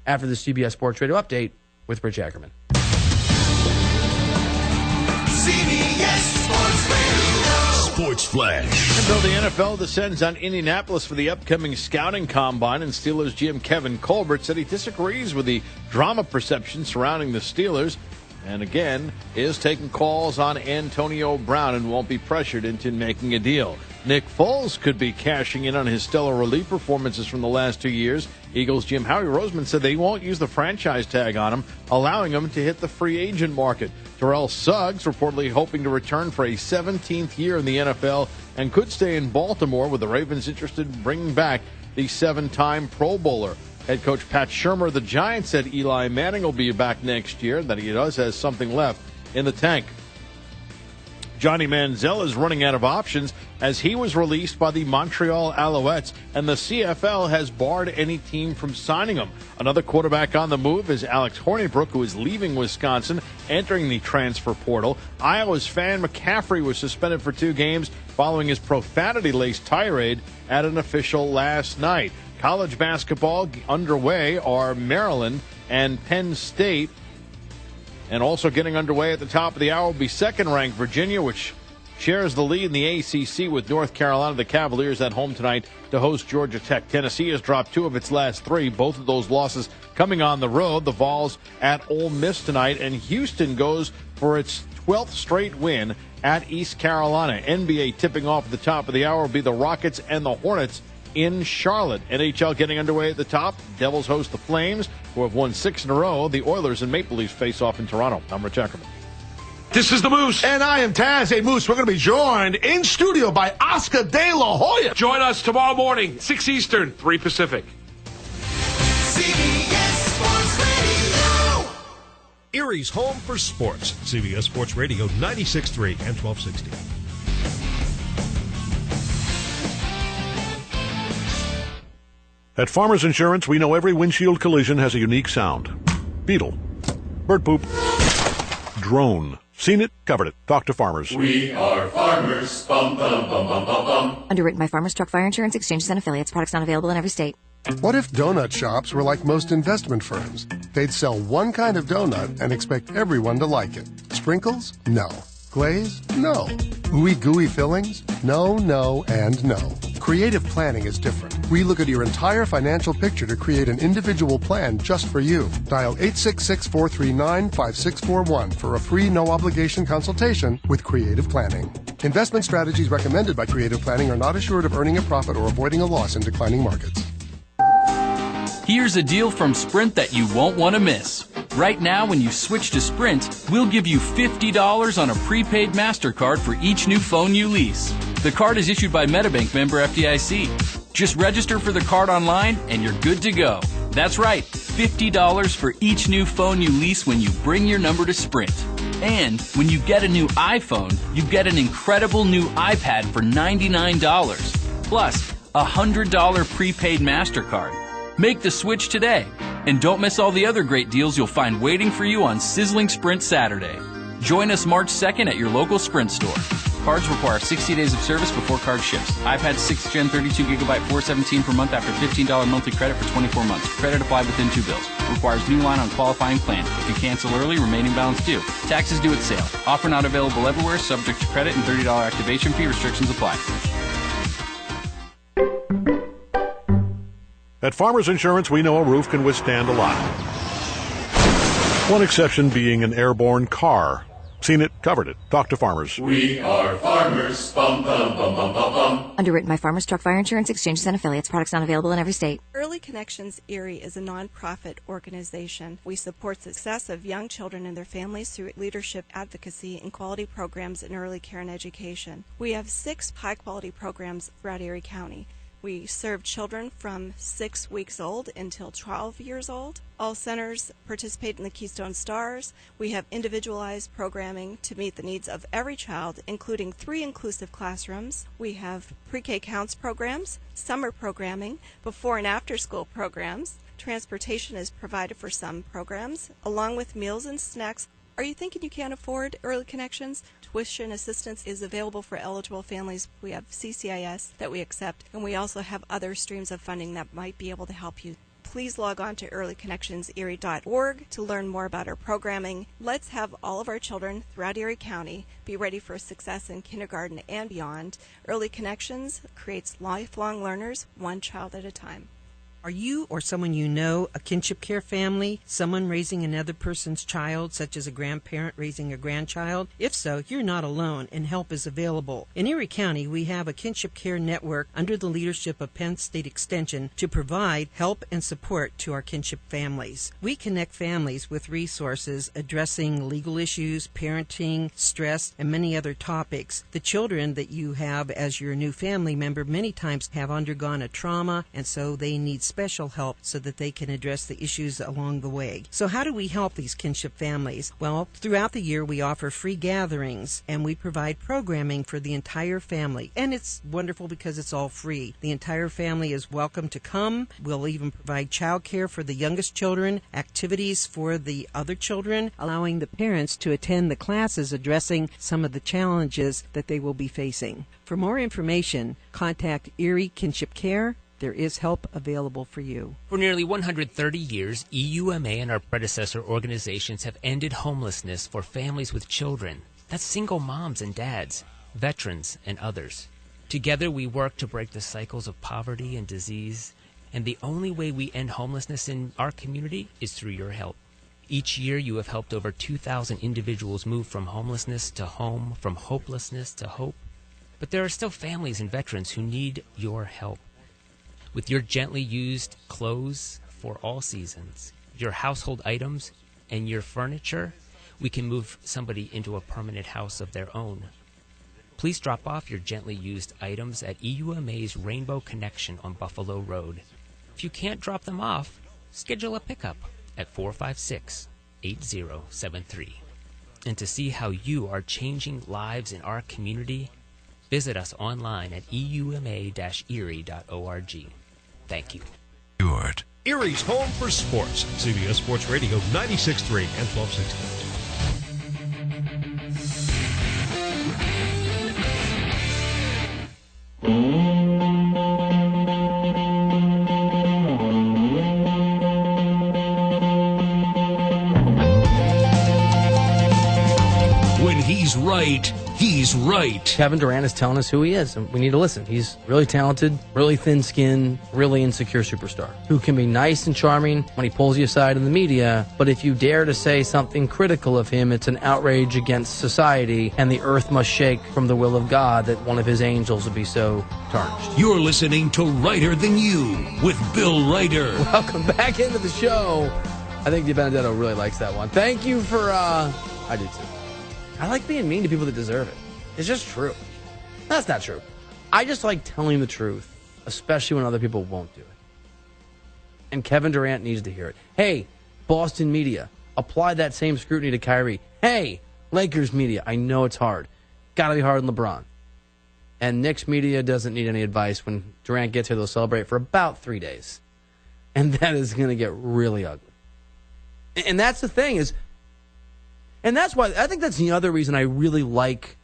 after the CBS Sports Radio update with Rich Ackerman. CBS Sports Radio. Sports Flash. Until the NFL descends on Indianapolis for the upcoming scouting combine, and Steelers GM Kevin Colbert said he disagrees with the drama perception surrounding the Steelers, and again is taking calls on Antonio Brown and won't be pressured into making a deal. Nick Foles could be cashing in on his stellar relief performances from the last 2 years. Eagles GM Howie Roseman said they won't use the franchise tag on him, allowing him to hit the free agent market. Terrell Suggs reportedly hoping to return for a 17th year in the NFL and could stay in Baltimore, with the Ravens interested in bringing back the 7-time Pro Bowler. Head coach Pat Shurmur of the Giants said Eli Manning will be back next year, that he has something left in the tank. Johnny Manziel is running out of options as he was released by the Montreal Alouettes, and the CFL has barred any team from signing him. Another quarterback on the move is Alex Hornibrook, who is leaving Wisconsin, entering the transfer portal. Iowa's Fan McCaffrey was suspended for 2 games following his profanity-laced tirade at an official last night. College basketball underway are Maryland and Penn State. And also getting underway at the top of the hour will be second-ranked Virginia, which shares the lead in the ACC with North Carolina. The Cavaliers at home tonight to host Georgia Tech. Tennessee has dropped 2 of its last 3, both of those losses coming on the road. The Vols at Ole Miss tonight, and Houston goes for its 12th straight win at East Carolina. NBA tipping off at the top of the hour will be the Rockets and the Hornets in Charlotte. NHL getting underway at the top. Devils host the Flames, who have won 6 in a row. The Oilers and Maple Leafs face off in Toronto. I'm Rich Ackerman. This is the Moose. And I am Taz. Hey, Moose, we're going to be joined in studio by Oscar De La Hoya. Join us tomorrow morning, 6 Eastern, 3 Pacific. CBS Sports Radio. Erie's home for sports. CBS Sports Radio 96.3 and 1260. At Farmers Insurance, we know every windshield collision has a unique sound. Beetle. Bird poop. Drone. Seen it, covered it. Talk to Farmers. We are farmers. Bum, bum, bum, bum, bum, bum. Underwritten by Farmers Truck Fire Insurance Exchanges and Affiliates. Products not available in every state. What if donut shops were like most investment firms? They'd sell one kind of donut and expect everyone to like it. Sprinkles? No. Glaze? No. Ooey gooey fillings? No, no, and no. Creative planning is different. We look at your entire financial picture to create an individual plan just for you. Dial 866-439-5641 for a free no-obligation consultation with Creative Planning. Investment strategies recommended by Creative Planning are not assured of earning a profit or avoiding a loss in declining markets. Here's a deal from Sprint that you won't want to miss. Right now, when you switch to Sprint, we'll give you $50 on a prepaid MasterCard for each new phone you lease. The card is issued by MetaBank, member FDIC. Just register for the card online and you're good to go. That's right, $50 for each new phone you lease when you bring your number to Sprint. And when you get a new iPhone, you get an incredible new iPad for $99. Plus, a $100 prepaid MasterCard. Make the switch today. And don't miss all the other great deals you'll find waiting for you on Sizzling Sprint Saturday. Join us March 2nd at your local Sprint store. Cards require 60 days of service before card ships. iPad 6th Gen 32GB $417 per month after $15 monthly credit for 24 months. Credit applied within 2 bills. Requires new line on qualifying plan. If you cancel early, remaining balance due. Taxes due at sale. Offer not available everywhere, subject to credit and $30 activation fee. Restrictions apply. At Farmers Insurance, we know a roof can withstand a lot. One exception being an airborne car. Seen it, covered it. Talk to Farmers. We are farmers. Bum, bum, bum, bum, bum, bum. Underwritten by Farmers Truck Fire Insurance Exchanges and Affiliates. Products not available in every state. Early Connections Erie is a nonprofit organization. We support the success of young children and their families through leadership, advocacy, and quality programs in early care and education. We have 6 high-quality programs throughout Erie County. We serve children from 6 weeks old until 12 years old. All centers participate in the Keystone Stars. We have individualized programming to meet the needs of every child, including 3 inclusive classrooms. We have pre-K counts programs, summer programming, before and after school programs. Transportation is provided for some programs, along with meals and snacks. Are you thinking you can't afford Early Connections? Tuition assistance is available for eligible families. We have CCIS that we accept, and we also have other streams of funding that might be able to help you. Please log on to earlyconnectionserie.org to learn more about our programming. Let's have all of our children throughout Erie County be ready for success in kindergarten and beyond. Early Connections creates lifelong learners, one child at a time. Are you or someone you know a kinship care family, someone raising another person's child, such as a grandparent raising a grandchild? If so, you're not alone, and help is available. In Erie County, we have a kinship care network under the leadership of Penn State Extension to provide help and support to our kinship families. We connect families with resources addressing legal issues, parenting, stress, and many other topics. The children that you have as your new family member many times have undergone a trauma, and so they need special help so that they can address the issues along the way. So how do we help these kinship families? Well, throughout the year we offer free gatherings and we provide programming for the entire family. And it's wonderful because it's all free. The entire family is welcome to come. We'll even provide child care for the youngest children, activities for the other children, allowing the parents to attend the classes addressing some of the challenges that they will be facing. For more information, contact Erie Kinship Care. There is help available for you. For nearly 130 years, EUMA and our predecessor organizations have ended homelessness for families with children. That's single moms and dads, veterans, and others. Together, we work to break the cycles of poverty and disease, and the only way we end homelessness in our community is through your help. Each year, you have helped over 2,000 individuals move from homelessness to home, from hopelessness to hope. But there are still families and veterans who need your help. With your gently used clothes for all seasons, your household items, and your furniture, we can move somebody into a permanent house of their own. Please drop off your gently used items at EUMA's Rainbow Connection on Buffalo Road. If you can't drop them off, schedule a pickup at 456-8073. And to see how you are changing lives in our community, visit us online at euma-erie.org. Thank you. Erie's home for sports. CBS Sports Radio 96.3 and 1260. When he's right, he's right. Kevin Durant is telling us who he is, and we need to listen. He's really talented, really thin-skinned, really insecure superstar who can be nice and charming when he pulls you aside in the media, but if you dare to say something critical of him, it's an outrage against society, and the earth must shake from the will of God that one of his angels would be so tarnished. You're listening to Righter Than You with Bill Ryder. Welcome back into the show. I think DiBenedetto really likes that one. Thank you for, I do too. I like being mean to people that deserve it. It's just true. That's not true. I just like telling the truth, especially when other people won't do it. And Kevin Durant needs to hear it. Hey, Boston media, apply that same scrutiny to Kyrie. Hey, Lakers media, I know it's hard. Gotta be hard on LeBron. And Knicks media doesn't need any advice. When Durant gets here, they'll celebrate for about 3 days. And that is going to get really ugly. And that's the thing is, and that's why, I think that's the other reason I really like,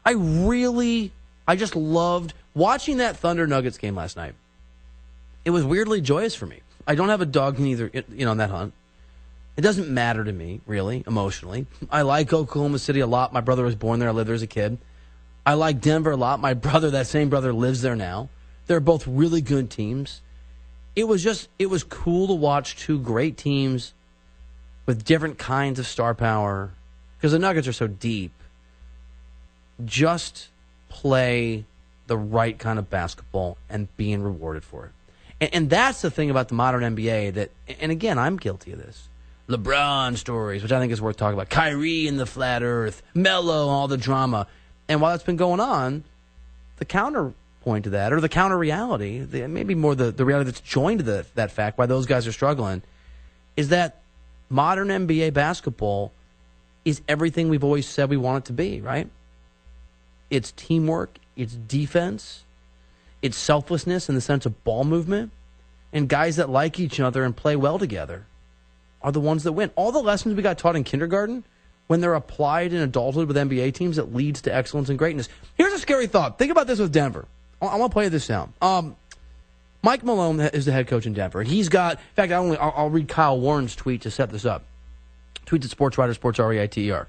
I just loved watching that Thunder Nuggets game last night. It was weirdly joyous for me. I don't have a dog in either, in that hunt. It doesn't matter to me, really, emotionally. I like Oklahoma City a lot. My brother was born there. I lived there as a kid. I like Denver a lot. My brother, that same brother, lives there now. They're both really good teams. It was cool to watch two great teams with different kinds of star power, because the Nuggets are so deep, just play the right kind of basketball and being rewarded for it. And that's the thing about the modern NBA that, and again, I'm guilty of this. LeBron stories, which I think is worth talking about. Kyrie and the flat earth. Melo, all the drama. And while that's been going on, the counterpoint to that, or the counter reality, maybe more the reality that's joined to that fact, why those guys are struggling, is that modern NBA basketball is everything we've always said we want it to be, right? It's teamwork, it's defense, it's selflessness in the sense of ball movement, and guys that like each other and play well together are the ones that win. All the lessons we got taught in kindergarten, when they're applied in adulthood with NBA teams, it leads to excellence and greatness. Here's a scary thought. Think about this with Denver. I want to play this sound. Mike Malone is the head coach in Denver, and he's got. In fact, I'll read Kyle Warren's tweet to set this up. Tweets at SportsWriter, Sports REITER.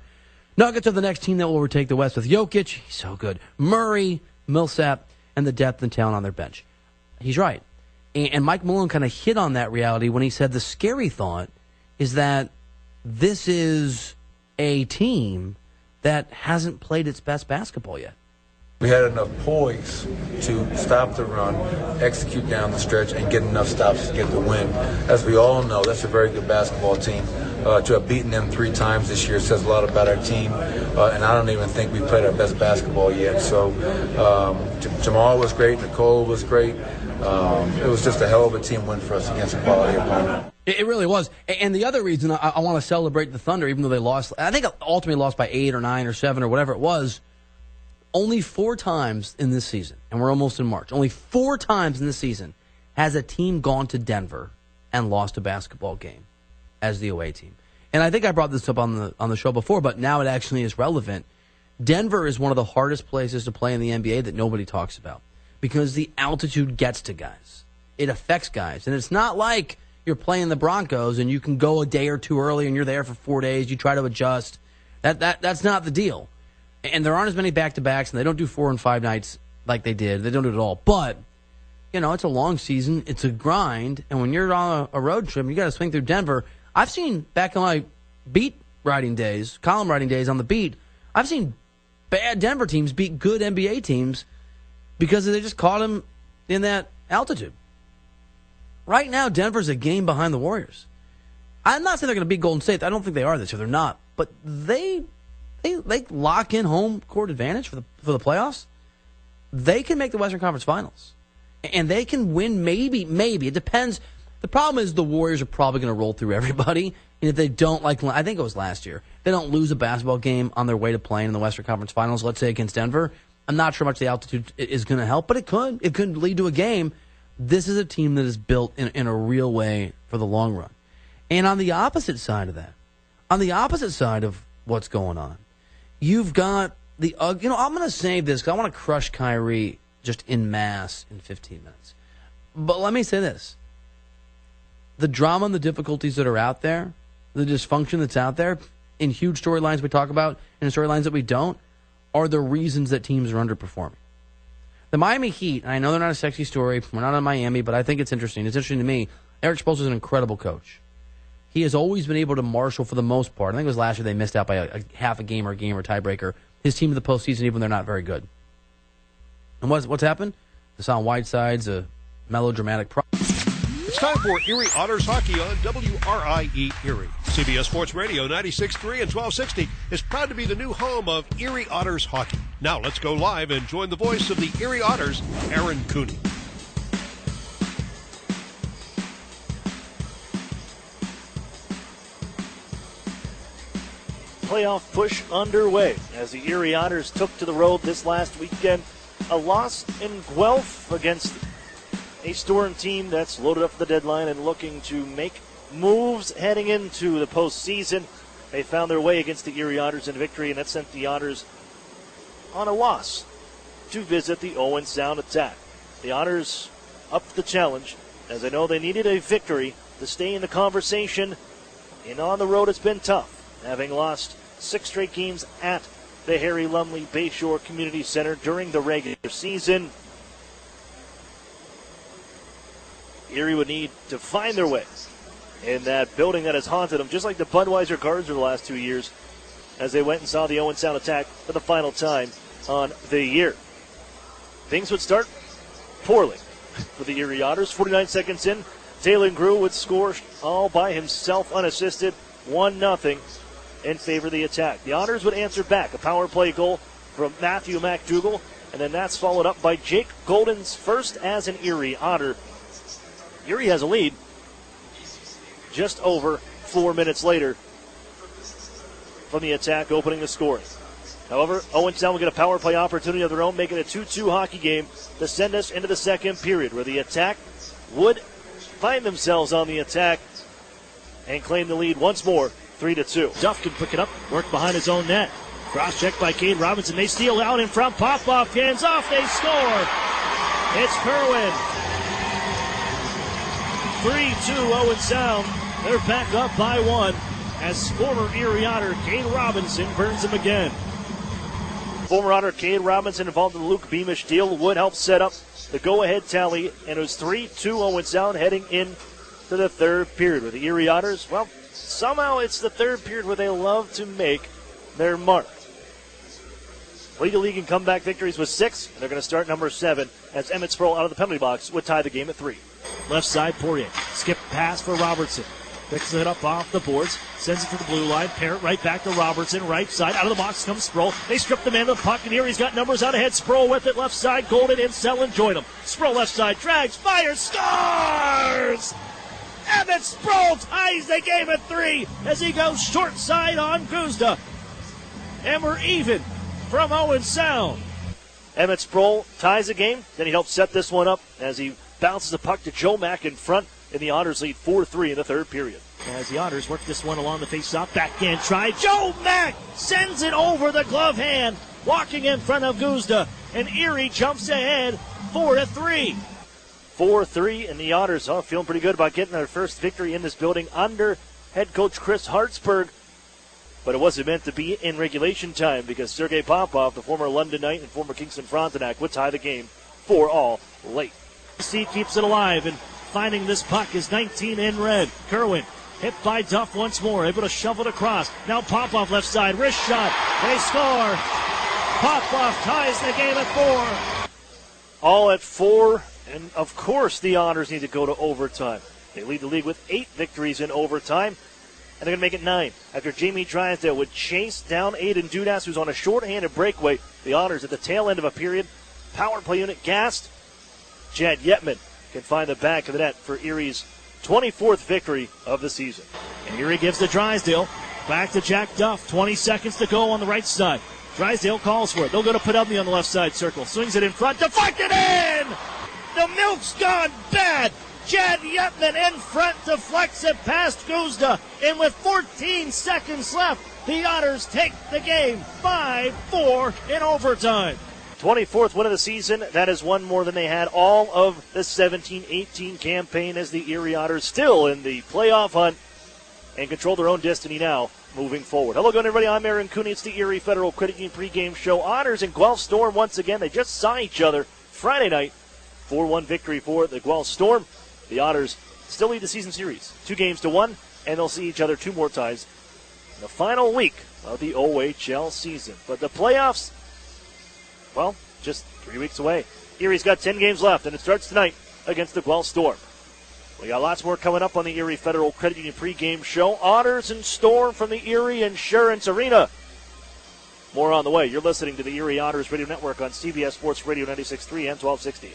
Nuggets are the next team that will overtake the West with Jokic. He's so good. Murray, Millsap, and the depth and talent on their bench. He's right. And Mike Malone kind of hit on that reality when he said the scary thought is that this is a team that hasn't played its best basketball yet. We had enough poise to stop the run, execute down the stretch, and get enough stops to get the win. As we all know, that's a very good basketball team. To have beaten them 3 times this year says a lot about our team, and I don't even think we played our best basketball yet. So Jamal was great, Nicole was great. It was just a hell of a team win for us against a quality opponent. It really was. And the other reason I want to celebrate the Thunder, even though they lost, I think ultimately lost by 8 or 9 or 7 or whatever it was, only 4 times in this season, and we're almost in March, only 4 times in this season has a team gone to Denver and lost a basketball game as the away team. And I think I brought this up on the show before, but now it actually is relevant. Denver is one of the hardest places to play in the NBA that nobody talks about because the altitude gets to guys. It affects guys. And it's not like you're playing the Broncos and you can go a day or 2 early and you're there for 4 days, you try to adjust. That's not the deal. And there aren't as many back-to-backs, and they don't do 4 and 5 nights like they did. They don't do it at all. But, it's a long season. It's a grind. And when you're on a road trip, you got to swing through Denver. I've seen, back on my beat writing days, column writing days on the beat, I've seen bad Denver teams beat good NBA teams because they just caught them in that altitude. Right now, Denver's a game behind the Warriors. I'm not saying they're going to beat Golden State. I don't think they are this year. They're not. But they lock in home court advantage for the playoffs. They can make the Western Conference Finals. And they can win maybe. It depends. The problem is the Warriors are probably going to roll through everybody. And if they don't, I think it was last year, they don't lose a basketball game on their way to playing in the Western Conference Finals, let's say against Denver, I'm not sure much the altitude is going to help, but it could. It could lead to a game. This is a team that is built in a real way for the long run. And on the opposite side of that, on the opposite side of what's going on, you've got I'm going to save this because I want to crush Kyrie just en masse in 15 minutes. But let me say this. The drama and the difficulties that are out there, the dysfunction that's out there, in huge storylines we talk about and in storylines that we don't, are the reasons that teams are underperforming. The Miami Heat, and I know they're not a sexy story, we're not on Miami, but I think it's interesting. It's interesting to me. Eric Spoelstra is an incredible coach. He has always been able to marshal for the most part. I think it was last year they missed out by a half a game or tiebreaker. His team to the postseason, even when they're not very good. And what's happened? Hassan Whiteside's a melodramatic It's time for Erie Otters hockey on WRIE Erie. CBS Sports Radio 96.3 and 1260 is proud to be the new home of Erie Otters hockey. Now let's go live and join the voice of the Erie Otters, Aaron Cooney. Playoff push underway as the Erie Otters took to the road this last weekend. A loss in Guelph against a Storm team that's loaded up for the deadline and looking to make moves heading into the postseason. They found their way against the Erie Otters in victory, and that sent the Otters on a loss to visit the Owen Sound Attack. The Otters upped the challenge, as I know they needed a victory to stay in the conversation, and on the road it's been tough, having lost 6 straight games at the Harry Lumley Bayshore Community Center during the regular season. Erie would need to find their way in that building that has haunted them, just like the Budweiser Gardens over the last 2 years, as they went and saw the Owen Sound Attack for the final time on the year. Things would start poorly for the Erie Otters. 49 seconds in, Taylor Grew would score all by himself, unassisted, 1-0 in favor of the Attack. The Otters would answer back, a power play goal from Matthew McDougall, and then that's followed up by Jake Golden's first as an Erie Otter. Erie has a lead just over 4 minutes later from the Attack opening the scoring. However, Owen Sound will get a power play opportunity of their own, making it a 2-2 hockey game to send us into the second period, where the Attack would find themselves on the attack and claim the lead once more, 3-2. Duff can pick it up, work behind his own net. Cross check by Cade Robinson. They steal out in front. Popoff, hands off. They score. It's Kerwin. 3-2 Owen Sound. They're back up by 1 as former Erie Otter Cade Robinson burns them again. Former Otter Cade Robinson involved in the Luke Beamish deal would help set up the go-ahead tally, and it was 3-2 Owen Sound heading in to the third period with the Erie Otters. Well, somehow it's the third period where they love to make their mark. Lead the league in comeback victories with 6, and they're going to start number 7 as Emmett Sproul out of the penalty box would tie the game at 3. Left side, Poirier. Skip pass for Robertson. Picks it up off the boards. Sends it to the blue line. Parrott right back to Robertson. Right side. Out of the box comes Sproul. They strip the man of the puck, and here he's got numbers out ahead. Sproul with it. Left side. Golden in. Sellen join him. Sproul left side. Drags. Fires. Scores! Emmett Sproul ties the game at 3 as he goes short side on Guzda. And we're even from Owen Sound. Emmett Sproul ties the game. Then he helps set this one up as he bounces the puck to Joe Mack in front, and the Otters lead 4-3 in the third period. As the Otters work this one along the faceoff, backhand try. Joe Mack sends it over the glove hand, walking in front of Guzda, and Erie jumps ahead 4-3. 4-3, and the Otters are feeling pretty good about getting their first victory in this building under head coach Chris Hartsburg. But it wasn't meant to be in regulation time because Sergei Popov, the former London Knight and former Kingston Frontenac, would tie the game 4-all late. C keeps it alive, and finding this puck is 19 in red. Kerwin hit by Duff once more, able to shove it across. Now Popov left side, wrist shot. They score. Popov ties the game at 4. All at 4, and of course the Otters need to go to overtime. They lead the league with 8 victories in overtime, and they're going to make it 9. After Jamie Drysdale would chase down Aiden Dudas, who's on a short-handed breakaway. The Otters at the tail end of a period. Power play unit gassed. Chad Yetman can find the back of the net for Erie's 24th victory of the season. And Erie gives to Drysdale. Back to Jack Duff. 20 seconds to go on the right side. Drysdale calls for it. They'll go to Podubny on the left side circle. Swings it in front. Deflected in! The milk's gone bad. Chad Yetman in front deflects it past Guzda. And with 14 seconds left, the Otters take the game 5-4 in overtime. 24th win of the season. That is one more than they had all of the 17-18 campaign as the Erie Otters still in the playoff hunt and control their own destiny now moving forward. Hello again, everybody. I'm Aaron Cooney. It's the Erie Federal Credit Union pregame show. Otters and Guelph Storm once again. They just saw each other Friday night. 4-1 victory for the Guelph Storm. The Otters still lead the season series 2-1, and they'll see each other 2 more times in the final week of the OHL season. But the playoffs, well, just 3 weeks away. Erie's got 10 games left, and it starts tonight against the Guelph Storm. We got lots more coming up on the Erie Federal Credit Union pregame show. Otters and Storm from the Erie Insurance Arena. More on the way. You're listening to the Erie Otters Radio Network on CBS Sports Radio 96.3 and 1260.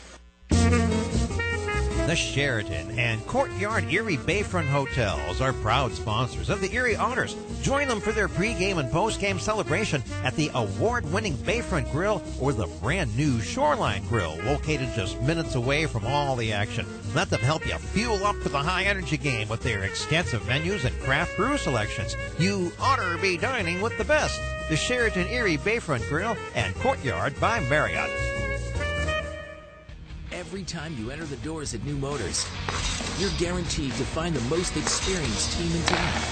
The Sheraton and Courtyard Erie Bayfront Hotels are proud sponsors of the Erie Otters. Join them for their pregame and postgame celebration at the award-winning Bayfront Grill or the brand-new Shoreline Grill, located just minutes away from all the action. Let them help you fuel up for the high-energy game with their extensive menus and craft brew selections. You oughter be dining with the best. The Sheraton Erie Bayfront Grill and Courtyard by Marriott. Every time you enter the doors at New Motors, you're guaranteed to find the most experienced team in town.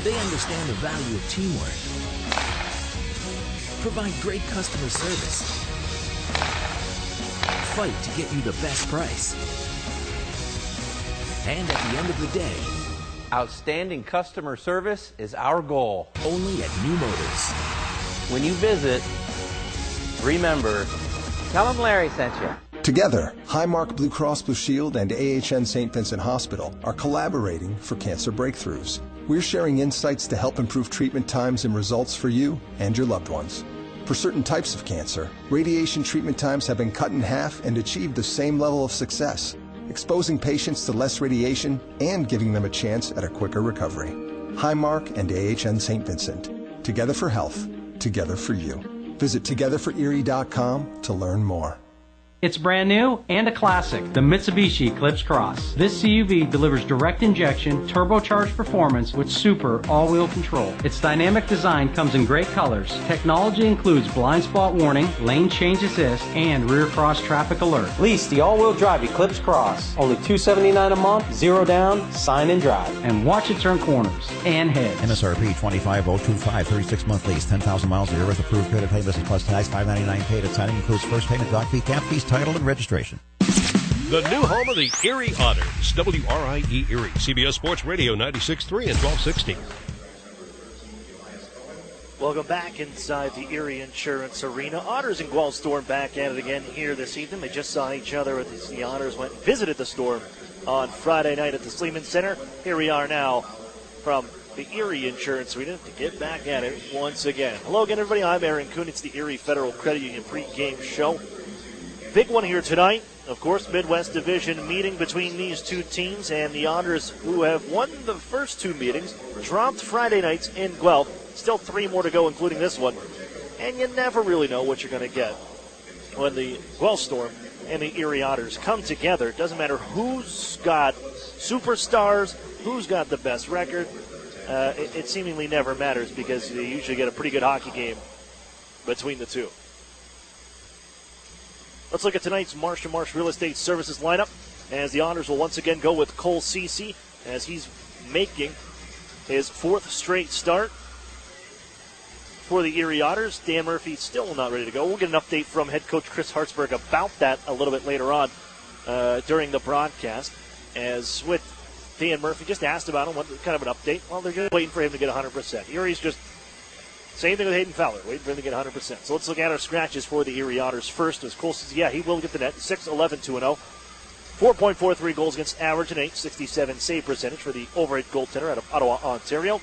They understand the value of teamwork, provide great customer service, fight to get you the best price, and at the end of the day, outstanding customer service is our goal. Only at New Motors. When you visit, remember, tell them Larry sent you. Together, Highmark Blue Cross Blue Shield and AHN St. Vincent Hospital are collaborating for cancer breakthroughs. We're sharing insights to help improve treatment times and results for you and your loved ones. For certain types of cancer, radiation treatment times have been cut in half and achieved the same level of success, exposing patients to less radiation and giving them a chance at a quicker recovery. Highmark and AHN St. Vincent. Together for health, together for you. Visit togetherforerie.com to learn more. It's brand new and a classic, the Mitsubishi Eclipse Cross. This CUV delivers direct injection, turbocharged performance with super all-wheel control. Its dynamic design comes in great colors. Technology includes blind spot warning, lane change assist, and rear cross traffic alert. Lease the all-wheel drive Eclipse Cross. Only $279 a month, 0 down, sign and drive. And watch it turn corners and heads. MSRP 25025, 36-month lease, 10,000 miles a year with approved credit pay. Business plus tax, $599 paid at signing. Includes first payment, doc fee, cap fees, title, and registration. The new home of the Erie Otters, WRIE Erie, CBS Sports Radio 96.3 and 1260. Welcome back inside the Erie Insurance Arena. Otters and Guelph Storm back at it again here this evening. They just saw each other as the Otters went and visited the Storm on Friday night at the Sleeman Center. Here we are now from the Erie Insurance Arena to get back at it once again. Hello again, everybody. I'm Aaron Kuhn. It's the Erie Federal Credit Union pregame show. Big one here tonight. Of course, Midwest Division meeting between these two teams, and the Otters, who have won the first two meetings, dropped Friday nights in Guelph. Still 3 more to go, including this one. And you never really know what you're going to get when the Guelph Storm and the Erie Otters come together. It doesn't matter who's got superstars, who's got the best record. It seemingly never matters because you usually get a pretty good hockey game between the two. Let's look at tonight's Marsh & Marsh Real Estate Services lineup as the Otters will once again go with Cole Ceci as he's making his 4th straight start for the Erie Otters. Dan Murphy still not ready to go. We'll get an update from head coach Chris Hartsburg about that a little bit later on during the broadcast. As with Dan Murphy, just asked about him, what kind of an update? Well, they're just waiting for him to get 100%. Erie's just same thing with Hayden Fowler, waiting for him to get 100%. So let's look at our scratches for the Erie Otters first. As Cole says, yeah, he will get the net. 6-11-2-0. 4.43 goals against average and 8.67 save percentage for the overhead goaltender out of Ottawa, Ontario.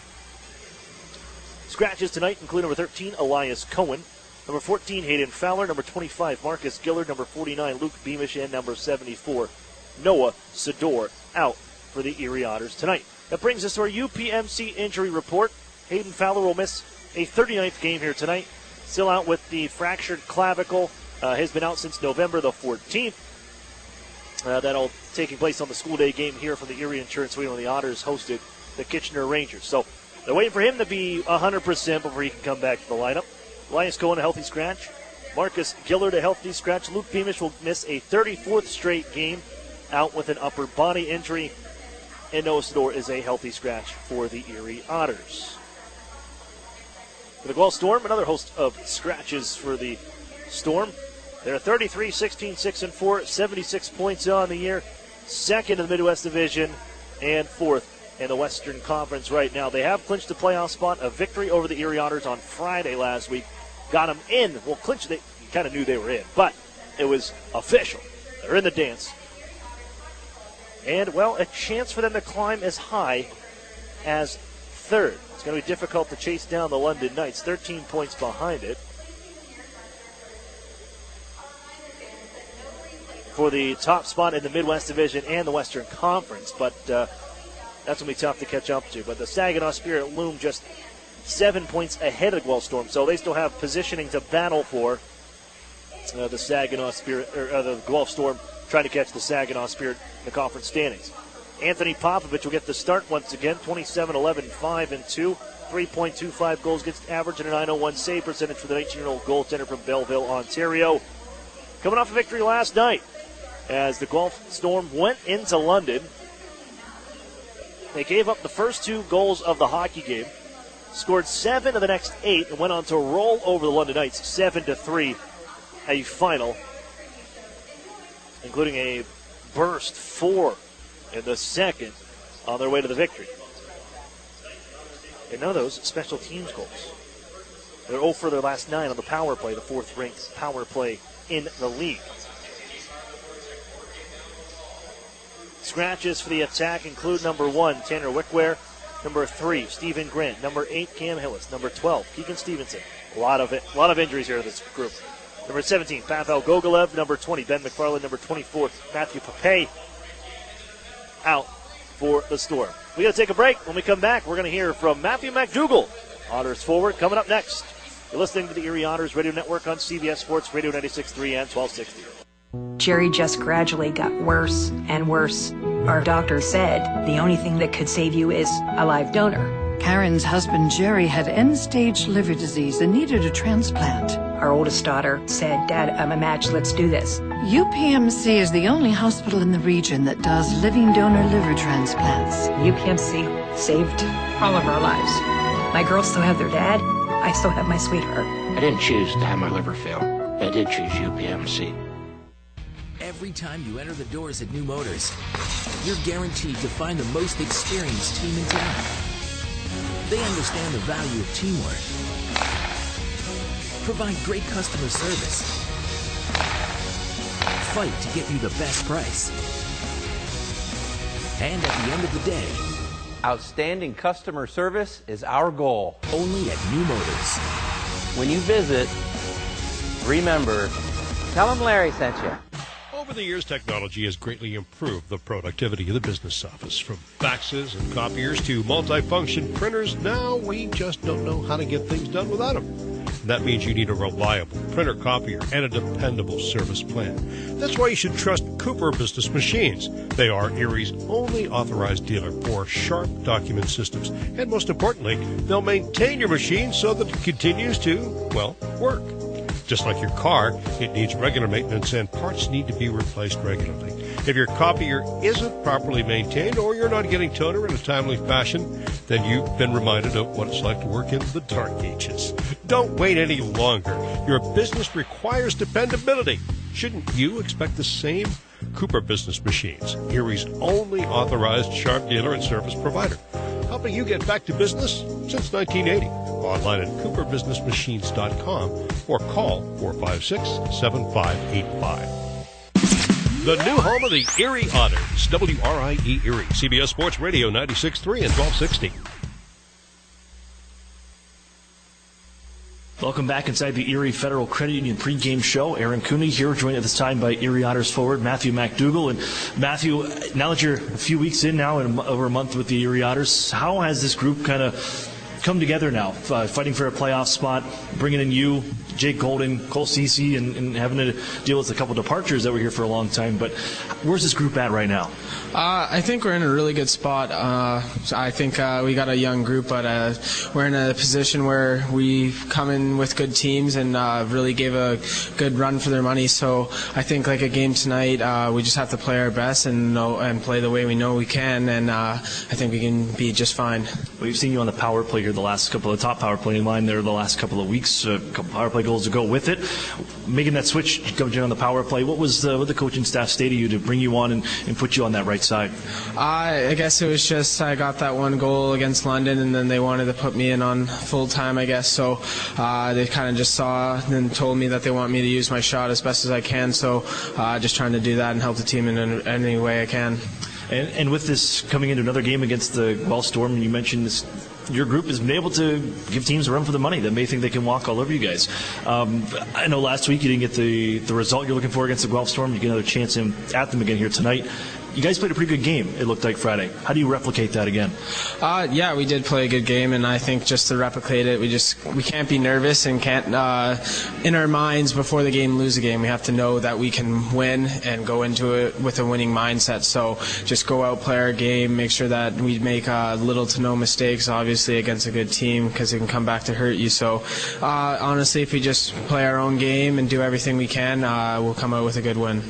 Scratches tonight include number 13, Elias Cohen. Number 14, Hayden Fowler. Number 25, Marcus Gillard. Number 49, Luke Beamish. And number 74, Noah Sador out for the Erie Otters tonight. That brings us to our UPMC injury report. Hayden Fowler will miss a 39th game here tonight. Still out with the fractured clavicle. Has been out since November the 14th. That all taking place on the school day game here from the Erie Insurance Arena when the Otters hosted the Kitchener Rangers. So they're waiting for him to be 100% before he can come back to the lineup. Elias Cohen, a healthy scratch. Marcus Gillard, a healthy scratch. Luke Beamish will miss a 34th straight game out with an upper body injury. And Noah Sador is a healthy scratch for the Erie Otters. For the Guelph Storm, another host of scratches for the Storm. They're 33, 16, 6, and 4, 76 points on the year. Second in the Midwest Division and 4th in the Western Conference right now. They have clinched the playoff spot. A victory over the Erie Otters on Friday last week got them in. Well, clinched, you kind of knew they were in, but it was official. They're in the dance. And, well, a chance for them to climb as high as 3rd. It's going to be difficult to chase down the London Knights, 13 points behind it. For the top spot in the Midwest Division and the Western Conference, but that's going to be tough to catch up to. But the Saginaw Spirit loom just 7 points ahead of the Guelph Storm, so they still have positioning to battle for. The Saginaw Spirit, or the Guelph Storm, trying to catch the Saginaw Spirit in the conference standings. Anthony Popovich will get the start once again, 27-11, 5-2, 3.25 goals against average and a .901 save percentage for the 19-year-old goaltender from Belleville, Ontario. Coming off a victory last night as the Guelph Storm went into London. They gave up the first 2 goals of the hockey game, scored 7 of the next 8, and went on to roll over the London Knights 7-3, a final, including a burst 4 in the second on their way to the victory. And none of those special teams goals. They're 0 for their last 9 on the power play, the 4th-ranked power play in the league. Scratches for the attack include number 1, Tanner Wickware, number 3, Stephen Grant, number 8, Cam Hillis, number 12, Keegan Stevenson. A lot of injuries here in this group. Number 17, Pavel Gogolev, number 20, Ben McFarland, number 24, Matthew Pape, out for the Storm. We got to take a break. When we come back, we're going to hear from Matthew McDougall. Otters forward coming up next. You're listening to the Erie Otters Radio Network on CBS Sports Radio 96.3 and 1260. Jerry just gradually got worse and worse. Our doctor said the only thing that could save you is a live donor. Karen's husband Jerry had end-stage liver disease and needed a transplant. Our oldest daughter said, "Dad, I'm a match, let's do this." UPMC is the only hospital in the region that does living donor liver transplants. UPMC saved all of our lives. My girls still have their dad. I still have my sweetheart. I didn't choose to have my liver fail. I did choose UPMC. Every time you enter the doors at New Motors, you're guaranteed to find the most experienced team in town. They understand the value of teamwork, provide great customer service, fight to get you the best price, and at the end of the day, outstanding customer service is our goal. Only at New Motors. When you visit, remember, tell them Larry sent you. Over the years, technology has greatly improved the productivity of the business office. From faxes and copiers to multifunction printers, now we just don't know how to get things done without them. And that means you need a reliable printer copier and a dependable service plan. That's why you should trust Cooper Business Machines. They are Erie's only authorized dealer for sharp document systems. And most importantly, they'll maintain your machine so that it continues to, well, work. Just like your car, it needs regular maintenance and parts need to be replaced regularly. If your copier isn't properly maintained or you're not getting toner in a timely fashion, then you've been reminded of what it's like to work in the dark ages. Don't wait any longer. Your business requires dependability. Shouldn't you expect the same? Cooper Business Machines, Erie's only authorized sharp dealer and service provider, helping you get back to business since 1980. Online at cooperbusinessmachines.com or call 456-7585. The new home of the Erie Otters, WRIE Erie, CBS Sports Radio 96.3 and 1260. Welcome back inside the Erie Federal Credit Union pregame show. Aaron Cooney here, joined at this time by Erie Otters forward Matthew McDougall. And Matthew, now that you're a few weeks in now and over a month with the Erie Otters, how has this group kind of come together now, fighting for a playoff spot, bringing in you, Jake Golden, Cole Cece, and having to deal with a couple departures that were here for a long time. But where's this group at right now? I think we're in a really good spot. I think we got a young group, but we're in a position where we've come in with good teams and really gave a good run for their money. So I think like a game tonight, we just have to play our best and play the way we know we can, and I think we can be just fine. We've seen you on the power play here the last couple of top power play line there the last couple of weeks, a couple power play goals to go with it. Making that switch, coming in on the power play, what was what the coaching staff say to you to bring you on and put you on that right side? I guess it was just I got that one goal against London, and then they wanted to put me in on full time, I guess. So they kind of just saw and told me that they want me to use my shot as best as I can. So just trying to do that and help the team in any way I can. And with this coming into another game against the Guelph Storm, you mentioned this, your group has been able to give teams a run for the money that may think they can walk all over you guys. I know last week you didn't get the result you're looking for against the Guelph Storm. You get another chance at them again here tonight. You guys played a pretty good game, it looked like, Friday. How do you replicate that again? Yeah, we did play a good game, and I think just to replicate it, we can't be nervous and can't, in our minds before the game, lose a game. We have to know that we can win and go into it with a winning mindset. So just go out, play our game, make sure that we make little to no mistakes, obviously, against a good team, because it can come back to hurt you. So honestly, if we just play our own game and do everything we can, we'll come out with a good win.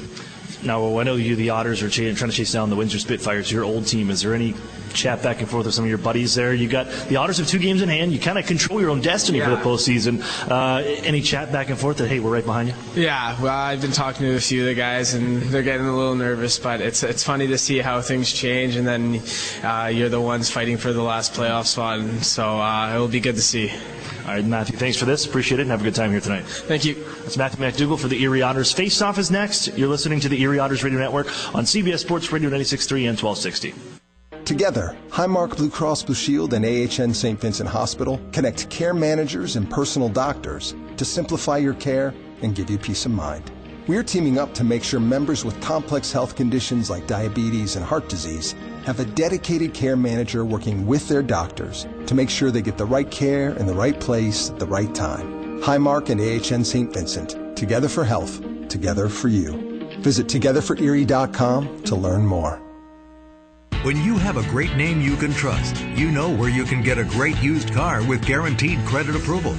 Now, I know you, the Otters, are trying to chase down the Windsor Spitfires, your old team. Is there any chat back and forth with some of your buddies there? You got the Otters have 2 games in hand. You kind of control your own destiny for the postseason. Any chat back and forth that, hey, we're right behind you? Yeah, well, I've been talking to a few of the guys, and they're getting a little nervous, but it's funny to see how things change, and then you're the ones fighting for the last playoff spot, and so it will be good to see. All right, Matthew, thanks for this. Appreciate it, and have a good time here tonight. Thank you. That's Matthew McDougall for the Erie Otters. Face-Off is next. You're listening to the Erie Otters Radio Network on CBS Sports Radio 96.3 and 1260. Together, Highmark Blue Cross Blue Shield and AHN St. Vincent Hospital connect care managers and personal doctors to simplify your care and give you peace of mind. We're teaming up to make sure members with complex health conditions like diabetes and heart disease have a dedicated care manager working with their doctors to make sure they get the right care in the right place at the right time. Highmark and AHN St. Vincent, together for health, together for you. Visit togetherforerie.com to learn more. When you have a great name you can trust, you know where you can get a great used car with guaranteed credit approval.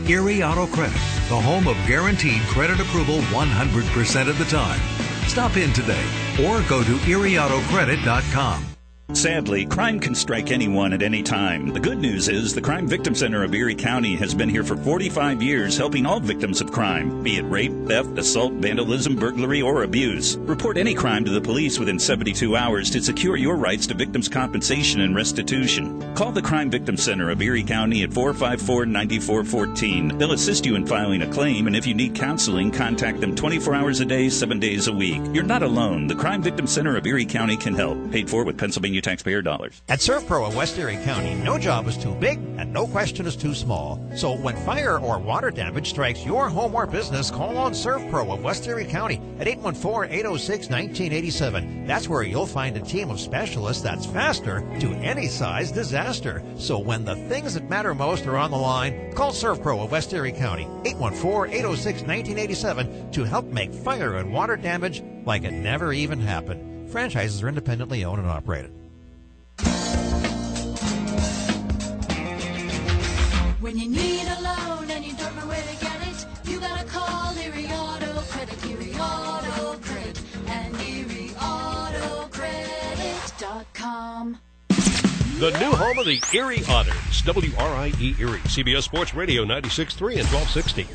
Erie Auto Credit, the home of guaranteed credit approval 100% of the time. Stop in today or go to erieautocredit.com. Sadly, crime can strike anyone at any time. The good news is the Crime Victim Center of Erie County has been here for 45 years helping all victims of crime, be it rape, theft, assault, vandalism, burglary, or abuse. Report any crime to the police within 72 hours to secure your rights to victims' compensation and restitution. Call the Crime Victim Center of Erie County at 454-9414. They'll assist you in filing a claim, and if you need counseling, contact them 24 hours a day, 7 days a week. You're not alone. The Crime Victim Center of Erie County can help. Paid for with Pennsylvania taxpayer dollars. At ServPro of West Erie County, no job is too big and no question is too small. So when fire or water damage strikes your home or business, call on ServPro of West Erie County at 814-806-1987. That's where you'll find a team of specialists that's faster to any size disaster. So when the things that matter most are on the line, call ServPro of West Erie County, 814-806-1987 to help make fire and water damage like it never even happened. Franchises are independently owned and operated. When you need a loan and you don't know where to get it, you gotta call Erie Auto Credit, Erie Auto Credit, and ErieAutoCredit.com. The new home of the Erie Otters, WRIE Erie, CBS Sports Radio 96.3 and 1260.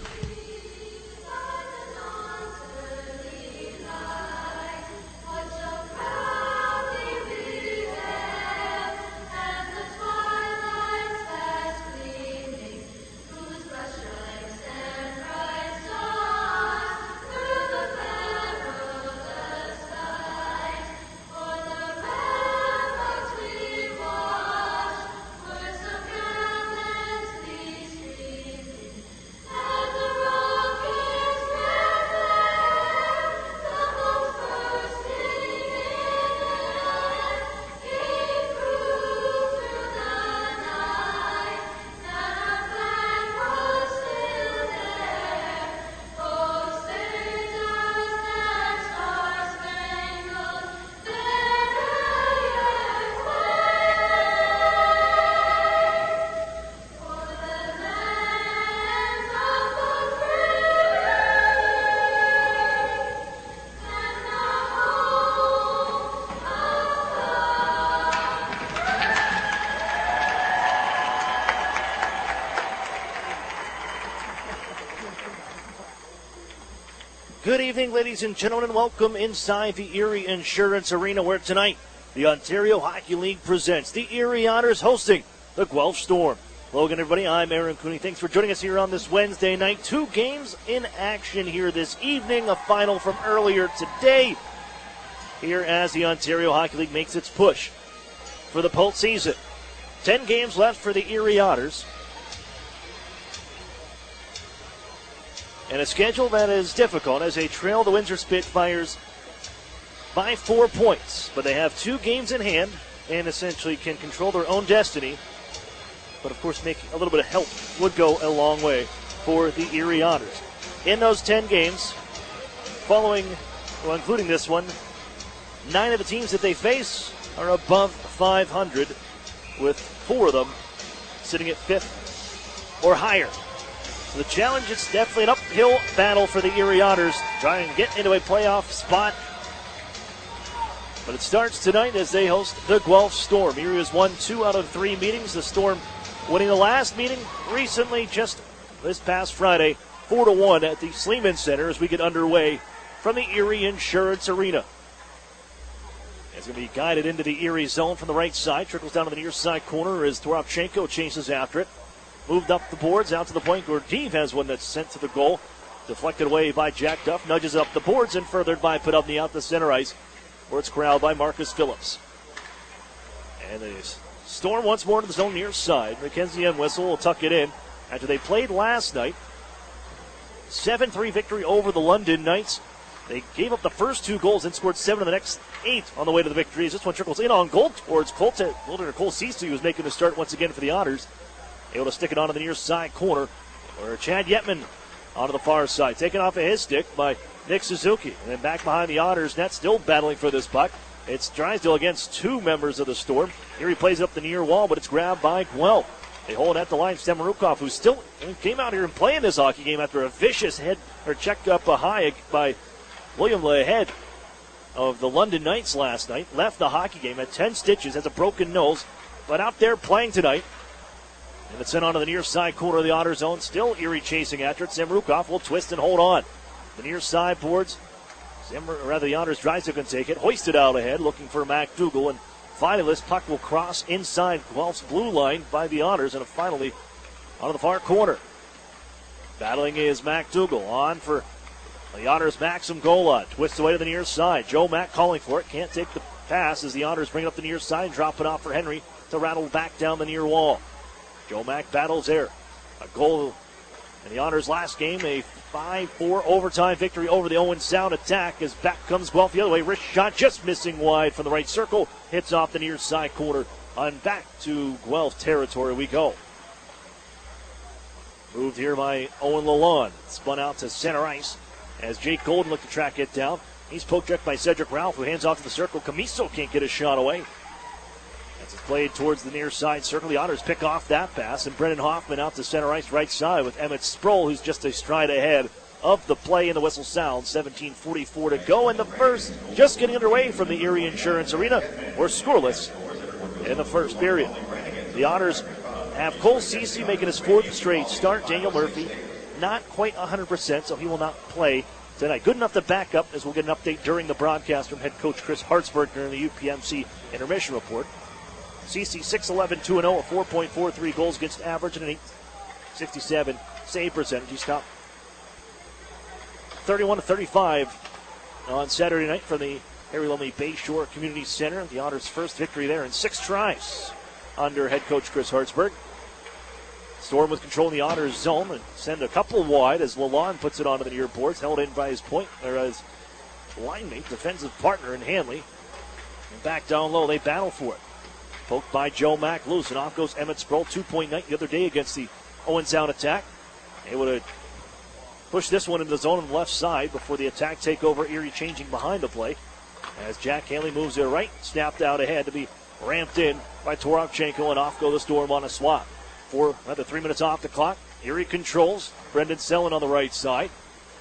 Good evening, ladies and gentlemen. Welcome inside the Erie Insurance Arena, where tonight the Ontario Hockey League presents the Erie Otters hosting the Guelph Storm. Hello again, everybody. I'm Aaron Cooney. Thanks for joining us here on this Wednesday night. 2 games in action here this evening. A final from earlier today here as the Ontario Hockey League makes its push for the postseason. 10 games left for the Erie Otters. And a schedule that is difficult as they trail the Windsor Spitfires by 4 points. But they have 2 games in hand and essentially can control their own destiny. But of course, making a little bit of help would go a long way for the Erie Otters. In those 10 games, including this one, 9 of the teams that they face are above 500, with 4 of them sitting at 5th or higher. So the challenge is definitely an uphill battle for the Erie Otters, trying to get into a playoff spot. But it starts tonight as they host the Guelph Storm. Erie has won 2 out of 3 meetings. The Storm winning the last meeting recently, just this past Friday, 4-1 at the Sleeman Center as we get underway from the Erie Insurance Arena. It's going to be guided into the Erie zone from the right side. Trickles down to the near side corner as Toropchenko chases after it. Moved up the boards, out to the point. Gordeev has one that's sent to the goal. Deflected away by Jack Duff. Nudges up the boards and furthered by Podubny out the center ice, where it's corralled by Marcus Phillips. And the Storm once more to the zone near side. Mackenzie Entwistle will tuck it in after they played last night. 7-3 victory over the London Knights. They gave up the first 2 goals and scored 7 of the next 8 on the way to the victory. As this one trickles in on goal towards Cole Ceesay, who was making the start once again for the Otters. Able to stick it onto the near side corner, where Chad Yetman onto the far side. Taken off of his stick by Nick Suzuki. And then back behind the Otters net, still battling for this puck. It's Drysdale against two members of the Storm. Erie plays it up the near wall, but it's grabbed by Guelph. They hold at the line. Stemarukov, who still came out here and playing this hockey game after a vicious head or check up high by William Lahead of the London Knights last night. Left the hockey game at 10 stitches, has a broken nose, but out there playing tonight. And it's sent onto the near side corner of the Otter zone. Still Erie chasing after it. Stemarukov will twist and hold on. The near side boards. The Otters Drysdale can take it. Hoisted out ahead, looking for MacDougall. And finally, this puck will cross inside Guelph's blue line by the Otters. And finally, onto the far corner. Battling is MacDougall. On for the Otters' Maxim Gola. Twists away to the near side. Joe Mack calling for it. Can't take the pass as the Otters bring it up the near side and drop it off for Henry to rattle back down the near wall. Joe Mack battles there. A goal in the Otters' last game, a 5-4 overtime victory over the Owen Sound attack as back comes Guelph the other way. Wrist shot just missing wide from the right circle. Hits off the near side corner. On back to Guelph territory we go. Moved here by Owen Lalonde. Spun out to center ice as Jake Golden looked to track it down. He's poke checked by Cedric Ralph, who hands off to the circle. Camiso can't get a shot away. As it's played towards the near side circle, the Otters pick off that pass, and Brendan Hoffman out to center ice right side with Emmett Sproul, who's just a stride ahead of the play, and the whistle sounds. 17:44 to go in the first. Just getting underway from the Erie Insurance Arena. We're scoreless in the first period. The Otters have Cole Ceci making his fourth straight start. Daniel Murphy not quite 100%, so he will not play tonight. Good enough to back up, as we'll get an update during the broadcast from head coach Chris Hartsburg during the UPMC intermission report. Ceci 6'11", 2-0, a 4.43 goals against average and an 867 save percentage. He stopped 31-35 on Saturday night from the Harry Lumley Bayshore Community Center. The Otters' first victory there in 6 tries under head coach Chris Hartsburg. Storm with control in the Otters zone and send a couple wide as Lalonde puts it onto the near boards, held in by his his line mate, defensive partner in Hanley. And back down low, they battle for it. Poked by Joe Mack, loose, and off goes Emmett Sproul. 2-point night the other day against the Owen Sound attack. Able to push this one into the zone on the left side before the attack take over. Erie changing behind the play as Jack Hanley moves there right, snapped out ahead to be ramped in by Torovchenko, and off go the Storm on a swap. 3 minutes off the clock. Erie controls. Brendan Selin on the right side.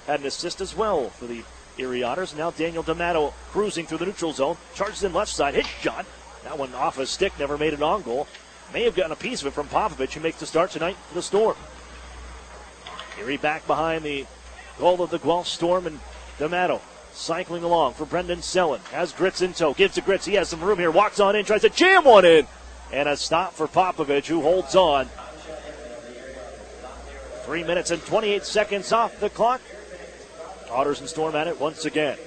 Had an assist as well for the Erie Otters. Now Daniel D'Amato cruising through the neutral zone. Charges in left side. His shot. That one off his stick. Never made an on goal. May have gotten a piece of it from Popovich, who makes the start tonight for the Storm. Erie back behind the goal of the Guelph Storm, and D'Amato cycling along for Brendan Selin. Has Gritz in tow. Gives to Gritz. He has some room here. Walks on in. Tries to jam one in. And a stop for Popovich, who holds on. 3 minutes and 28 seconds off the clock. Otters and Storm at it once again.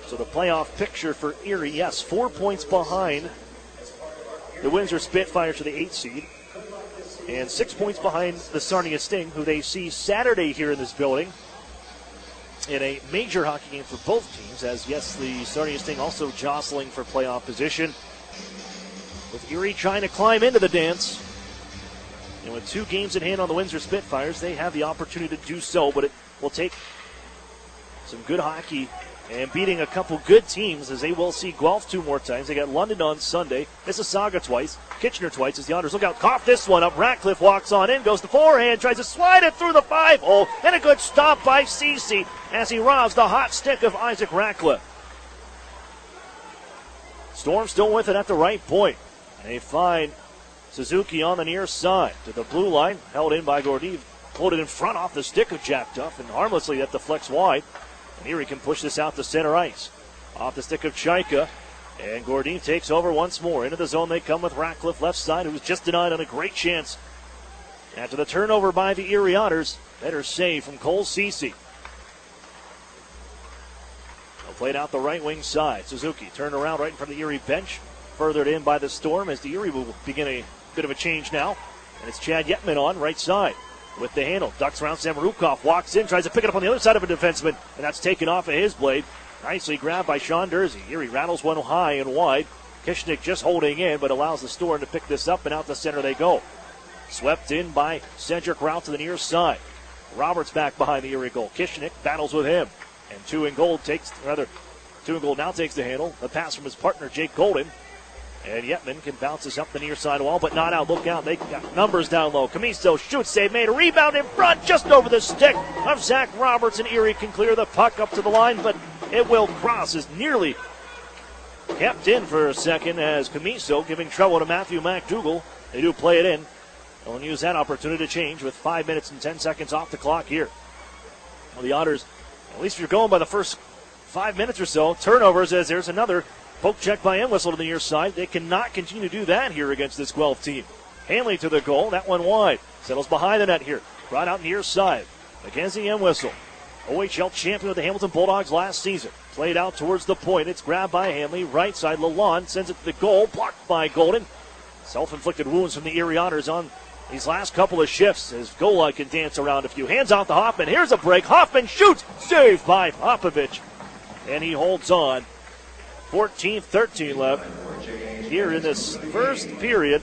So the playoff picture for Erie, yes, 4 points behind the Windsor Spitfires for the 8th seed. And 6 points behind the Sarnia Sting, who they see Saturday here in this building in a major hockey game for both teams, as, yes, the Sarnia Sting also jostling for playoff position. With Erie trying to climb into the dance. And with 2 games in hand on the Windsor Spitfires, they have the opportunity to do so, but it will take some good hockey and beating a couple good teams, as they will see Guelph 2 more times. They got London on Sunday, Mississauga twice, Kitchener twice as the Otters look out. Cough this one up. Ratcliffe walks on in, goes to forehand, tries to slide it through the 5-hole, and a good stop by Ceci as he robs the hot stick of Isaac Ratcliffe. Storm still with it at the right point. They find Suzuki on the near side to the blue line, held in by Gordeev, pulled it in front off the stick of Jack Duff, and harmlessly that deflects wide. And Erie can push this out to center ice. Off the stick of Chaika, and Gordeev takes over once more. Into the zone they come with Ratcliffe left side, who was just denied on a great chance. After the turnover by the Erie Otters, better save from Cole Ceci. They'll play it out the right wing side. Suzuki turned around right in front of the Erie bench. Furthered in by the Storm as the Erie will begin a bit of a change now. And it's Chad Yetman on right side with the handle. Ducks around. Samarukov walks in, tries to pick it up on the other side of a defenseman, and that's taken off of his blade. Nicely grabbed by Sean Dursey. Erie rattles one high and wide. Kishnik just holding in, but allows the Storm to pick this up, and out the center they go. Swept in by Cedric Rout to the near side. Roberts back behind the Erie goal. Kishnik battles with him. And two in goal now takes the handle. The pass from his partner, Jake Golden. And Yetman can bounce this up the near side wall, but not out. Look out. They got numbers down low. Camiso shoots, save made. A rebound in front, just over the stick of Zach Roberts, and Erie can clear the puck up to the line, but it will cross. Is nearly kept in for a second as Camiso giving trouble to Matthew McDougall. They do play it in. They'll use that opportunity to change with 5 minutes and 10 seconds off the clock here. Well, the Otters, at least if you're going by the first 5 minutes or so, turnovers as there's another poke check by Entwistle to the near side. They cannot continue to do that here against this Guelph team. Hanley to the goal. That one wide. Settles behind the net here. Brought out near side. Mackenzie Entwistle, OHL champion with the Hamilton Bulldogs last season. Played out towards the point. It's grabbed by Hanley. Right side, Lalonde sends it to the goal. Blocked by Golden. Self-inflicted wounds from the Erie Otters on these last couple of shifts as Gola can dance around a few. Hands off to Hoffman. Here's a break. Hoffman shoots. Saved by Popovich. And he holds on. 14-13 left here in this first period.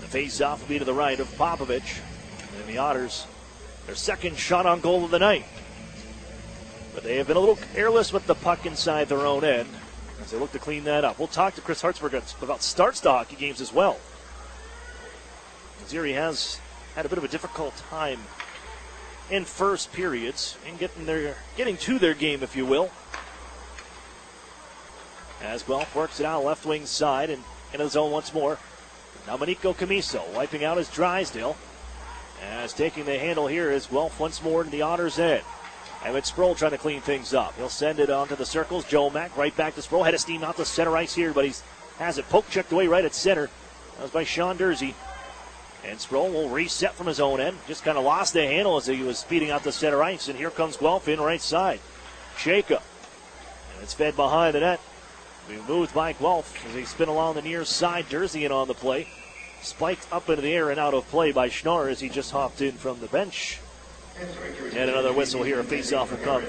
The face-off will be to the right of Popovich. And the Otters, their second shot on goal of the night. But they have been a little careless with the puck inside their own end as they look to clean that up. We'll talk to Chris Hartsburg about starts to hockey games as well. Erie has had a bit of a difficult time in first periods in getting to their game, if you will. As Guelph works it out left wing side and into the zone once more. Now Manico Camiso wiping out his Drysdale. As taking the handle here is Guelph once more into the Otters' end. Emmett Sproul trying to clean things up. He'll send it onto the circles. Joe Mack right back to Sproul. Head of steam out to center ice here, but he has it poke checked away right at center. That was by Sean Dersey. And Sproul will reset from his own end. Just kind of lost the handle as he was speeding out to center ice. And here comes Guelph in right side. Shaka. And it's fed behind the net. Being moved by Guelph as they spin along the near side. Dersey in on the play. Spiked up into the air and out of play by Schnar as he just hopped in from the bench. And another whistle here. A face-off will come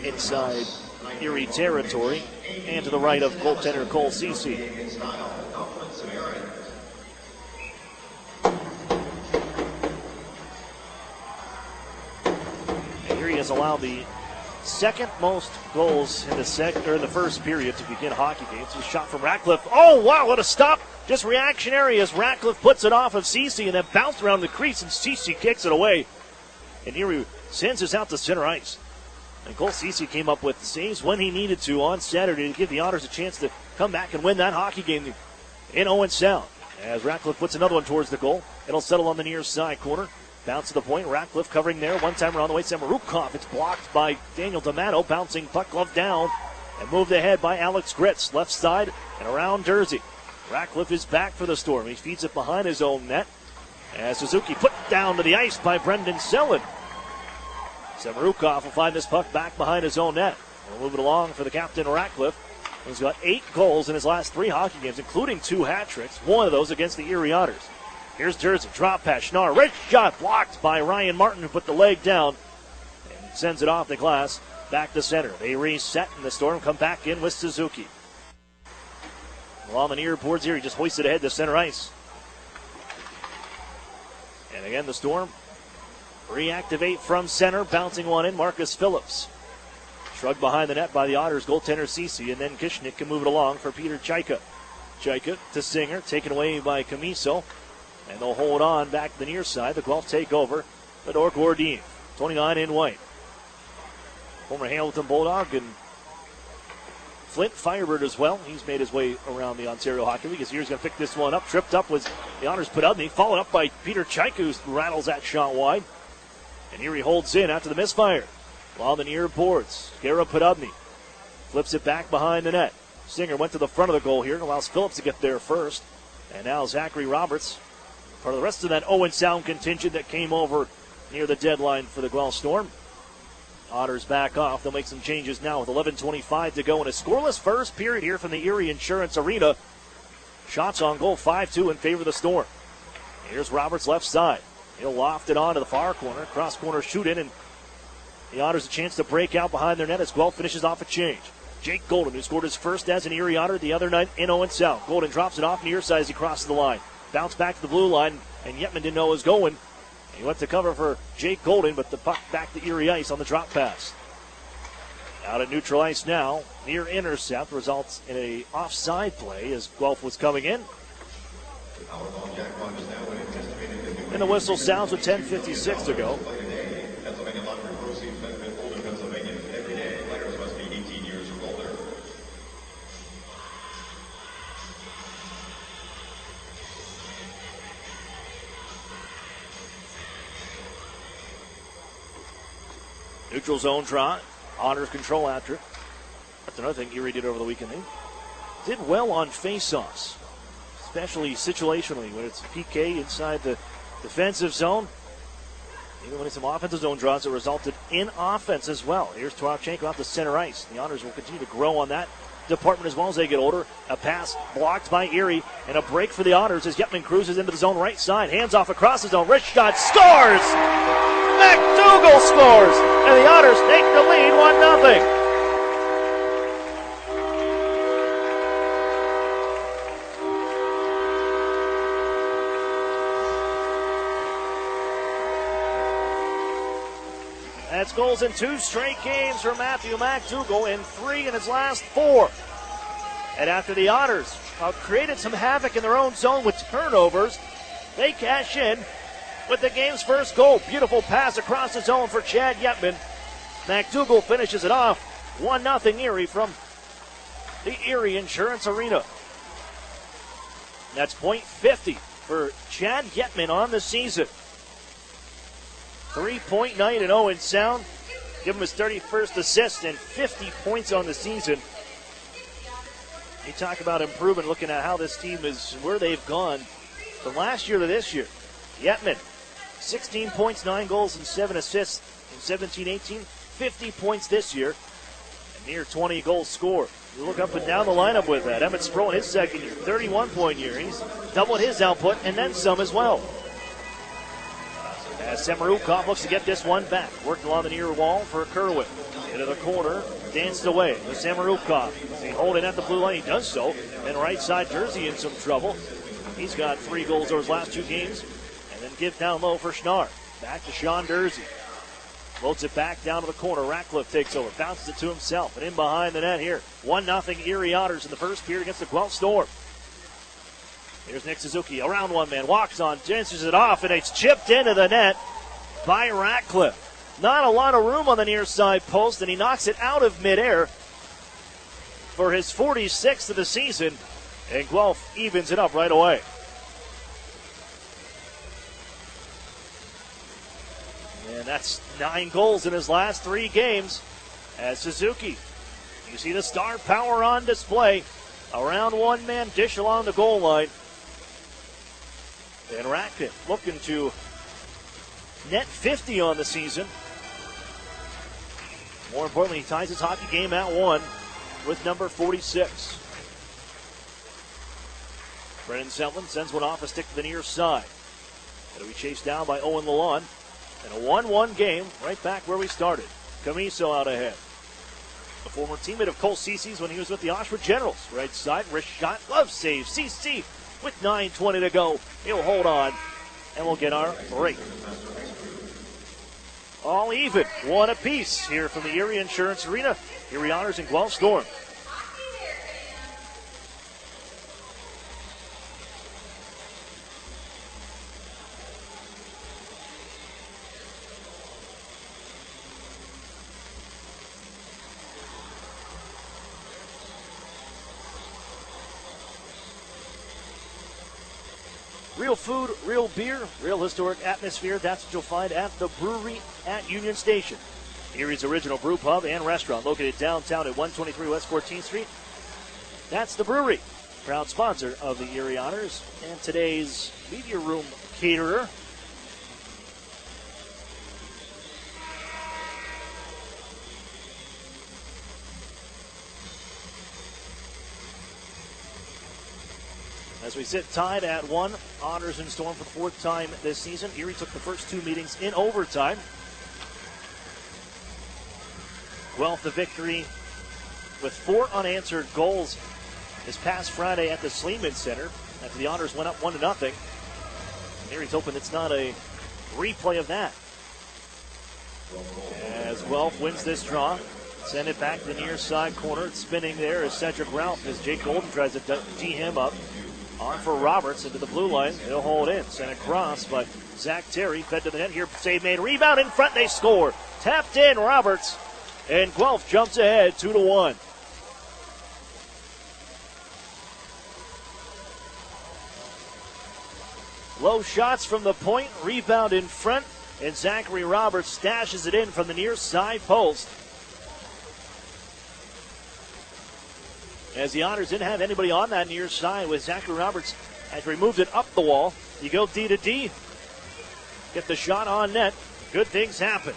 inside Erie territory and to the right of goaltender Cole Cece. And Erie has allowed the second most goals in the first period to begin hockey games. A shot from Ratcliffe. Oh, wow, what a stop. Just reactionary as Ratcliffe puts it off of Cece and then bounced around the crease and Cece kicks it away. And Erie sends us out to center ice. And Cole Cece came up with saves when he needed to on Saturday to give the Otters a chance to come back and win that hockey game in Owen Sound. As Ratcliffe puts another one towards the goal, it'll settle on the near side corner. Bounce to the point. Ratcliffe covering there. One time around the way. Samarukov. It's blocked by Daniel D'Amato. Bouncing puck glove down and moved ahead by Alex Gritz. Left side and around Dersey. Ratcliffe is back for the Storm. He feeds it behind his own net. As Suzuki put down to the ice by Brendan Selwyn. Samarukov will find this puck back behind his own net. We'll move it along for the captain, Ratcliffe. He's got 8 goals in his last 3 hockey games, including 2 hat tricks, one of those against the Erie Otters. Here's Dersey, drop pass, Schnar, wrist shot blocked by Ryan Martin, who put the leg down and sends it off the glass back to center. They reset, and the Storm come back in with Suzuki. Along the near boards here, he just hoisted ahead to center ice. And again, the Storm reactivate from center, bouncing one in, Marcus Phillips. Shrugged behind the net by the Otters goaltender Cece, and then Kishnik can move it along for Peter Chaika. Chaika to Singer, taken away by Camiso, and they'll hold on back to the near side. The Guelph take over. Fedor Gordine, 29 in white. Former Hamilton Bulldog and Flint Firebird as well. He's made his way around the Ontario Hockey League. He's going to pick this one up. Tripped up was the Otters Podubny, followed up by Peter Chaika, who rattles that shot wide. And Erie holds in after the misfire. Along the near boards, Garrett Podubny flips it back behind the net. Singer went to the front of the goal here and allows Phillips to get there first. And now Zachary Roberts, part of the rest of that Owen Sound contingent that came over near the deadline for the Guelph Storm. Otters back off. They'll make some changes now with 11:25 to go in a scoreless first period here from the Erie Insurance Arena. Shots on goal, 5-2 in favor of the Storm. Here's Roberts left side. He'll loft it on to the far corner. Cross corner shoot in, and the Otters a chance to break out behind their net as Guelph finishes off a change. Jake Golden, who scored his first as an Erie Otter the other night in Owen Sound. Golden drops it off near side as he crosses the line. Bounce back to the blue line, and Yetman didn't know it was going. He went to cover for Jake Golden, but the puck back to Erie ice on the drop pass. Out at neutral ice now, near intercept, results in a offside play as Guelph was coming in. And the whistle sounds with 10:56 to go. Neutral zone draw. Otters control after it. That's another thing Erie did over the weekend. They did well on face-offs, especially situationally when it's PK inside the defensive zone. Even when it's some offensive zone draws, it resulted in offense as well. Here's Twarchenko off the center ice. The Otters will continue to grow on that department as well as they get older. A pass blocked by Erie, and a break for the Otters as Yetman cruises into the zone right side. Hands off across the zone. Wrist shot scores! McDougal scores! And the Otters take the lead 1-0. That's goals in 2 straight games for Matthew McDougal and 3 in his last 4. And after the Otters created some havoc in their own zone with turnovers, they cash in with the game's first goal. Beautiful pass across the zone for Chad Yetman. McDougal finishes it off. 1-0 Erie from the Erie Insurance Arena. That's .50 for Chad Yetman on the season. 3-point night in Owen Sound. Give him his 31st assist and 50 points on the season. You talk about improvement, looking at how this team is, where they've gone from last year to this year. Yetman, 16 points, 9 goals, and 7 assists in 17-18. 50 points this year, and near 20 goals scored. You look up and down the lineup with that. Emmett Sproul in his second year, 31-point year. He's doubled his output and then some as well. As Semerukov looks to get this one back. Worked along the near wall for Kerwin. Into the corner, danced away with Semerukov. He holding at the blue line, he does so. And right side Jersey in some trouble. He's got 3 goals over his last 2 games. And then give down low for Schnarr. Back to Sean Jersey. Floats it back down to the corner. Ratcliffe takes over, bounces it to himself. And in behind the net here. 1-0 Erie Otters in the first period against the Guelph Storm. Here's Nick Suzuki, around one man, walks on, dances it off, and it's chipped into the net by Ratcliffe. Not a lot of room on the near side post, and he knocks it out of midair for his 46th of the season, and Guelph evens it up right away. And that's 9 goals in his last 3 games as Suzuki. You see the star power on display. Around one man, dish along the goal line. And Ratcliffe looking to net 50 on the season. More importantly, he ties his hockey game at 1 with number 46. Brennan Seltman sends one off a stick to the near side. It'll be chased down by Owen Lalonde. And a 1-1 game right back where we started. Camiso out ahead. A former teammate of Cole Cece's when he was with the Oshawa Generals. Right side, wrist shot, glove save. Cece with 9:20 to go. He'll hold on, and we'll get our break. All even, 1 apiece here from the Erie Insurance Arena. Erie Otters and Guelph Storm. Real food, real beer, real historic atmosphere. That's what you'll find at the brewery at Union Station. Erie's original brew pub and restaurant located downtown at 123 West 14th Street. That's the brewery. Proud sponsor of the Erie Otters and today's media room caterer. As As we sit tied at 1, Otters and Storm for the 4th time this season. Erie took the first 2 meetings in overtime. Guelph the victory with 4 unanswered goals this past Friday at the Sleeman Center after the Otters went up 1-0. Erie's hoping it's not a replay of that. As Guelph wins this draw, send it back to the near side corner. It's spinning there as Cedric Ralph as Jake Golden tries to tee him up. On for Roberts into the blue line. He'll hold in. Sent across by Zach Terry. Fed to the net here. Save made. Rebound in front. They score. Tapped in Roberts. And Guelph jumps ahead 2-1. Low shots from the point. Rebound in front. And Zachary Roberts stashes it in from the near side post. As the Otters didn't have anybody on that near side with Zachary Roberts has removed it up the wall. You go D to D. Get the shot on net. Good things happen.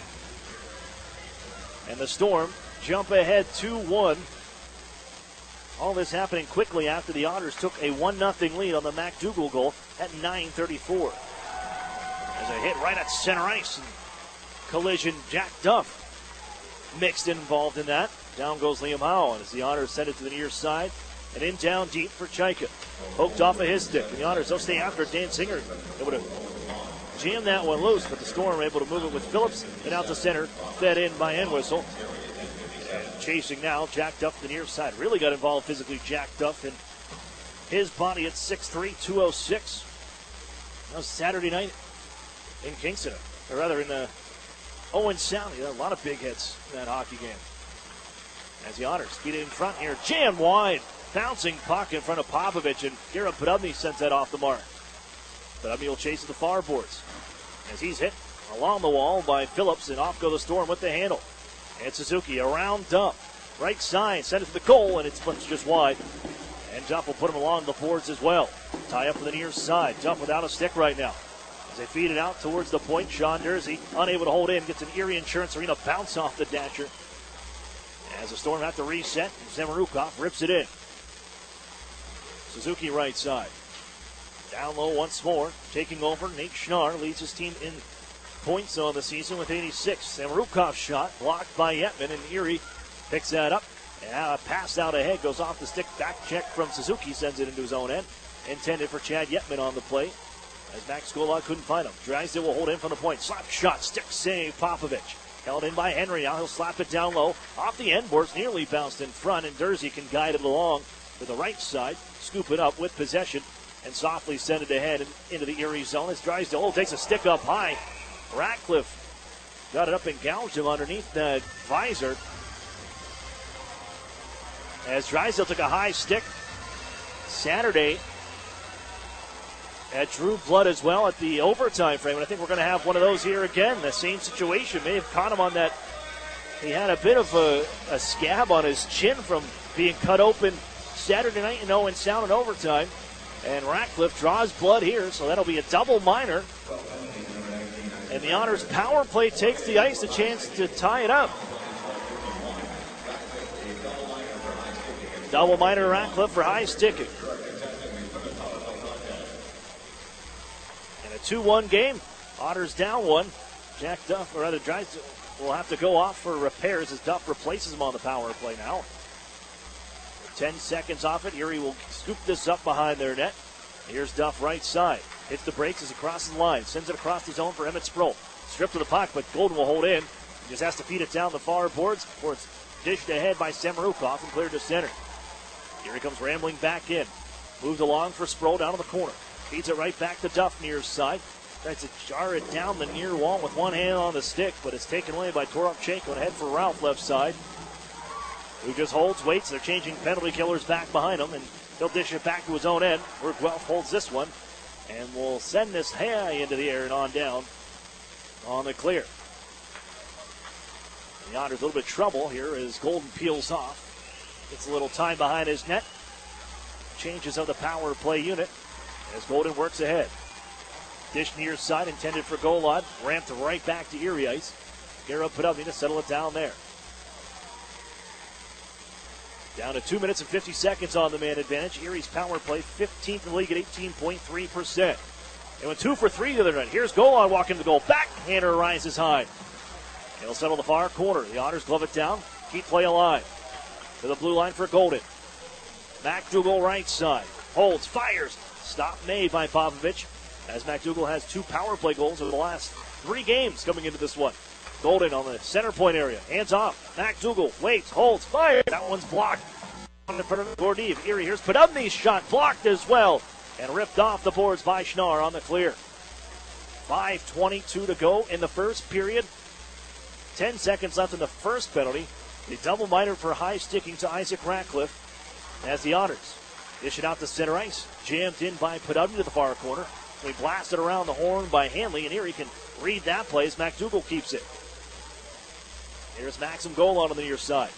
And the Storm jump ahead 2-1. All this happening quickly after the Otters took a 1-0 lead on the McDougal goal at 9:34. As a hit right at center ice. And collision, Jack Duff mixed involved in that. Down goes Liam Howe, and as the Otters send it to the near side, and in down deep for Chaika. Poked off of his stick, and the Otters, they'll stay after it. Dan Singer able to jam that one loose, but the Storm able to move it with Phillips, and out to center, fed in by Entwistle. And chasing now, Jack Duff to the near side. Really got involved physically, Jack Duff, and his body at 6'3", 206. That was Saturday night in Kingston, or rather in Owen Sound. He had a lot of big hits in that hockey game. As the Otters feed it in front here, jammed wide, bouncing puck in front of Popovich, and Garrett Podubny sends that off the mark. Podubny will chase to the far boards as he's hit along the wall by Phillips, and off go the Storm with the handle. And Suzuki around Duff, right side, send it to the goal, and it splits just wide. And Duff will put him along the boards as well. Tie up to the near side. Duff without a stick right now. As they feed it out towards the point, Sean Dersey unable to hold in, gets an Erie Insurance Arena bounce off the dasher. As the Storm have to reset, Zamarukov rips it in. Suzuki right side. Down low once more, taking over. Nate Schnarr leads his team in points on the season with 86. Zamarukov shot blocked by Yetman, and Erie picks that up. And a pass out ahead goes off the stick. Back check from Suzuki, sends it into his own end. Intended for Chad Yetman on the play, as Max Golod couldn't find him. Drysdale will hold in from the point. Slap shot, stick save, Popovich. Held in by Henry. Now he'll slap it down low. Off the end boards, nearly bounced in front, and Dersey can guide it along to the right side. Scoop it up with possession and softly send it ahead and into the Erie zone as Drysdale takes a stick up high. Ratcliffe got it up and gouged him underneath the visor. As Drysdale took a high stick Saturday at Drew Blood as well at the overtime frame. And I think we're going to have one of those here again. The same situation. May have caught him on that. He had a bit of a scab on his chin from being cut open Saturday night in Owen Sound in overtime. And Ratcliffe draws blood here, so that'll be a double minor. And the Otters power play takes the ice, a chance to tie it up. Double minor Ratcliffe for high sticking. And a 2-1 game. Otters down one. Jack Duff, or rather Drysdale, will have to go off for repairs as Duff replaces him on the power play now. 10 seconds off it. Erie will scoop this up behind their net. Here's Duff right side. Hits the brakes as he crosses the line. Sends it across the zone for Emmett Sproul. Stripped of the puck, but Golden will hold in. He just has to feed it down the far boards before it's dished ahead by Zamarukov and cleared to center. Here he comes rambling back in. Moves along for Sproul down to the corner. Feeds it right back to Duff near side. Tries to jar it down the near wall with one hand on the stick, but it's taken away by Toropchenko and head for Ralph left side. Who just holds, waits. They're changing penalty killers back behind him, and he'll dish it back to his own end, where Guelph holds this one, and will send this high into the air and on down on the clear. And the Otters a little bit of trouble here as Golden peels off. Gets a little time behind his net. Changes of the power play unit as Golden works ahead. Dish near side intended for Golod. Ramped right back to Erie ice. Garrett Podubny to settle it down there. Down to 2 minutes and 50 seconds on the man advantage. Erie's power play 15th in the league at 18.3%. They went 2 for 3 the other night. Here's Golan walking to the goal. Backhander rises high. He'll settle the far corner. The Otters glove it down. Keep play alive. To the blue line for Golden. McDougal right side. Holds, fires. Stop made by Popovich, as McDougal has 2 power play goals over the last 3 games coming into this one. Golden on the center point area. Hands off. McDougal waits, holds, fires. That one's blocked. In front of Gordeev. Erie, here's Podubny's shot. Blocked as well. And ripped off the boards by Schnarr on the clear. 5:22 to go in the first period. 10 seconds left in the first penalty. The double minor for high sticking to Isaac Ratcliffe as the Otters dish it out to center ice. Jammed in by Podubny to the far corner. We blasted around the horn by Hanley, and Erie can read that play as McDougal keeps it. Here's Maxim Golan on the near side.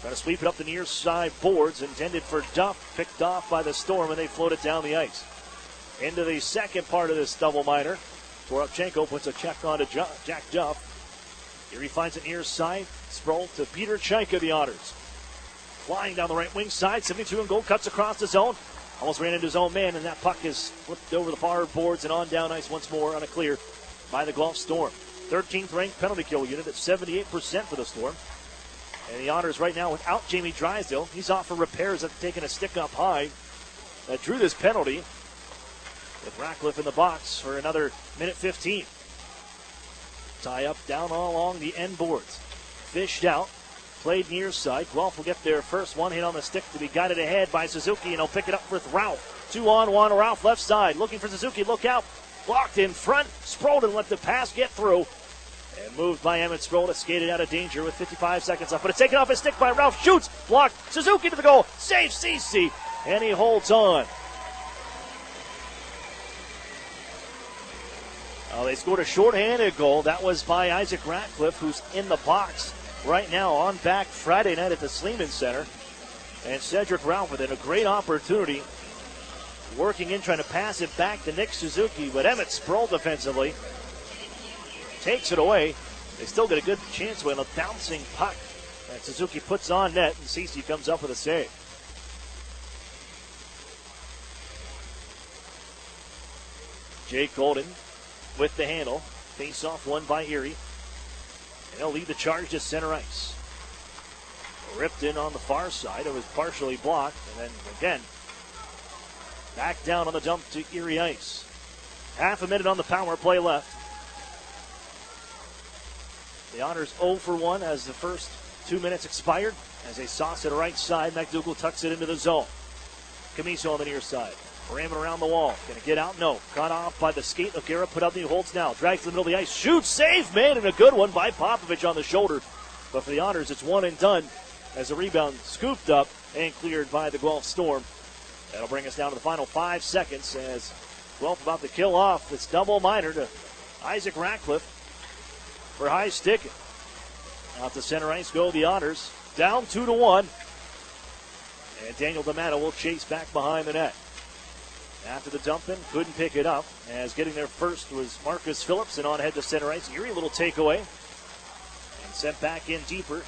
Trying to sweep it up the near side boards, intended for Duff, picked off by the Storm, and they float it down the ice. Into the second part of this double minor. Toropchenko puts a check on to Jack Duff. Erie finds it near side. Sproul to Peter Chaika, the Otters. Flying down the right wing side, 72 and goal, cuts across the zone. Almost ran into his own man, and that puck is flipped over the far boards and on down ice once more on a clear by the Guelph Storm. 13th ranked penalty kill unit at 78% for the Storm. And the Otters right now without Jamie Drysdale. He's off for repairs after taking a stick up high. That drew this penalty with Ratcliffe in the box for another minute 15. Tie up down all along the end boards. Fished out. Played near side. Guelph will get their first one hit on the stick to be guided ahead by Suzuki, and he'll pick it up with Ralph. 2-on-1, Ralph left side. Looking for Suzuki. Look out. Blocked in front. Sproul didn't let the pass get through. And moved by Emmett Sproul to skate it out of danger with 55 seconds left. But it's taken off his stick by Ralph. Shoots. Blocked. Suzuki to the goal. Saves Cece. And he holds on. They scored a shorthanded goal. That was by Isaac Ratcliffe, who's in the box right now on back Friday night at the Sleeman Center. And Cedric Ralph with a great opportunity. Working in, trying to pass it back to Nick Suzuki. But Emmett Sproul defensively takes it away. They still get a good chance with a bouncing puck that Suzuki puts on net, and Cece comes up with a save. Jake Golden with the handle. Face-off won by Erie. And he'll lead the charge to center ice. Ripped in on the far side. It was partially blocked. And then again, back down on the dump to Erie ice. Half a minute on the power play left. The Otters 0 for 1 as the first 2 minutes expired. As they sauce it right side, McDougal tucks it into the zone. Camiso on the near side. Ramming around the wall. Going to get out? No. Caught off by the skate of Garrett Podubny. Holds now. Drags to the middle of the ice. Shoots. Save, man. And a good one by Popovich on the shoulder. But for the Otters, it's one and done as the rebound scooped up and cleared by the Guelph Storm. That'll bring us down to the final 5 seconds as Guelph about to kill off this double minor to Isaac Ratcliffe for high stick. Out to center ice go the Otters. Down 2-1. And Daniel D'Amato will chase back behind the net. After the dump in, couldn't pick it up. As getting there first was Marcus Phillips, and on ahead to center ice. Erie, a little takeaway. And sent back in deeper.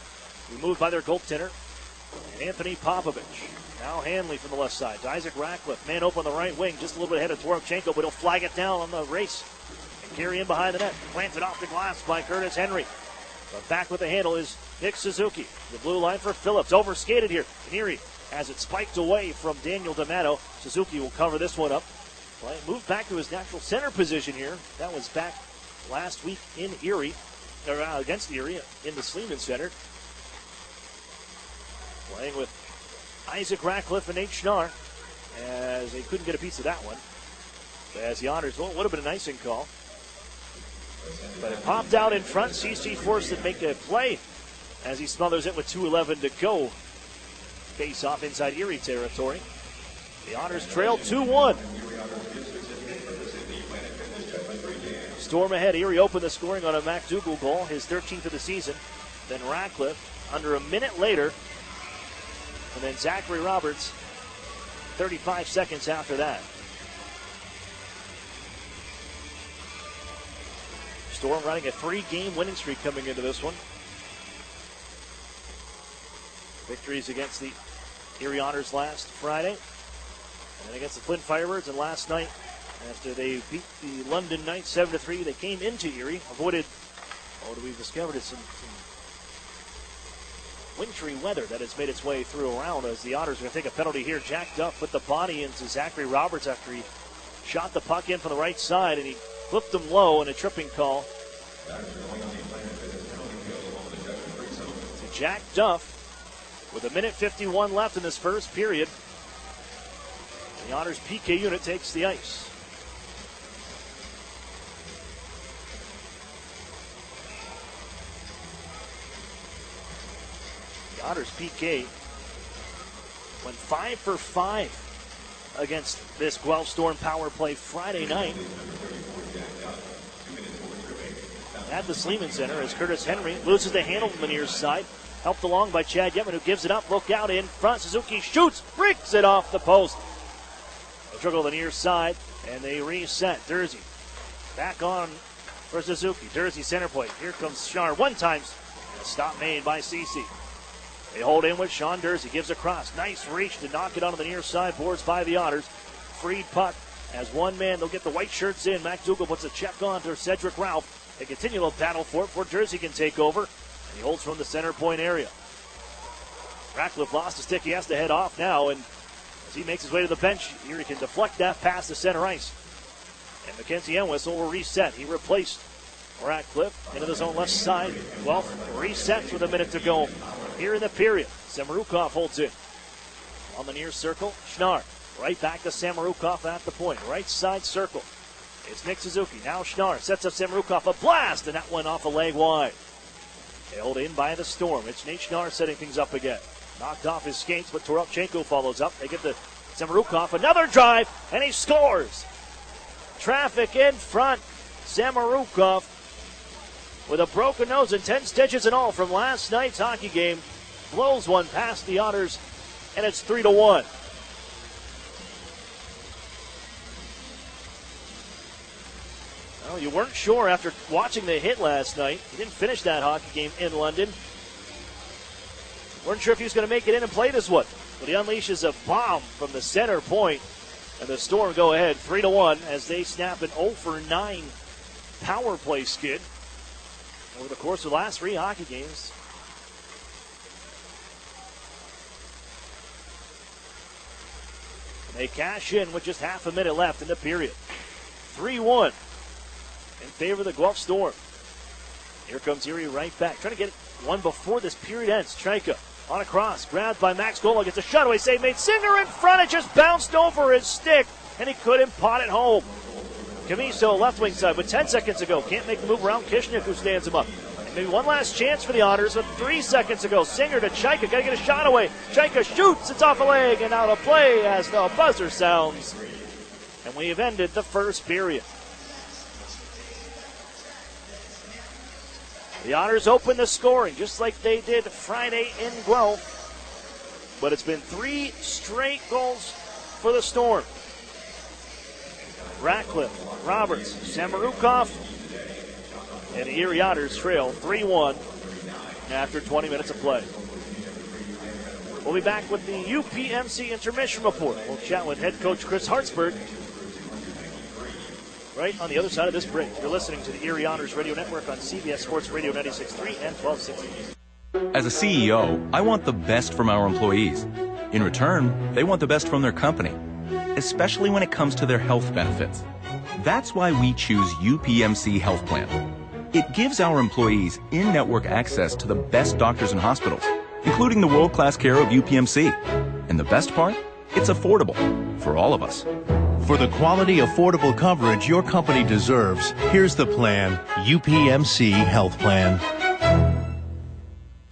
Removed by their goaltender, and Anthony Popovich. Now Hanley from the left side to Isaac Ratcliffe. Man open on the right wing, just a little bit ahead of Toropchenko, but he'll flag it down on the race. And carry in behind the net. Planted off the glass by Curtis Henry. But back with the handle is Nick Suzuki. The blue line for Phillips. Overskated here. And Erie has it spiked away from Daniel D'Amato. Suzuki will cover this one up. Moved back to his natural center position here. That was back last week in Erie, or against Erie in the Sleeman Center. Playing with Isaac Ratcliffe and Nate Schnarr, as they couldn't get a piece of that one. As the Otters, well, it would have been an icing call. But it popped out in front. CC forced to make a play as he smothers it with 2:11 to go. Face off inside Erie territory. The Otters trail 2-1. Storm ahead. Erie opened the scoring on a McDougal goal, his 13th of the season. Then Ratcliffe under a minute later. And then Zachary Roberts 35 seconds after that. Storm running a 3-game winning streak coming into this one. Victories against the Erie Otters last Friday. And then against the Flint Firebirds, and last night, after they beat the London Knights 7-3, they came into Erie, avoided, what we've discovered is some wintry weather that has made its way through around as the Otters are going to take a penalty here. Jack Duff put the body into Zachary Roberts after he shot the puck in from the right side, and he flipped him low in a tripping call. To Jack Duff with 1:51 left in this first period. The Otters PK unit takes the ice. The Otters PK went 5 for 5 against this Guelph Storm power play Friday night at the Sleeman Center as Curtis Henry loses the handle from the near side. Helped along by Chad Yetman, who gives it up. Look out in front. Suzuki shoots, breaks it off the post. They juggle the near side, and they reset. Dersey back on for Suzuki. Dersey center plate. Here comes Schnarr. One time. Stop made by Cece. They hold in with Sean Dersey. Gives across. Nice reach to knock it onto the near side. Boards by the Otters. Freed puck. As one man, they'll get the white shirts in. Mac Dougal puts a check on to Cedric Ralph. They continue to battle for it before Dersey can take over. And he holds from the center point area. Ratcliffe lost a stick. He has to head off now. And as he makes his way to the bench, here he can deflect that past the center ice. And Mackenzie Entwistle will reset. He replaced Ratcliffe into the zone left side. Guelph resets with a minute to go here in the period. Samarukov holds it on the near circle. Schnarr right back to Samarukov at the point. Right side circle. It's Nick Suzuki. Now Schnarr sets up Samarukov. A blast, and that went off a leg wide. Held in by the Storm. It's Nate Schnarr setting things up again. Knocked off his skates, but Toropchenko follows up. They get to Samarukov. Another drive, and he scores. Traffic in front. Samarukov with a broken nose and 10 stitches in all from last night's hockey game. Blows one past the Otters, and it's 3-1. Well, you weren't sure after watching the hit last night. He didn't finish that hockey game in London. Weren't sure if he was going to make it in and play this one. But he unleashes a bomb from the center point, and the Storm go ahead 3-1 as they snap an 0-for-9 power play skid over the course of the last 3 hockey games. They cash in with just half a minute left in the period. 3-1 in favor of the Guelph Storm. Here comes Erie right back. Trying to get one before this period ends. Chaika on a cross. Grabbed by Max Gola. Gets a shutaway save made. Singer in front. It just bounced over his stick, and he couldn't pot it home. Camiso left wing side with 10 seconds to go. Can't make the move around Kishnick, who stands him up. And maybe one last chance for the Otters with 3 seconds to go. Singer to Chaika. Got to get a shot away. Chaika shoots. It's off a leg and out of play as the buzzer sounds. And we have ended the first period. The Otters open the scoring just like they did Friday in Guelph. But it's been 3 straight goals for the Storm. Ratcliffe, Roberts, Samarukov, and the Erie Otters trail 3-1 after 20 minutes of play. We'll be back with the UPMC intermission report. We'll chat with head coach Chris Hartsburg right on the other side of this break. You're listening to the Erie Otters Radio Network on CBS Sports Radio 96.3 and 1260. As a CEO, I want the best from our employees. In return, they want the best from their company, especially when it comes to their health benefits. That's why we choose UPMC Health Plan. It gives our employees in-network access to the best doctors and hospitals, including the world-class care of UPMC. And the best part? It's affordable for all of us. For the quality, affordable coverage your company deserves, here's the plan, UPMC Health Plan.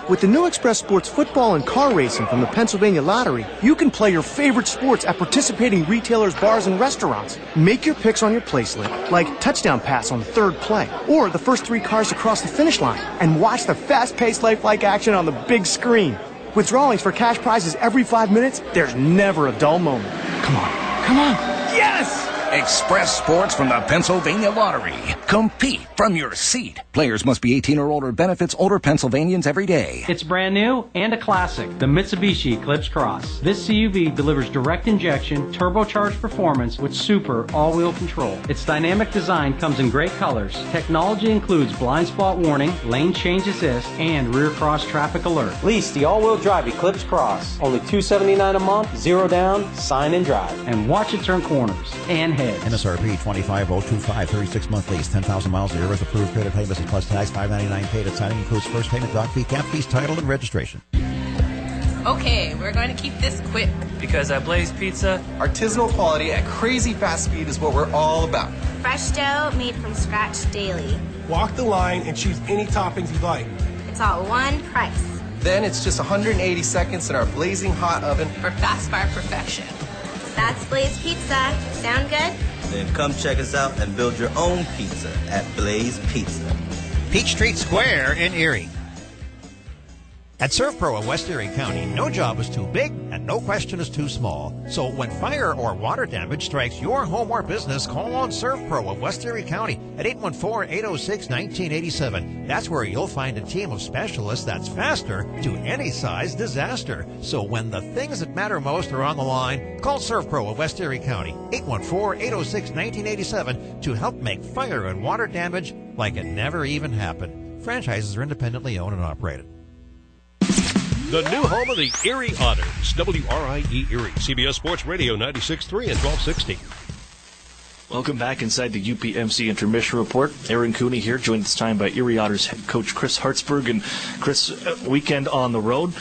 With the new Express Sports football and car racing from the Pennsylvania Lottery, you can play your favorite sports at participating retailers, bars, and restaurants. Make your picks on your placelet, like touchdown pass on the 3rd play, or the first 3 cars to cross the finish line, and watch the fast-paced lifelike action on the big screen. With drawings for cash prizes every 5 minutes, there's never a dull moment. Come on, come on. Yes! Express Sports from the Pennsylvania Lottery. Compete from your seat. Players must be 18 or older. Benefits older Pennsylvanians every day. It's brand new and a classic, the Mitsubishi Eclipse Cross. This CUV delivers direct injection, turbocharged performance with super all-wheel control. Its dynamic design comes in great colors. Technology includes blind spot warning, lane change assist, and rear cross traffic alert. Lease the all-wheel drive Eclipse Cross. Only $279 a month, 0 down, sign and drive. And watch it turn corners and heads. MSRP 25025, 36-month lease, 10,000 miles, 0 is approved credit payments plus tax, $599 paid at signing, includes first payment, doc fee, cap fees, title, and registration. Okay, we're going to keep this quick. Because at Blaze Pizza, artisanal quality at crazy fast speed is what we're all about. Fresh dough made from scratch daily. Walk the line and choose any toppings you'd like. It's all one price. Then it's just 180 seconds in our blazing hot oven for fast bar perfection. That's Blaze Pizza. Sound good? Then come check us out and build your own pizza at Blaze Pizza. Peachtree Square in Erie. At ServPro of West Erie County, no job is too big and no question is too small. So when fire or water damage strikes your home or business, call on ServPro of West Erie County at 814-806-1987. That's where you'll find a team of specialists that's faster to any size disaster. So when the things that matter most are on the line, call ServPro of West Erie County, 814-806-1987 to help make fire and water damage like it never even happened. Franchises are independently owned and operated. The new home of the Erie Otters, WRIE Erie, CBS Sports Radio 96.3 and 1260. Welcome back inside the UPMC Intermission Report. Aaron Cooney here, joined this time by Erie Otters head coach Chris Hartsburg. And Chris, weekend on the road,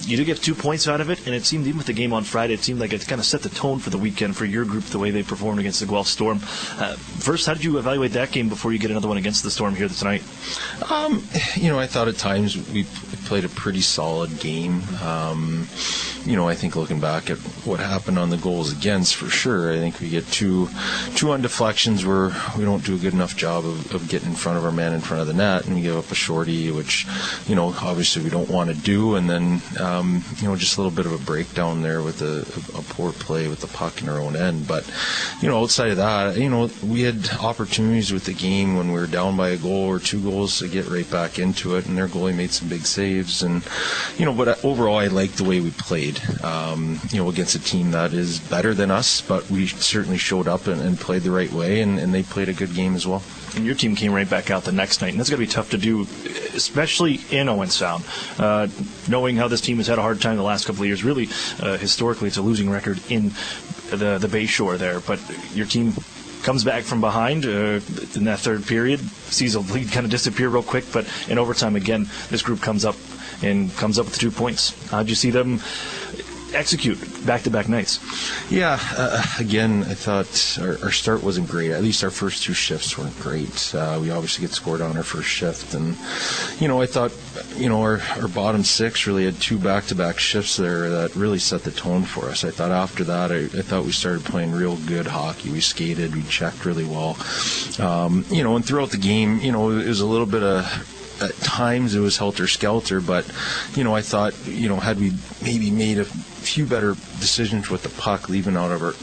you did get 2 points out of it, and it seemed, even with the game on Friday, it seemed like it kind of set the tone for the weekend for your group, the way they performed against the Guelph Storm. First, how did you evaluate that game before you get another one against the Storm here tonight? I thought at times we played a pretty solid game. I think looking back at what happened on the goals against, for sure, I think we get two on deflections where we don't do a good enough job of getting in front of our man in front of the net, and we give up a shorty, which, obviously we don't want to do, and then, just a little bit of a breakdown there with a poor play with the puck in our own end. But, outside of that, we had opportunities with the game when we were down by a goal or 2 goals to get right back into it, and their goalie made some big saves. And, but overall, I liked the way we played, against a team that is better than us, but we certainly showed up and played the right way, and they played a good game as well. And your team came right back out the next night, and that's going to be tough to do, especially in Owen Sound, knowing how this team has had a hard time the last couple of years. Really, historically, it's a losing record in the Bay Shore there, but your team comes back from behind in that third period, sees a lead kind of disappear real quick, but in overtime again, this group comes up with the 2 points. How'd you see them execute back-to-back nights? Yeah, again, I thought our start wasn't great. At least our first 2 shifts weren't great. We obviously get scored on our first shift, and I thought our bottom 6 really had 2 back-to-back shifts there that really set the tone for us. I thought after that, I thought we started playing real good hockey. We skated, we checked really well, and throughout the game, it was a little bit of, at times it was helter-skelter, but, I thought, had we maybe made a few better decisions with the puck leaving out our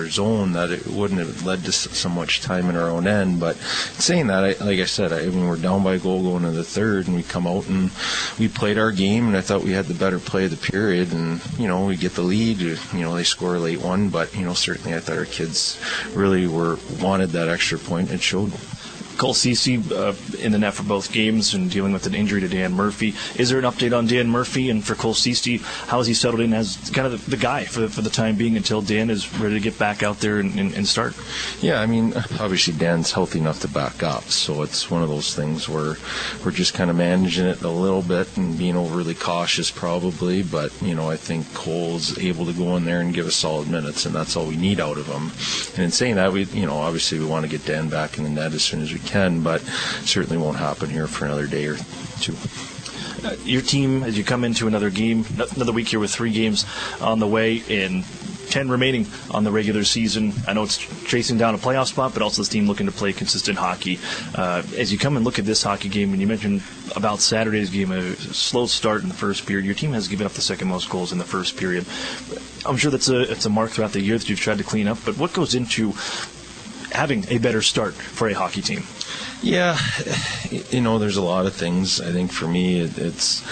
zone, that it wouldn't have led to so much time in our own end. But saying that, like I said, we're down by a goal going into the third, and we come out and we played our game, and I thought we had the better play of the period, and, we get the lead, they score a late one, but, certainly I thought our kids really wanted that extra point. It showed. Cole Ceci in the net for both games and dealing with an injury to Dan Murphy. Is there an update on Dan Murphy? And for Cole Ceci, how has he settled in as kind of the guy for the time being until Dan is ready to get back out there and start? Yeah, obviously Dan's healthy enough to back up, so it's one of those things where we're just kind of managing it a little bit and being overly cautious probably, but, I think Cole's able to go in there and give us solid minutes, and that's all we need out of him. And in saying that, we obviously we want to get Dan back in the net as soon as we can, but certainly won't happen here for another day or 2. Your team, as you come into another week here with 3 games on the way in 10 remaining on the regular season. I know it's chasing down a playoff spot, but also this team looking to play consistent hockey. As you come and look at this hockey game, and you mentioned about Saturday's game, a slow start in the first period. Your team has given up the second most goals in the first period. I'm sure it's a mark throughout the year that you've tried to clean up, but what goes into having a better start for a hockey team? Yeah, there's a lot of things. I think for me, it's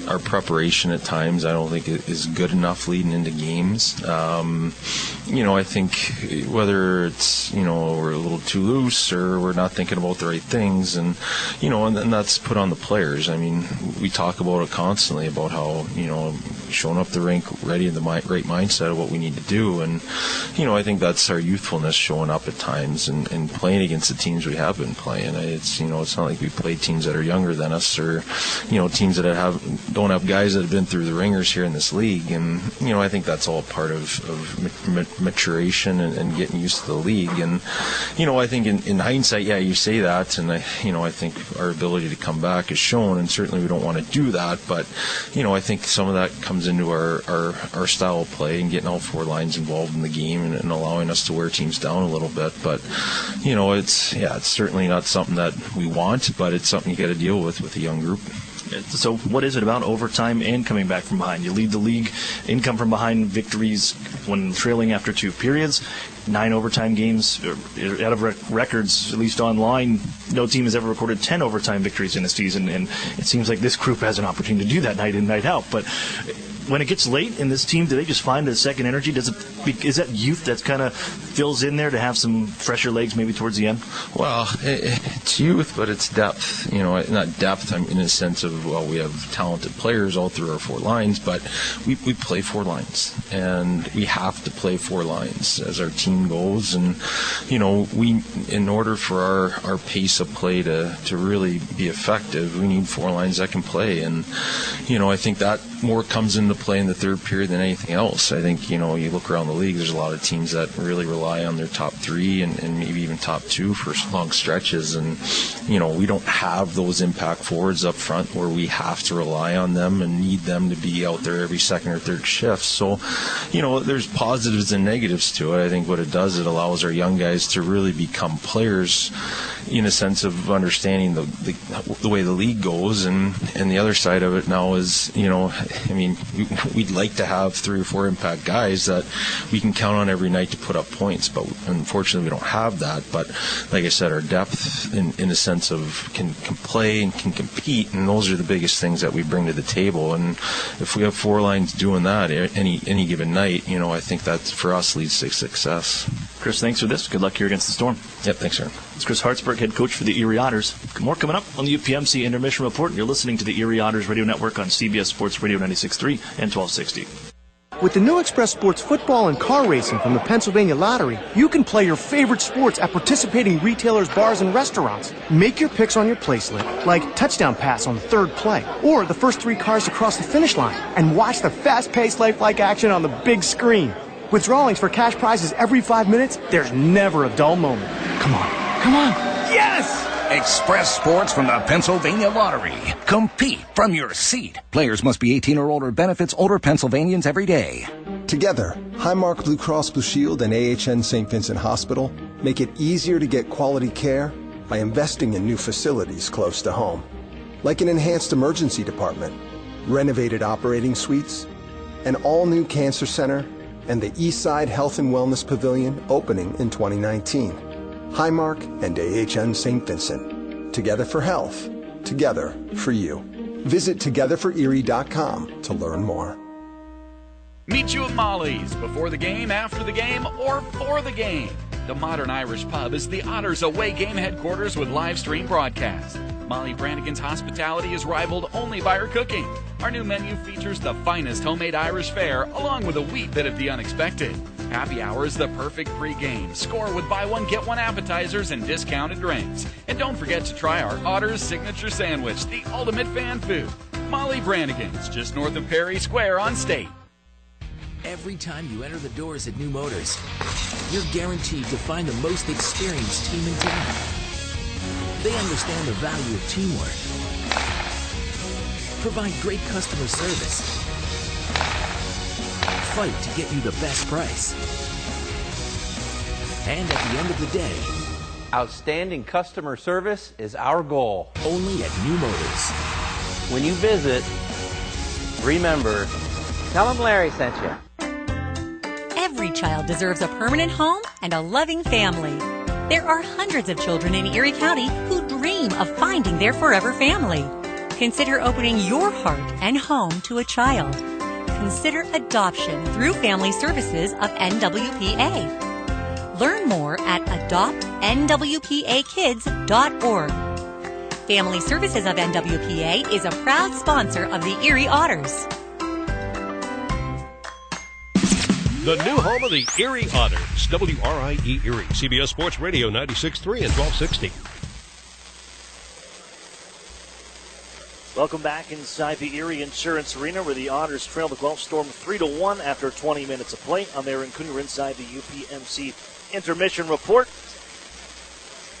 our preparation at times I don't think it is good enough leading into games. I think whether it's, we're a little too loose or we're not thinking about the right things, and that's put on the players. I mean, we talk about it constantly about how, showing up the rink ready in the right mindset of what we need to do. And, I think that's our youthfulness showing up at times and playing against the teams we have been playing. It's not like we play teams that are younger than us or, teams that don't have guys that have been through the ringers here in this league. And, I think that's all part of maturation and getting used to the league. And, I think in hindsight, yeah, you say that. And, I think our ability to come back is shown. And certainly we don't want to do that. But, I think some of that comes into our style of play and getting all four lines involved in the game and allowing us to wear teams down a little bit. But, it's certainly not something that we want, but it's something you got to deal with a young group. So what is it about overtime and coming back from behind? You lead the league in come from behind victories when trailing after 2 periods. 9 overtime games out of records, at least online. No team has ever recorded 10 overtime victories in a season, and it seems like this group has an opportunity to do that night in, night out. But when it gets late in this team, do they just find a second energy? Is that youth that kind of fills in there to have some fresher legs maybe towards the end? Well, it's youth, but it's depth. Not depth in the sense of, we have talented players all through our 4 lines, but we play 4 lines, and we have to play 4 lines as our team goes. And, we, in order for our pace of play to really be effective, we need 4 lines that can play. And, I think that more comes into play in the third period than anything else. I think, you look around the league, there's a lot of teams that really rely on their top 3 and maybe even top 2 for long stretches. And, we don't have those impact forwards up front where we have to rely on them and need them to be out there every second or third shift. So, there's positives and negatives to it. I think what it does, it allows our young guys to really become players in a sense of understanding the way the league goes. And the other side of it now is, we'd like to have 3 or 4 impact guys that we can count on every night to put up points, but unfortunately we don't have that. But like I said, our depth in a sense of can play and can compete, and those are the biggest things that we bring to the table. And if we have 4 lines doing that any given night, I think that for us leads to success. Chris, thanks for this. Good luck here against the Storm. Yep, thanks, sir. It's Chris Hartsburg, head coach for the Erie Otters. More coming up on the UPMC Intermission Report. You're listening to the Erie Otters Radio Network on CBS Sports Radio 96.3 and 1260. With the new Express Sports football and car racing from the Pennsylvania Lottery, you can play your favorite sports at participating retailers, bars, and restaurants. Make your picks on your placelet, like touchdown pass on the 3rd play, or the first 3 cars to cross the finish line, and watch the fast-paced lifelike action on the big screen. With drawings for cash prizes every 5 minutes, there's never a dull moment. Come on. Yes! Express Sports from the Pennsylvania Lottery. Compete from your seat. Players must be 18 or older. Benefits older Pennsylvanians every day. Together, Highmark Blue Cross Blue Shield and AHN St. Vincent Hospital make it easier to get quality care by investing in new facilities close to home, like an enhanced emergency department, renovated operating suites, an all-new cancer center, and the Eastside Health and Wellness Pavilion opening in 2019. Highmark and AHN St. Vincent. Together for health. Together for you. Visit togetherforerie.com to learn more. Meet you at Molly's before the game, after the game, or for the game. The Modern Irish Pub is the Otters away game headquarters with live stream broadcast. Molly Brannigan's hospitality is rivaled only by her cooking. Our new menu features the finest homemade Irish fare, along with a wee bit of the unexpected. Happy hour is the perfect pregame. Score with buy one, get one appetizers and discounted drinks. And don't forget to try our Otters signature sandwich, the ultimate fan food. Molly Brannigan's, just north of Perry Square on State. Every time you enter the doors at New Motors, you're guaranteed to find the most experienced team in town. They understand the value of teamwork, provide great customer service, fight to get you the best price. And at the end of the day, outstanding customer service is our goal. Only at New Motors. When you visit, remember, tell them Larry sent you. Every child deserves a permanent home and a loving family. There are hundreds of children in Erie County who dream of finding their forever family. Consider opening your heart and home to a child. Consider adoption through Family Services of NWPA. Learn more at adoptnwpakids.org. Family Services of NWPA is a proud sponsor of the Erie Otters. The new home of the Erie Otters, WRIE Erie, CBS Sports Radio 96.3 and 1260. Welcome back inside the Erie Insurance Arena, where the Otters trail the Guelph Storm 3-1 after 20 minutes of play. I'm Aaron Cooner inside the UPMC intermission report,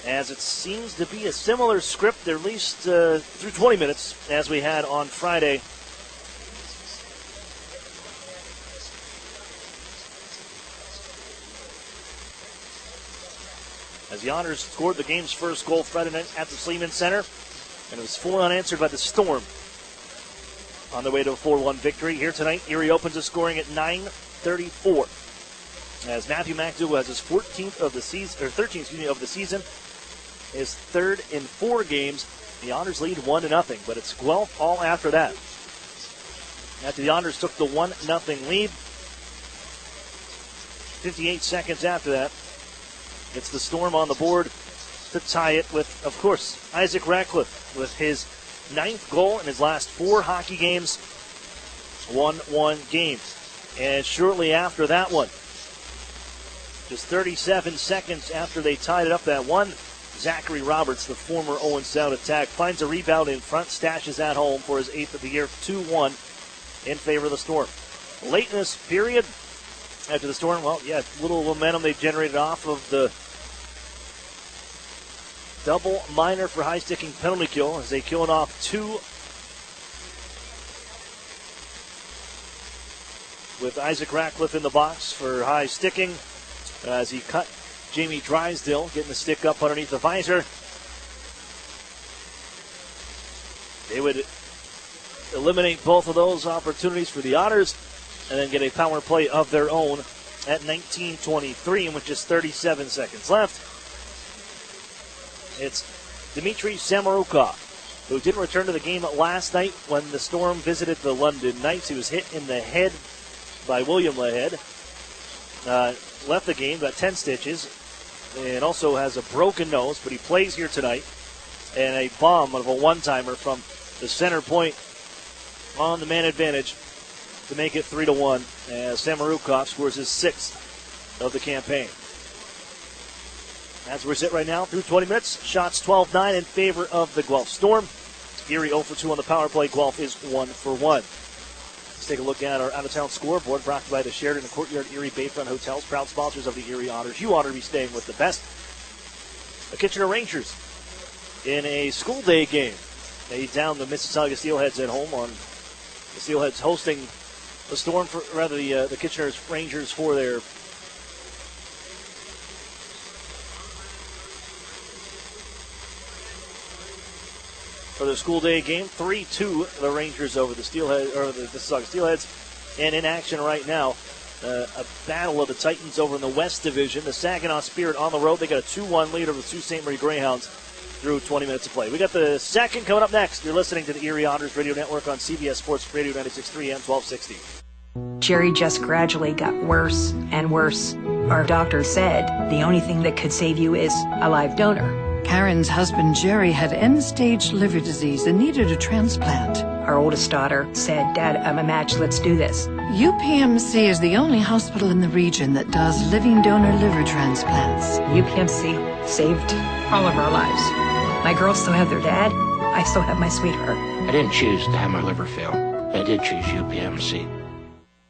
as it seems to be a similar script, at least through 20 minutes, as we had on Friday. As the Otters scored the game's first goal Friday night at the Sleeman Center, and it was 4 unanswered by the Storm on their way to a 4-1 victory. Here tonight, Erie opens the scoring at 9:34. As Matthew McDougall has his 13th of the season, his third in 4 games. The Otters lead 1-0, but it's Guelph all after that. After the Otters took the 1-0 lead, 58 seconds after that, it's the Storm on the board to tie it with, of course, Isaac Ratcliffe with his 9th goal in his last 4 hockey games, 1-1 game. And shortly after that one, just 37 seconds after they tied it up that one, Zachary Roberts, the former Owen Sound attack, finds a rebound in front, stashes at home for his 8th of the year, 2-1 in favor of the Storm. Late in this period, after the Storm, little momentum they generated off of the double minor for high-sticking penalty kill as they killed off 2 with Isaac Ratcliffe in the box for high sticking as he cut Jamie Drysdale, getting the stick up underneath the visor. They would eliminate both of those opportunities for the Otters and then get a power play of their own at 19:23, and with just 37 seconds left. It's Dmitry Samorukov, who didn't return to the game last night when the Storm visited the London Knights. He was hit in the head by William Lahead. Left the game, got 10 stitches, and also has a broken nose, but he plays here tonight. And a bomb of a one-timer from the center point on the man advantage to make it 3-1 as Samorukov scores his 6th of the campaign. As we sit right now, through 20 minutes, shots 12-9 in favor of the Guelph Storm. Erie 0 for 2 on the power play. Guelph is 1 for 1. Let's take a look at our out-of-town scoreboard brought to you by the Sheraton and Courtyard Erie Bayfront Hotels, proud sponsors of the Erie Otters. You ought to be staying with the best. The Kitchener Rangers in a school day game. They down the Mississauga Steelheads at home. On the Steelheads hosting the Storm, the Kitchener Rangers for their school day game. 3-2 the Rangers over the Steelheads, or the Mississauga Steelheads. And in action right now, a battle of the Titans over in the West Division. The Saginaw Spirit on the road. They got a 2-1 lead over the Sault Ste. Marie Greyhounds through 20 minutes of play. We got the second coming up next. You're listening to the Erie Otters Radio Network on CBS Sports Radio 96.3 and 1260. Jerry just gradually got worse and worse. Our doctor said the only thing that could save you is a live donor. Karen's husband Jerry had end-stage liver disease and needed a transplant. Our oldest daughter said, "Dad, I'm a match, let's do this." UPMC is the only hospital in the region that does living donor liver transplants. UPMC saved all of our lives. My girls still have their dad. I still have my sweetheart. I didn't choose to have my liver fail. I did choose UPMC.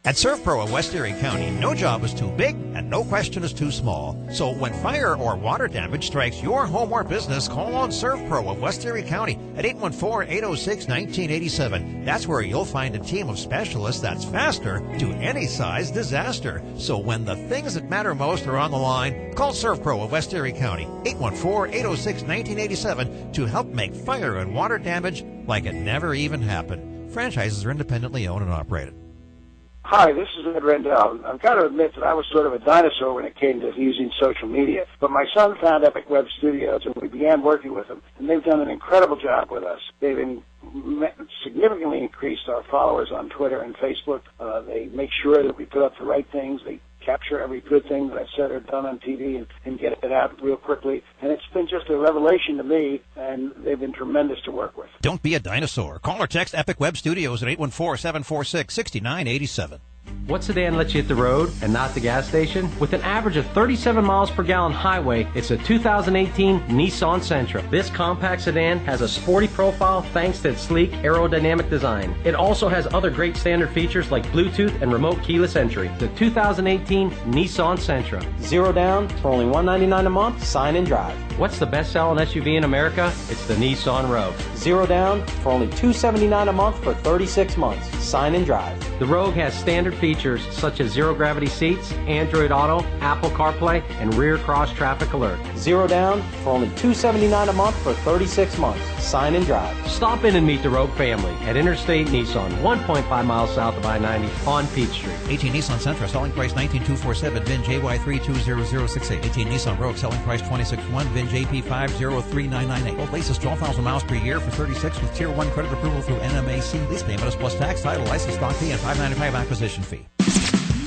At ServPro of West Erie County, no job is too big and no question is too small. So when fire or water damage strikes your home or business, call on ServPro of West Erie County at 814-806-1987. That's where you'll find a team of specialists that's faster to any size disaster. So when the things that matter most are on the line, call ServPro of West Erie County, 814-806-1987 to help make fire and water damage like it never even happened. Franchises are independently owned and operated. Hi, this is Ed Rendell. I've got to admit that I was sort of a dinosaur when it came to using social media. But my son found Epic Web Studios, and we began working with them. And they've done an incredible job with us. They've significantly increased our followers on Twitter and Facebook. They make sure that we put up the right things. They capture every good thing that I've said or done on TV and get it out real quickly. And it's been just a revelation to me, and they've been tremendous to work with. Don't be a dinosaur. Call or text Epic Web Studios at 814-746-6987. What sedan lets you hit the road and not the gas station? With an average of 37 miles per gallon highway, it's a 2018 Nissan Sentra. This compact sedan has a sporty profile thanks to its sleek aerodynamic design. It also has other great standard features like Bluetooth and remote keyless entry. The 2018 Nissan Sentra. Zero down for only $199 a month. Sign and drive. What's the best-selling SUV in America? It's the Nissan Rogue. Zero down for only $279 a month for 36 months. Sign and drive. The Rogue has standard features such as zero-gravity seats, Android Auto, Apple CarPlay, and rear cross-traffic alert. Zero down for only $279 a month for 36 months. Sign and drive. Stop in and meet the Rogue family at Interstate Nissan, 1.5 miles south of I-90 on Peach Street. 18 Nissan Sentra, selling price $19,247, VIN JY320068. 18 Nissan Rogue, selling price $26,100, VIN JP503998. Both leases 12,000 miles per year for 36 with Tier 1 credit approval through NMAC. Lease payment is plus tax, title, license, stock fee, and $595 acquisition fee.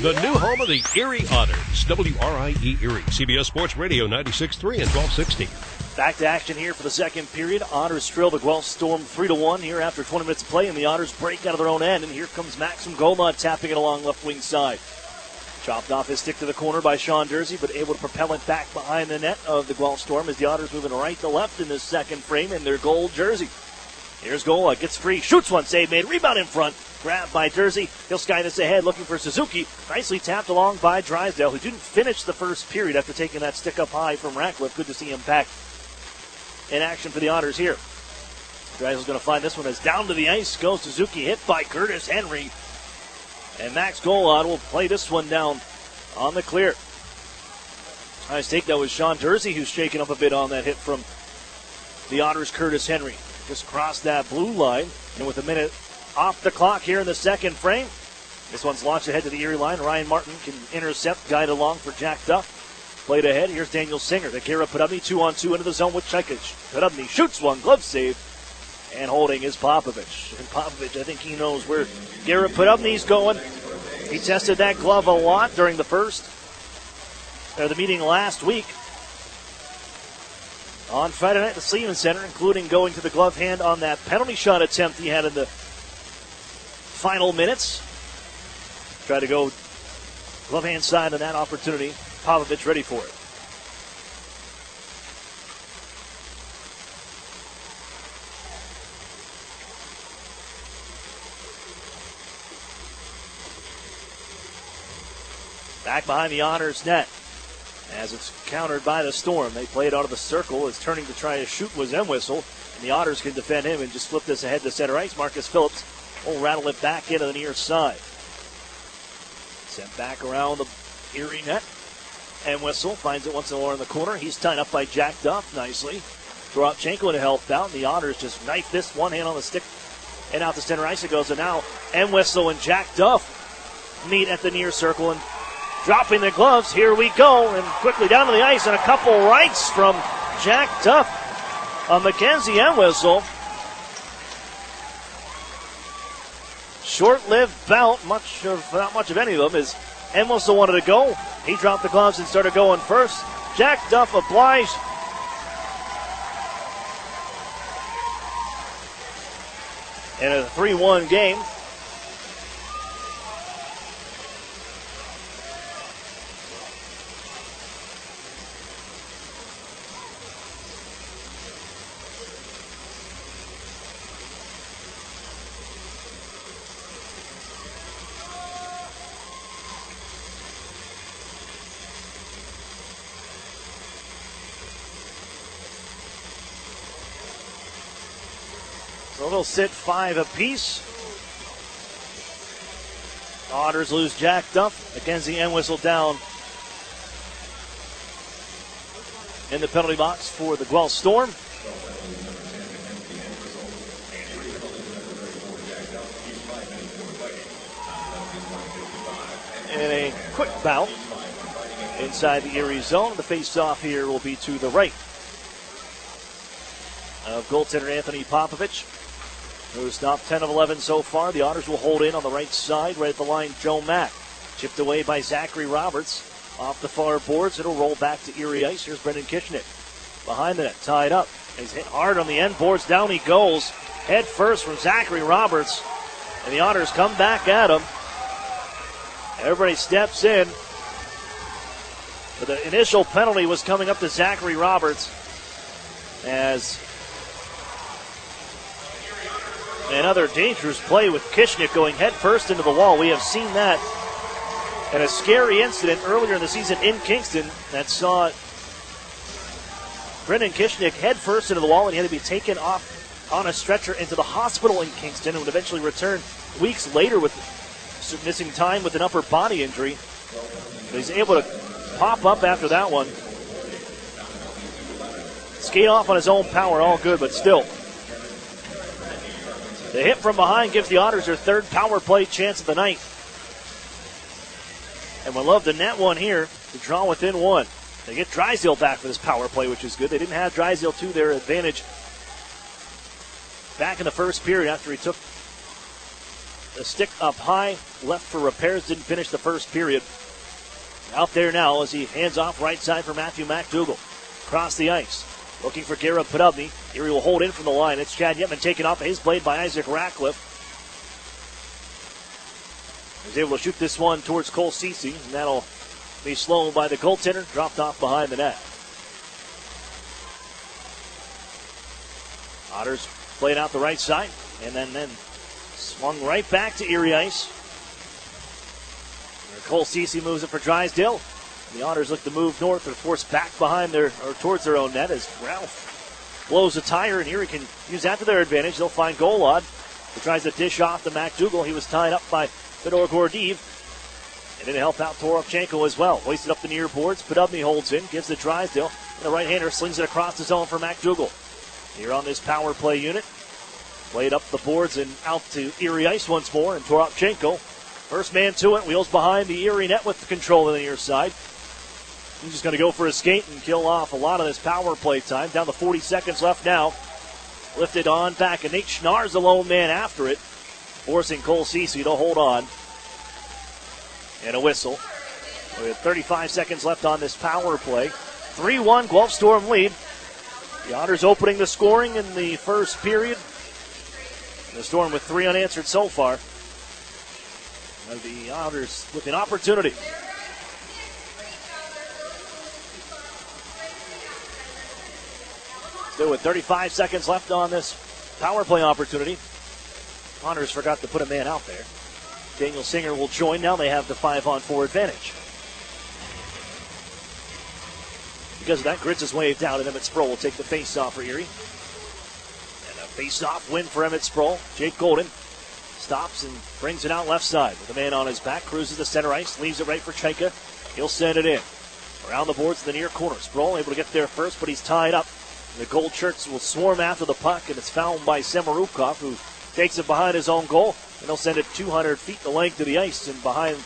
The new home of the Erie Otters, WRIE Erie, CBS Sports Radio 96.3 and 1260. Back to action here for the second period. Otters trail the Guelph Storm 3-1 here after 20 minutes of play, and the Otters break out of their own end, and here comes Maxim Golod tapping it along left wing side. Chopped off his stick to the corner by Sean Dersey, but able to propel it back behind the net of the Guelph Storm as the Otters moving right to left in this second frame in their gold jersey. Here's Golod, gets free, shoots one, save made, rebound in front. Grabbed by Dersey. He'll sky this ahead looking for Suzuki. Nicely tapped along by Drysdale, who didn't finish the first period after taking that stick up high from Ratcliffe. Good to see him back in action for the Otters here. Drysdale's going to find this one as down to the ice goes Suzuki, hit by Curtis Henry. And Max Golod will play this one down on the clear. Nice take. That was Sean Dersey who's shaken up a bit on that hit from the Otters' Curtis Henry. Just crossed that blue line, and with a minute off the clock here in the second frame. This one's launched ahead to the Erie line. Ryan Martin can intercept, guide along for Jack Duff. Played ahead. Here's Daniel Singer to Garrett Podubny. 2-on-2 into the zone with Chekic. Podubny shoots one, glove save, and holding is Popovich. And Popovich, I think he knows where Garrett Podubny's going. He tested that glove a lot during the meeting last week. On Friday night at the Sleeman Center, including going to the glove hand on that penalty shot attempt he had in the final minutes. Try to go glove hand side on that opportunity. Popovich ready for it. Back behind the Otters net. As it's countered by the Storm. They play it out of the circle. As turning to try to shoot was Entwistle. And the Otters can defend him and just flip this ahead to center ice. Marcus Phillips will rattle it back into the near side. Sent back around the Erie net. Entwistle finds it once more in the corner. He's tied up by Jack Duff nicely. Dorotchenko to help out. And the Otters just knife this one hand on the stick. And out to center ice it goes. And now Entwistle and Jack Duff meet at the near circle. And dropping the gloves, here we go, and quickly down to the ice, and a couple rights from Jack Duff on Mackenzie Entwistle. Short-lived bout, not much of any of them, as Entwistle wanted to go. He dropped the gloves and started going first. Jack Duff obliged. In a 3-1 game. So they'll sit 5 apiece. Otters lose Jack Duff. Mackenzie Entwistle down in the penalty box for the Guelph Storm. And a quick bout inside the Erie zone. The face-off here will be to the right of goaltender Anthony Popovich, who's stopped 10 of 11 so far. The Otters will hold in on the right side. Right at the line, Joe Mack. Chipped away by Zachary Roberts. Off the far boards, it'll roll back to Erie ice. Here's Brendan Kishnick. Behind the net, tied up. He's hit hard on the end boards. Down he goes. Head first from Zachary Roberts. And the Otters come back at him. Everybody steps in. But the initial penalty was coming up to Zachary Roberts as another dangerous play with Kishnick going head first into the wall. We have seen that in a scary incident earlier in the season in Kingston that saw Brendan Kishnick head first into the wall, and he had to be taken off on a stretcher into the hospital in Kingston and would eventually return weeks later with missing time with an upper body injury. But he's able to pop up after that one. Skate off on his own power, all good, but still. The hit from behind gives the Otters their third power play chance of the night. And would love to net one here to draw within one. They get Drysdale back for this power play, which is good. They didn't have Drysdale to their advantage back in the first period after he took the stick up high, left for repairs, didn't finish the first period. Out there now as he hands off right side for Matthew McDougall. Across the ice. Looking for Garrett Podubny. Erie will hold in from the line. It's Chad Yetman taken off his blade by Isaac Ratcliffe. He's able to shoot this one towards Cole Cece, and that'll be slowed by the goaltender. Dropped off behind the net. Otters played out the right side, and then swung right back to Erie ice. Cole Cece moves it for Drysdale. The Otters look to move north or force back behind towards their own net as Ralph blows a tire, and Erie can use that to their advantage. They'll find Golod, who tries to dish off to McDougall. He was tied up by Fedor Gordeev. And then to help out Toropchenko as well. Hoisted up the near boards. Podubny holds in, gives the Drysdale. And the right-hander slings it across the zone for McDougall. Here on this power play unit. Played up the boards and out to Erie ice once more. And Toropchenko, first man to it, wheels behind the Erie net with the control on the near side. He's just going to go for a skate and kill off a lot of this power play time. Down to 40 seconds left now. Lifted on back, and Nate Schnarr's the lone man after it, forcing Cole Cece to hold on. And a whistle. We have 35 seconds left on this power play. 3-1 Guelph Storm lead. The Otters opening the scoring in the first period. The Storm with 3 unanswered so far. And the Otters with an opportunity. Still with 35 seconds left on this power play opportunity. Otters forgot to put a man out there. Daniel Singer will join. Now they have the 5-on-4 advantage. Because of that, Grits is waved out, and Emmett Sproul will take the face-off for Erie. And a face-off win for Emmett Sproul. Jake Golden stops and brings it out left side with a man on his back. Cruises the center ice, leaves it right for Chaika. He'll send it in. Around the boards in the near corner. Sproul able to get there first, but he's tied up. The Gold Shirts will swarm after the puck, and it's fouled by Semerukov, who takes it behind his own goal, and they'll send it 200 feet the length of the ice and behind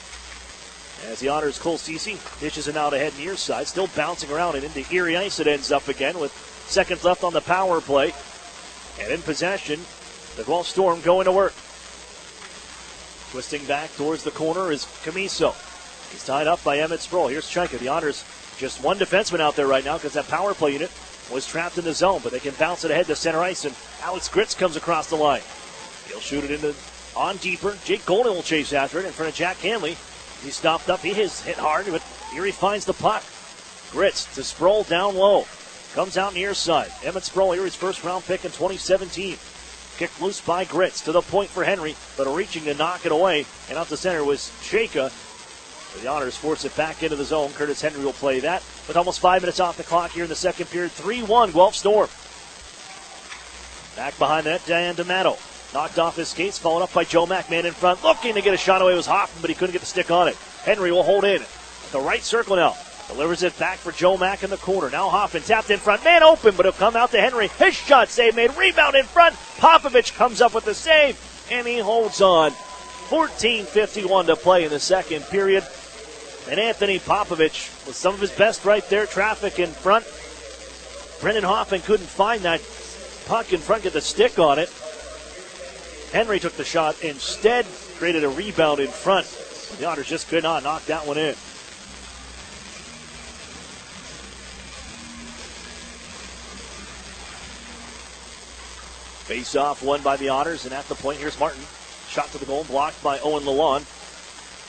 as the Otters. Cole Cece dishes it out ahead near side, still bouncing around, and into Erie ice it ends up again with seconds left on the power play. And in possession, the Guelph Storm going to work. Twisting back towards the corner is Camiso. He's tied up by Emmett Sproul. Here's Chaika. The Otters just one defenseman out there right now because that power play unit was trapped in the zone, but they can bounce it ahead to center ice, and Alex Grits comes across the line. He'll shoot it into on deeper. Jake Golden will chase after it in front of Jack Hanley. He's stopped up. He has hit hard, but Erie finds the puck. Grits to Sproul down low. Comes out near side. Emmett Sproul, Erie's first round pick in 2017. Kicked loose by Grits to the point for Henry, but reaching to knock it away. And out to center was Chaika. The Otters force it back into the zone. Curtis Henry will play that with almost 5 minutes off the clock here in the second period. 3-1 Guelph Storm. Back behind that, Dan D'Amato. Knocked off his skates, followed up by Joe Mack, man in front. Looking to get a shot away was Hoffman, but he couldn't get the stick on it. Henry will hold in. At the right circle now. Delivers it back for Joe Mack in the corner. Now Hoffman tapped in front. Man open, but it'll come out to Henry. His shot save made. Rebound in front. Popovich comes up with the save, and he holds on. 14:51 to play in the second period. And Anthony Popovich with some of his best right there. Traffic in front. Brendan Hoffman couldn't find that puck in front, get the stick on it. Henry took the shot instead, created a rebound in front. The Otters just could not knock that one in. Face-off won by the Otters, and at the point, here's Martin. Shot to the goal, blocked by Owen Lalonde.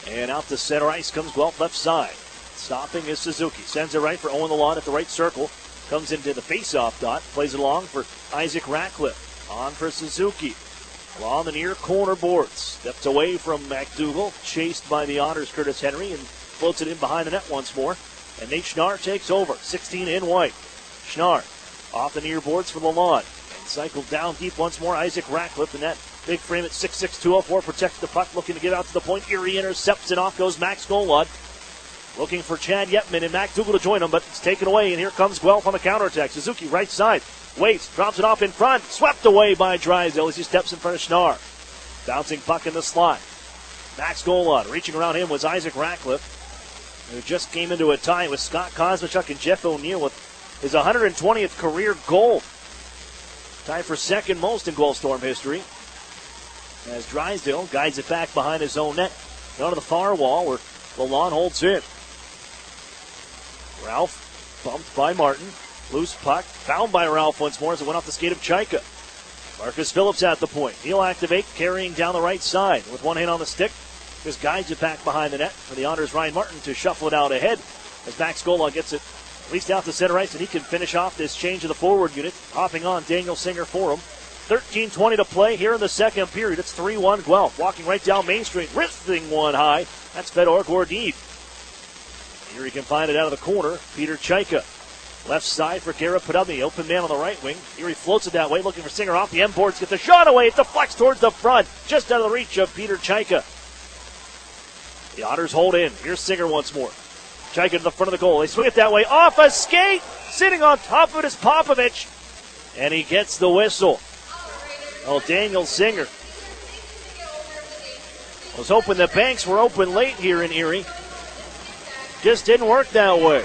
And out to center ice comes Guelph left side. Stopping is Suzuki. Sends it right for Owen Lalonde at the right circle. Comes into the face-off dot. Plays it along for Isaac Ratcliffe. On for Suzuki. Along the near corner boards. Steps away from McDougall. Chased by the Otters, Curtis Henry. And floats it in behind the net once more. And Nate Schnarr takes over. 16 in white. Schnarr off the near boards for Lalonde. And cycled down deep once more. Isaac Ratcliffe. And that big frame at 6'6", 204. Protects the puck. Looking to get out to the point. Erie intercepts and off goes Max Golod. Looking for Chad Yetman and McDougall to join him, but it's taken away, and here comes Guelph on the counterattack. Suzuki, right side, waits, drops it off in front, swept away by Drysdale as he steps in front of Schnarr. Bouncing puck in the slot. Max Golod, reaching around him was Isaac Ratcliffe, who just came into a tie with Scott Kosmachuk and Jeff O'Neill with his 120th career goal. Tied for second most in Guelph Storm history. As Drysdale guides it back behind his own net, down to the far wall where Lalonde holds in. Ralph bumped by Martin. Loose puck. Found by Ralph once more as it went off the skate of Chaika. Marcus Phillips at the point. He'll activate, carrying down the right side with one hand on the stick. Just guides it back behind the net for the Otters' Ryan Martin to shuffle it out ahead as Max Golod gets it at least out to center ice, and he can finish off this change of the forward unit. Hopping on Daniel Singer for him. 13:20 to play here in the second period. It's 3-1 Guelph. Walking right down Main Street, wristing one high. That's Fedor Gordiev. Here he can find it out of the corner. Peter Chaika. Left side for Garrett Podubny. Open man on the right wing. Here he floats it that way, looking for Singer off the end boards. Gets the shot away. It deflects towards the front. Just out of the reach of Peter Chaika. The Otters hold in. Here's Singer once more. Chaika to the front of the goal. They swing it that way. Off a skate. Sitting on top of it is Popovich. And he gets the whistle. Oh, Daniel Singer was hoping the banks were open late here in Erie. Just didn't work that way.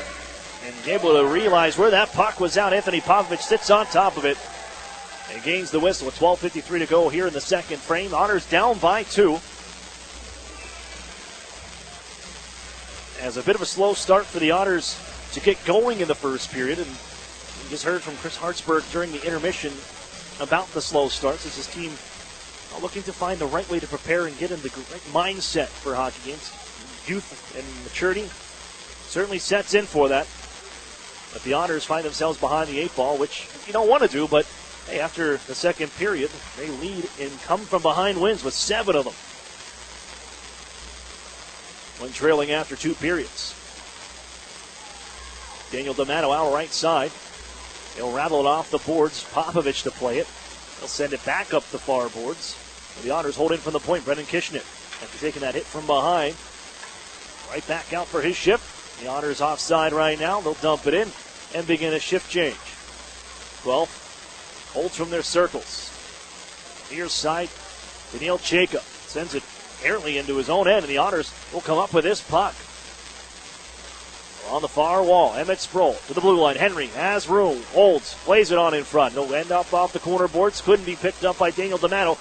And able to realize where that puck was out. Anthony Popovich sits on top of it and gains the whistle with 12:53 to go here in the second frame. Otters down by 2. As a bit of a slow start for the Otters to get going in the first period. And we just heard from Chris Hartsburg during the intermission about the slow starts as his team looking to find the right way to prepare and get in the right mindset for hockey games. Youth and maturity certainly sets in for that. But the Otters find themselves behind the 8 ball, which you don't want to do, but hey, after the second period, they lead in come from behind wins with 7 of them when trailing after 2 periods. Daniel D'Amato out right side. He'll rattle it off the boards. Popovich to play it. He'll send it back up the far boards. The Otters hold in from the point. Brendan Kishnet, after taking that hit from behind, right back out for his shift. The Otters offside right now. They'll dump it in and begin a shift change. Guelph holds from their circles. Near side, Daniel Chaika sends it apparently into his own end, and the Otters will come up with this puck. On the far wall, Emmett Sproul to the blue line. Henry has room, holds, plays it on in front. It'll end up off the corner boards. Couldn't be picked up by Daniel D'Amato.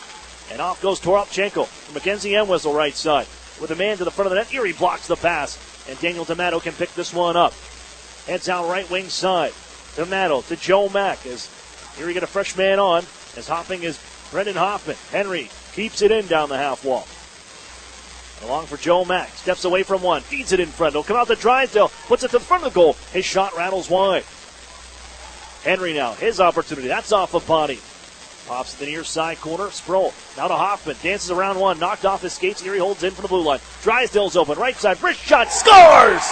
And off goes Toropchenko. Mackenzie Entwistle right side. With a man to the front of the net. Erie blocks the pass. And Daniel D'Amato can pick this one up. Heads out right wing side. D'Amato to Joe Mack as Erie get a fresh man on. As hopping is Brendan Hoffman. Henry keeps it in down the half wall. Along for Joe Mack. Steps away from one. Feeds it in front. It'll come out to Drysdale. Puts it to the front of the goal. His shot rattles wide. Henry now. His opportunity. That's off the body. Pops to the near side corner. Sproul. Now to Hoffman. Dances around one. Knocked off his skates. Erie holds in for the blue line. Drysdale's open. Right side. Wrist shot. Scores!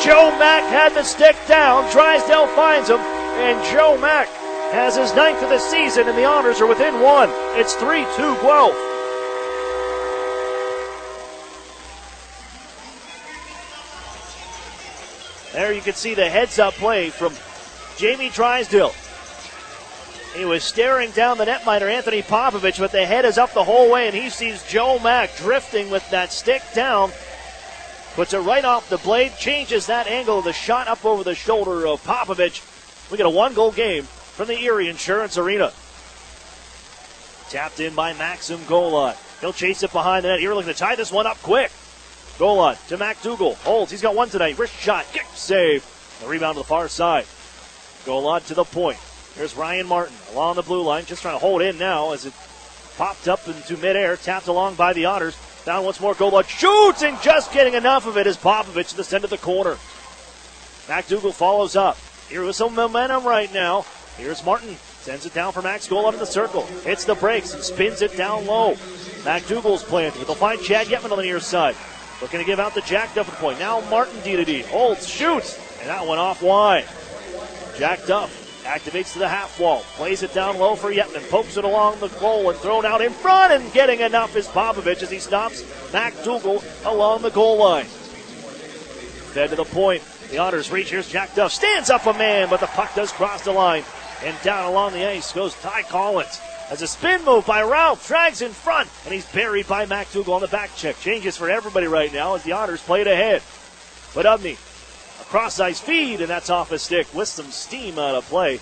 Joe Mack had the stick down. Drysdale finds him, and Joe Mack has his 9th of the season, and the Otters are within 1. It's 3-2 Guelph. There you can see the heads-up play from Jamie Drysdale. He was staring down the netminder, Anthony Popovich, but the head is up the whole way, and he sees Joe Mack drifting with that stick down. Puts it right off the blade, changes that angle of the shot up over the shoulder of Popovich. We get a 1-goal game from the Erie Insurance Arena. Tapped in by Maxim Golan. He'll chase it behind the net. Erie looking to tie this one up quick. Golan to McDougal. Holds. He's got one tonight. Wrist shot. Kick save. The rebound to the far side. Golan to the point. Here's Ryan Martin along the blue line. Just trying to hold in now as it popped up into midair. Tapped along by the Otters. Down once more. Golan shoots and just getting enough of it as Popovich to the center of the corner. McDougal follows up. Here with some momentum right now. Here's Martin. Sends it down for Max Golan in the circle. Hits the brakes and spins it down low. McDougal's planted. They'll find Chad Yetman on the near side. Looking to give out the Jack Duff at the point. Now Martin D-to-D. Holds, shoots, and that one off wide. Jack Duff activates to the half wall. Plays it down low for Yetman. Pokes it along the goal and thrown out in front, and getting enough is Popovich as he stops McDougal along the goal line. Fed to the point. The Otters reach. Here's Jack Duff. Stands up a man, but the puck does cross the line. And down along the ice goes Ty Collins. As a spin move by Ralph, drags in front, and he's buried by McDougal on the back check. Changes for everybody right now as the Otters play it ahead. But Udney, a cross-ice feed, and that's off his stick with some steam out of play.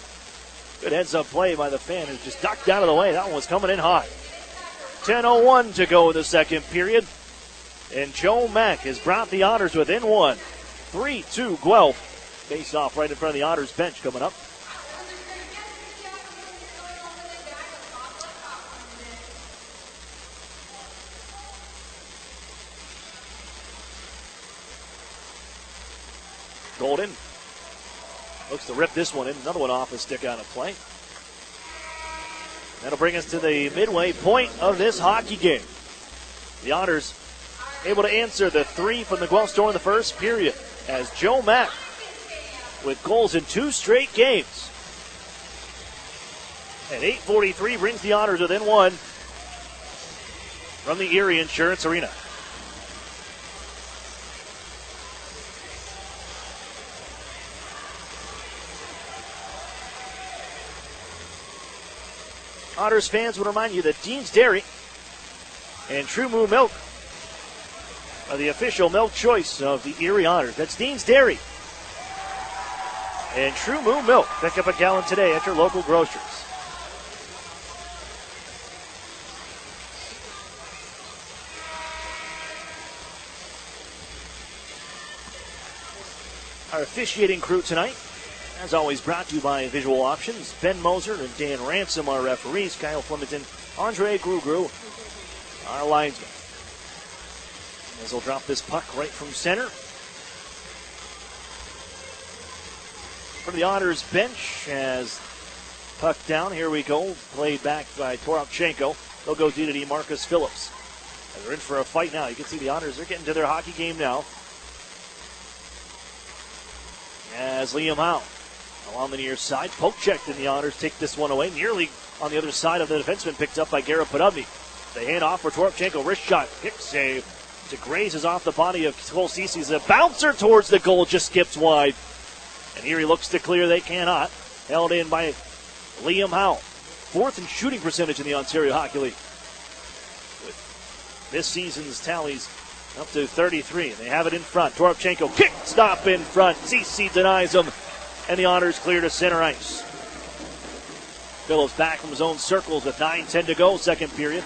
Good heads-up play by the fan who just ducked out of the way. That one was coming in hot. 10:01 to go in the second period. And Joe Mack has brought the Otters within 1. 3-2 Guelph. Face off right in front of the Otters bench coming up. Golden looks to rip this one in. Another one off his stick out of play. That'll bring us to the midway point of this hockey game. The Otters able to answer the 3 from the Guelph Storm in the first period as Joe Mack with goals in 2 straight games. And 8:43 brings the Otters within 1 from the Erie Insurance Arena. Otters fans would remind you that Dean's Dairy and True Moo Milk are the official milk choice of the Erie Otters. That's Dean's Dairy and True Moo Milk. Pick up a gallon today at your local grocers. Our officiating crew tonight, as always, brought to you by Visual Options. Ben Moser and Dan Ransom, our referees. Kyle Flemington, Andre Grugru, our linesman. As they'll drop this puck right from center. From the Otters bench, as puck down, here we go. Played back by Toropchenko. They'll go D-to-D Marcus Phillips. And they're in for a fight now. You can see the Otters, they're getting to their hockey game now. As Liam Howe along the near side, poke checked, and the Otters take this one away. Nearly on the other side of the defenseman, picked up by Garrett Podubny. They hand off for Toropchenko, wrist shot, kick save. To grazes off the body of Cole Cece's. A bouncer towards the goal, just skips wide. And Erie looks to clear, they cannot. Held in by Liam Howe. 4th in shooting percentage in the Ontario Hockey League. With this season's tallies up to 33. And they have it in front. Toropchenko, kick stop in front. Cece denies him. And the Otters clear to center ice. Phillips back from his own circles with 9:10 to go, second period.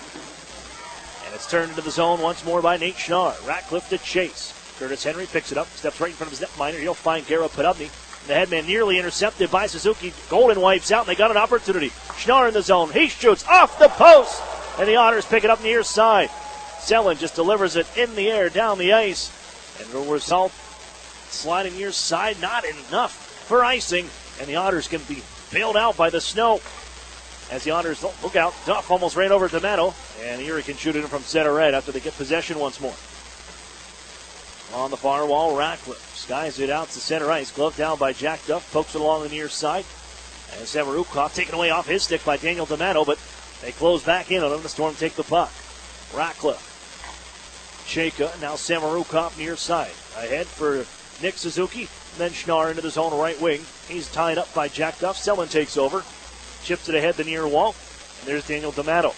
And it's turned into the zone once more by Nate Schnarr. Ratcliffe to chase. Curtis Henry picks it up, steps right in front of his netminder. He'll find Garrett Podubny. The headman nearly intercepted by Suzuki. Golden wipes out, and they got an opportunity. Schnarr in the zone. He shoots off the post. And the Otters pick it up near side. Selin just delivers it in the air down the ice. And the result, sliding near side, not enough for icing. And the Otters can be bailed out by the snow. As the Otters look out, Duff almost ran over D'Amato, and Erie can shoot it in from center red after they get possession once more. On the far wall, Ratcliffe skies it out to center ice. Glove down by Jack Duff. Pokes it along the near side. And Samarukov taken away off his stick by Daniel D'Amato, but they close back in on him. The Storm take the puck. Ratcliffe. Chayka, now Samarukov near side. Ahead for Nick Suzuki. Then Schnarr into the zone right wing. He's tied up by Jack Duff. Selin takes over. Chips it ahead the near wall. And there's Daniel D'Amato.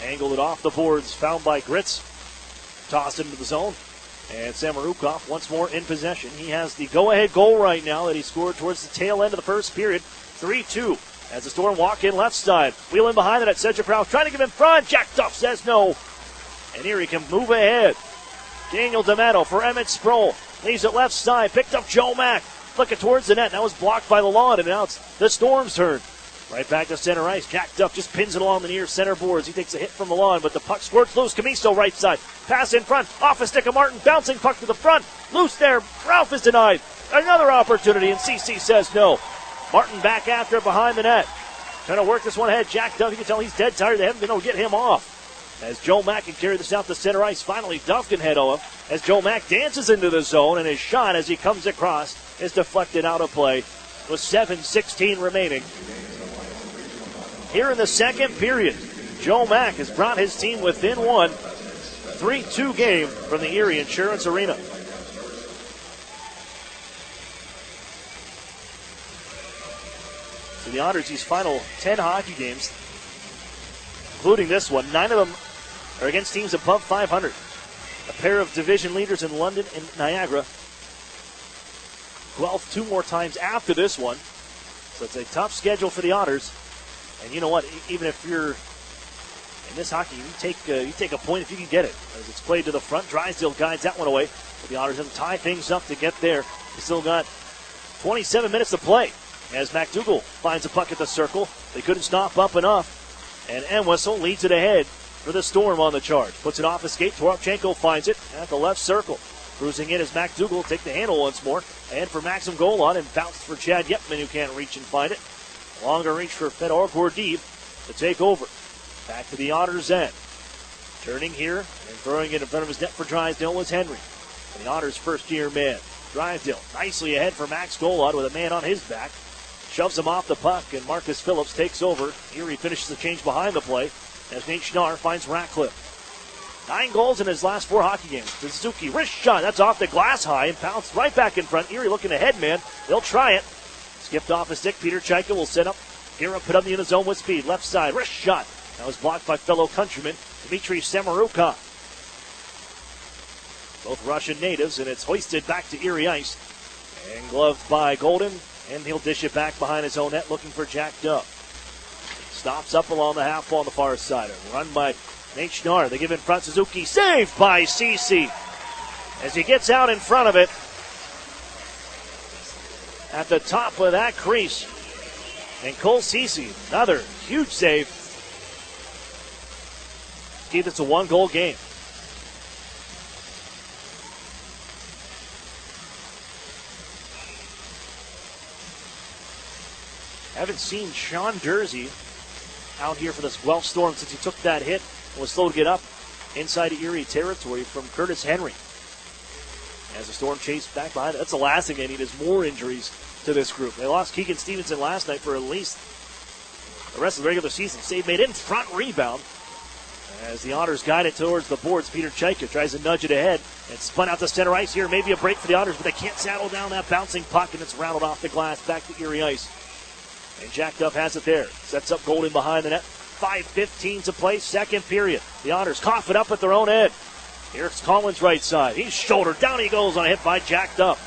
Angled it off the boards. Found by Gritz. Tossed into the zone. And Samarukov once more in possession. He has the go-ahead goal right now that he scored towards the tail end of the first period. 3-2 as the Storm walk in left side. Wheel in behind it at Cedric Prowse. Trying to give him front. Jack Duff says no. And Erie can move ahead. Daniel D'Amato for Emmett Sproul. Leaves it left side. Picked up Joe Mack. Flick it towards the net. That was blocked by Lalonde. And now it's the Storm's turn. Right back to center ice. Jack Duff just pins it along the near center boards. He takes a hit from Lalonde, but the puck squirts loose. Camiso right side. Pass in front. Off a stick of Martin. Bouncing puck to the front. Loose there. Ralph is denied. Another opportunity, and CC says no. Martin back after it behind the net. Trying to work this one ahead. Jack Duff, you can tell he's dead tired. They haven't been able to get him off. As Joe Mack can carry this out to center ice. Finally, Duff can head on him. As Joe Mack dances into the zone, and his shot as he comes across is deflected out of play. With 7:16 remaining. Here in the second period, Joe Mack has brought his team within one. 3-2 game from the Erie Insurance Arena. So the Otters, these final 10 hockey games, including this one, 9 of them are against teams above 500. A pair of division leaders in London and Niagara. Guelph 2 more times after this one. So it's a tough schedule for the Otters. And you know what? Even if you're in this hockey, you take a point if you can get it. As it's played to the front, Drysdale guides that one away. But the Otters have to tie things up to get there. They still got 27 minutes to play. As McDougall finds a puck at the circle, they couldn't stop up enough. And Entwistle leads it ahead for the Storm on the charge. Puts it off his skate. Toropchenko finds it at the left circle. Cruising in as McDougall take the handle once more. And for Maxim Golan, and bounced for Chad Yepman, who can't reach and find it. Longer reach for Fedor Gordeev to take over. Back to the Otters' end. Turning here and throwing it in front of his net for Drysdale was Henry. And the Otters' first-year man. Drysdale nicely ahead for Max Golod with a man on his back. Shoves him off the puck, and Marcus Phillips takes over. Erie finishes the change behind the play as Nate Schnarr finds Ratcliffe. 9 goals in his last 4 hockey games. The Suzuki wrist shot. That's off the glass high and bounced right back in front. Erie looking ahead, man. They'll try it. Skipped off his stick. Peter Chayka will set up. Gira put up in the zone with speed. Left side. Wrist shot. That was blocked by fellow countryman Dmitry Samarukov. Both Russian natives, and it's hoisted back to Erie ice. And gloved by Golden. And he'll dish it back behind his own net looking for Jack Duff. Stops up along the half wall on the far side. Run by Nate Schnarr. They give in front. Suzuki saved by CC. As he gets out in front of it. At the top of that crease. And Cole Ceci, another huge save. Keep this a 1-goal game. Haven't seen Sean Dursey out here for this Guelph Storm since he took that hit and was slow to get up inside Erie territory from Curtis Henry. As the Storm chased back behind it. That's the last thing they need is more injuries to this group. They lost Keegan Stevenson last night for at least the rest of the regular season. Save made in front rebound. As the Otters guide it towards the boards, Peter Chayka tries to nudge it ahead and spun out to center ice here. Maybe a break for the Otters, but they can't saddle down that bouncing puck, and it's rattled off the glass back to Erie ice. And Jack Duff has it there. Sets up Golden behind the net. 5:15 to play, second period. The Otters cough it up at their own end. Here's Collins right side. He's shouldered. Down he goes on a hit by Jack Duff.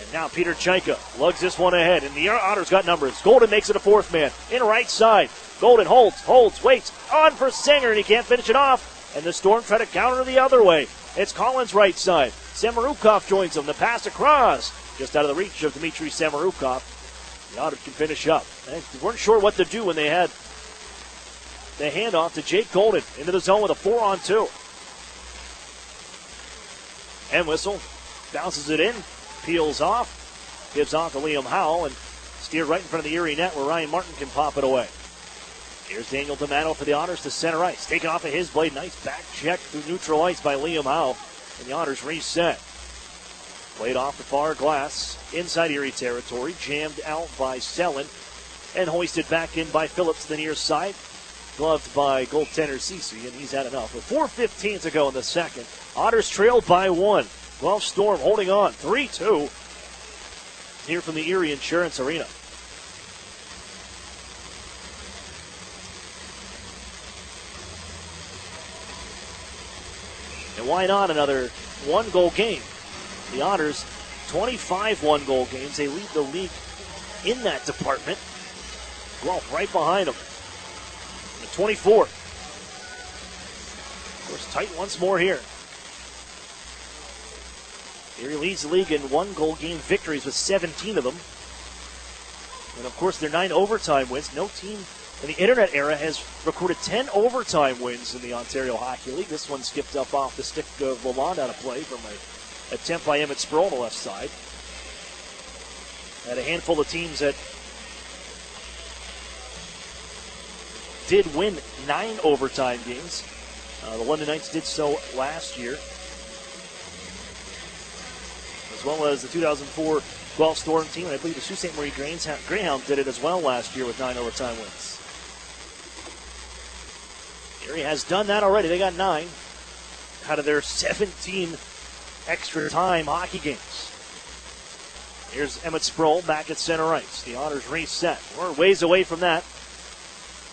And now Peter Chayka lugs this one ahead. And the Otters got numbers. Golden makes it a 4th man. In right side. Golden holds, waits. On for Singer, and he can't finish it off. And the Storm try to counter the other way. It's Collins right side. Samarukov joins him. The pass across. Just out of the reach of Dmitry Samarukov. The Otters can finish up. They weren't sure what to do when they had the handoff to Jake Golden into the zone with a 4-on-2. Entwistle bounces it in, peels off, gives off to Liam Howell, and steered right in front of the Erie net where Ryan Martin can pop it away. Here's Daniel D'Amato for the Otters to center ice. Taken off of his blade. Nice back check through neutral ice by Liam Howell. and the Otters reset. Played off the far glass, inside Erie territory, jammed out by Selin, and hoisted back in by Phillips to the near side. Gloved by goaltender Cece, and he's had enough. With 4:15 to go in the second, Otters trailed by 1. Guelph Storm holding on, 3-2. Here from the Erie Insurance Arena. And why not another one-goal game? The Otters, 25 one-goal games. They lead the league in that department. Guelph right behind them. 24. Of course, tight once more here. Erie leads the league in one-goal game victories with 17 of them. And, of course, their 9 overtime wins. No team in the internet era has recorded 10 overtime wins in the Ontario Hockey League. This one skipped up off the stick of Lalonde out of play from an attempt by Emmett Sproul on the left side. Had a handful of teams that did win 9 overtime games. The London Knights did so last year, as well as the 2004 Guelph Storm team. And I believe the Sault Ste. Marie Greyhounds did it as well last year with 9 overtime wins. Erie has done that already. They got 9 out of their 17 extra time hockey games. Here's Emmett Sproul back at center ice. The Otters reset. We're ways away from that.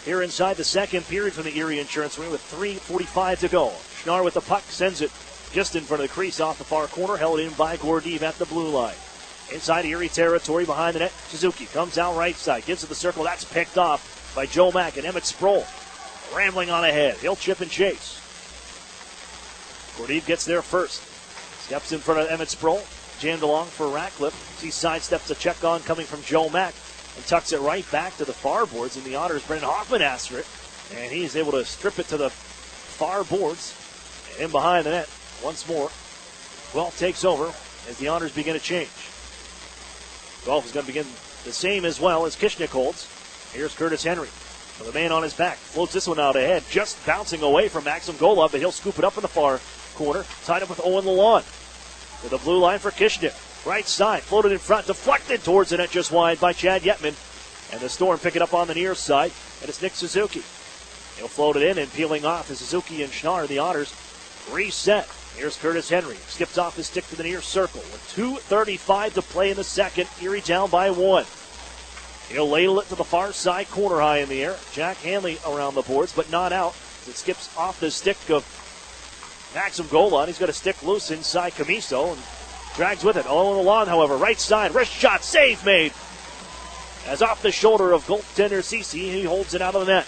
Here inside the second period from the Erie Insurance Arena with 3:45 to go. Schnarr with the puck, sends it just in front of the crease off the far corner, held in by Gordeev at the blue line. Inside Erie territory, behind the net, Suzuki comes out right side, gives it the circle. That's picked off by Joe Mack and Emmett Sproul. Rambling on ahead. He'll chip and chase. Gordeev gets there first. Steps in front of Emmett Sproul. Jammed along for Ratcliffe. He sidesteps a check on coming from Joe Mack and tucks it right back to the far boards. And the Otters, Brendan Hoffman asks for it. And he's able to strip it to the far boards. And in behind the net once more. Guelph takes over as the Otters begin to change. Guelph is going to begin the same as well as Kishnik holds. Here's Curtis Henry. With a man on his back. Floats this one out ahead. Just bouncing away from Maxim Golub, but he'll scoop it up in the far corner. Tied up with Owen Lalonde. To the blue line for Kishnik. Right side. Floated in front. Deflected towards the net just wide by Chad Yetman. And the Storm pick it up on the near side. And it's Nick Suzuki. He'll float it in and peeling off to Suzuki and Schnarr. The Otters reset. Here's Curtis Henry. Skips off his stick to the near circle. With 2:35 to play in the second. Erie down by 1. He'll ladle it to the far side, corner high in the air. Jack Hanley around the boards, but not out. It skips off the stick of Maxim Golan. He's got a stick loose inside Camiso and drags with it. All on the lawn, however. Right side, wrist shot, save made. As off the shoulder of goaltender Cece, he holds it out of the net.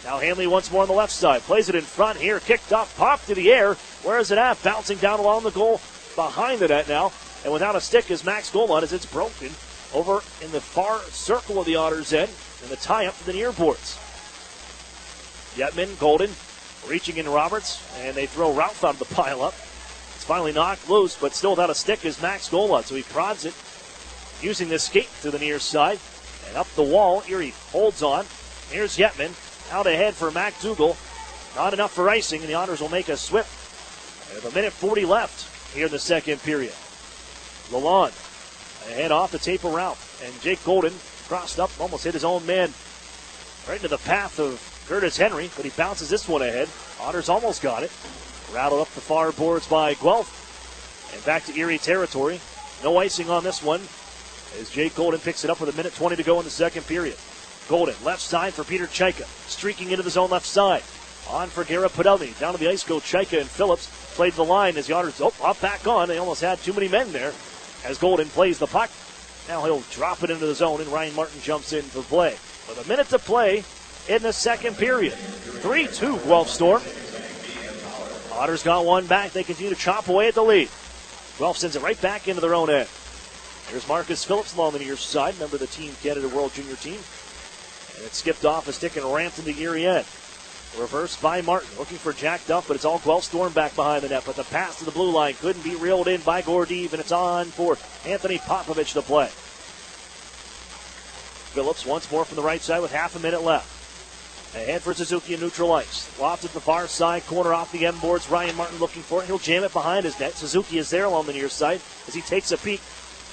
Now Hanley once more on the left side. Plays it in front here, kicked off, popped to the air. Where is it at? Bouncing down along the goal behind the net now. And without a stick is Max Golan as it's broken over in the far circle of the Otters' end, and the tie-up to the near boards. Yetman, Golden, reaching in Roberts, and they throw Ralph out of the pile-up. It's finally knocked loose, but still without a stick is Max Golan, so he prods it, using the skate to the near side, and up the wall, Erie holds on. Here's Yetman, out ahead for Mac Dougal. Not enough for icing, and the Otters will make a swip. And with 1:40 left here in the second period. Lalonde ahead off the tape of Ralph. And Jake Golden crossed up, almost hit his own man right into the path of Curtis Henry, but he bounces this one ahead. Otters almost got it. Rattled up the far boards by Guelph. And back to Erie territory. No icing on this one as Jake Golden picks it up with 1:20 to go in the second period. Golden, left side for Peter Chaika. Streaking into the zone left side. On for Garrett Podelny. Down to the ice go Chaika and Phillips. Played the line as the Otters up back on. They almost had too many men there. As Golden plays the puck, now he'll drop it into the zone, and Ryan Martin jumps in for play. With 1 minute to play in the second period. 3-2 Guelph Storm. Otters got one back. They continue to chop away at the lead. Guelph sends it right back into their own end. Here's Marcus Phillips along the near side, member of the Team Canada World Junior Team. And it skipped off a stick and ramped into Erie end. Reversed by Martin, looking for Jack Duff, but it's all Guelph Storm back behind the net. But the pass to the blue line couldn't be reeled in by Gordeev, and it's on for Anthony Popovich to play. Phillips once more from the right side with half a minute left. Ahead for Suzuki in neutral ice. Lofted to the far side, corner off the M boards. Ryan Martin looking for it. He'll jam it behind his net. Suzuki is there along the near side as he takes a peek.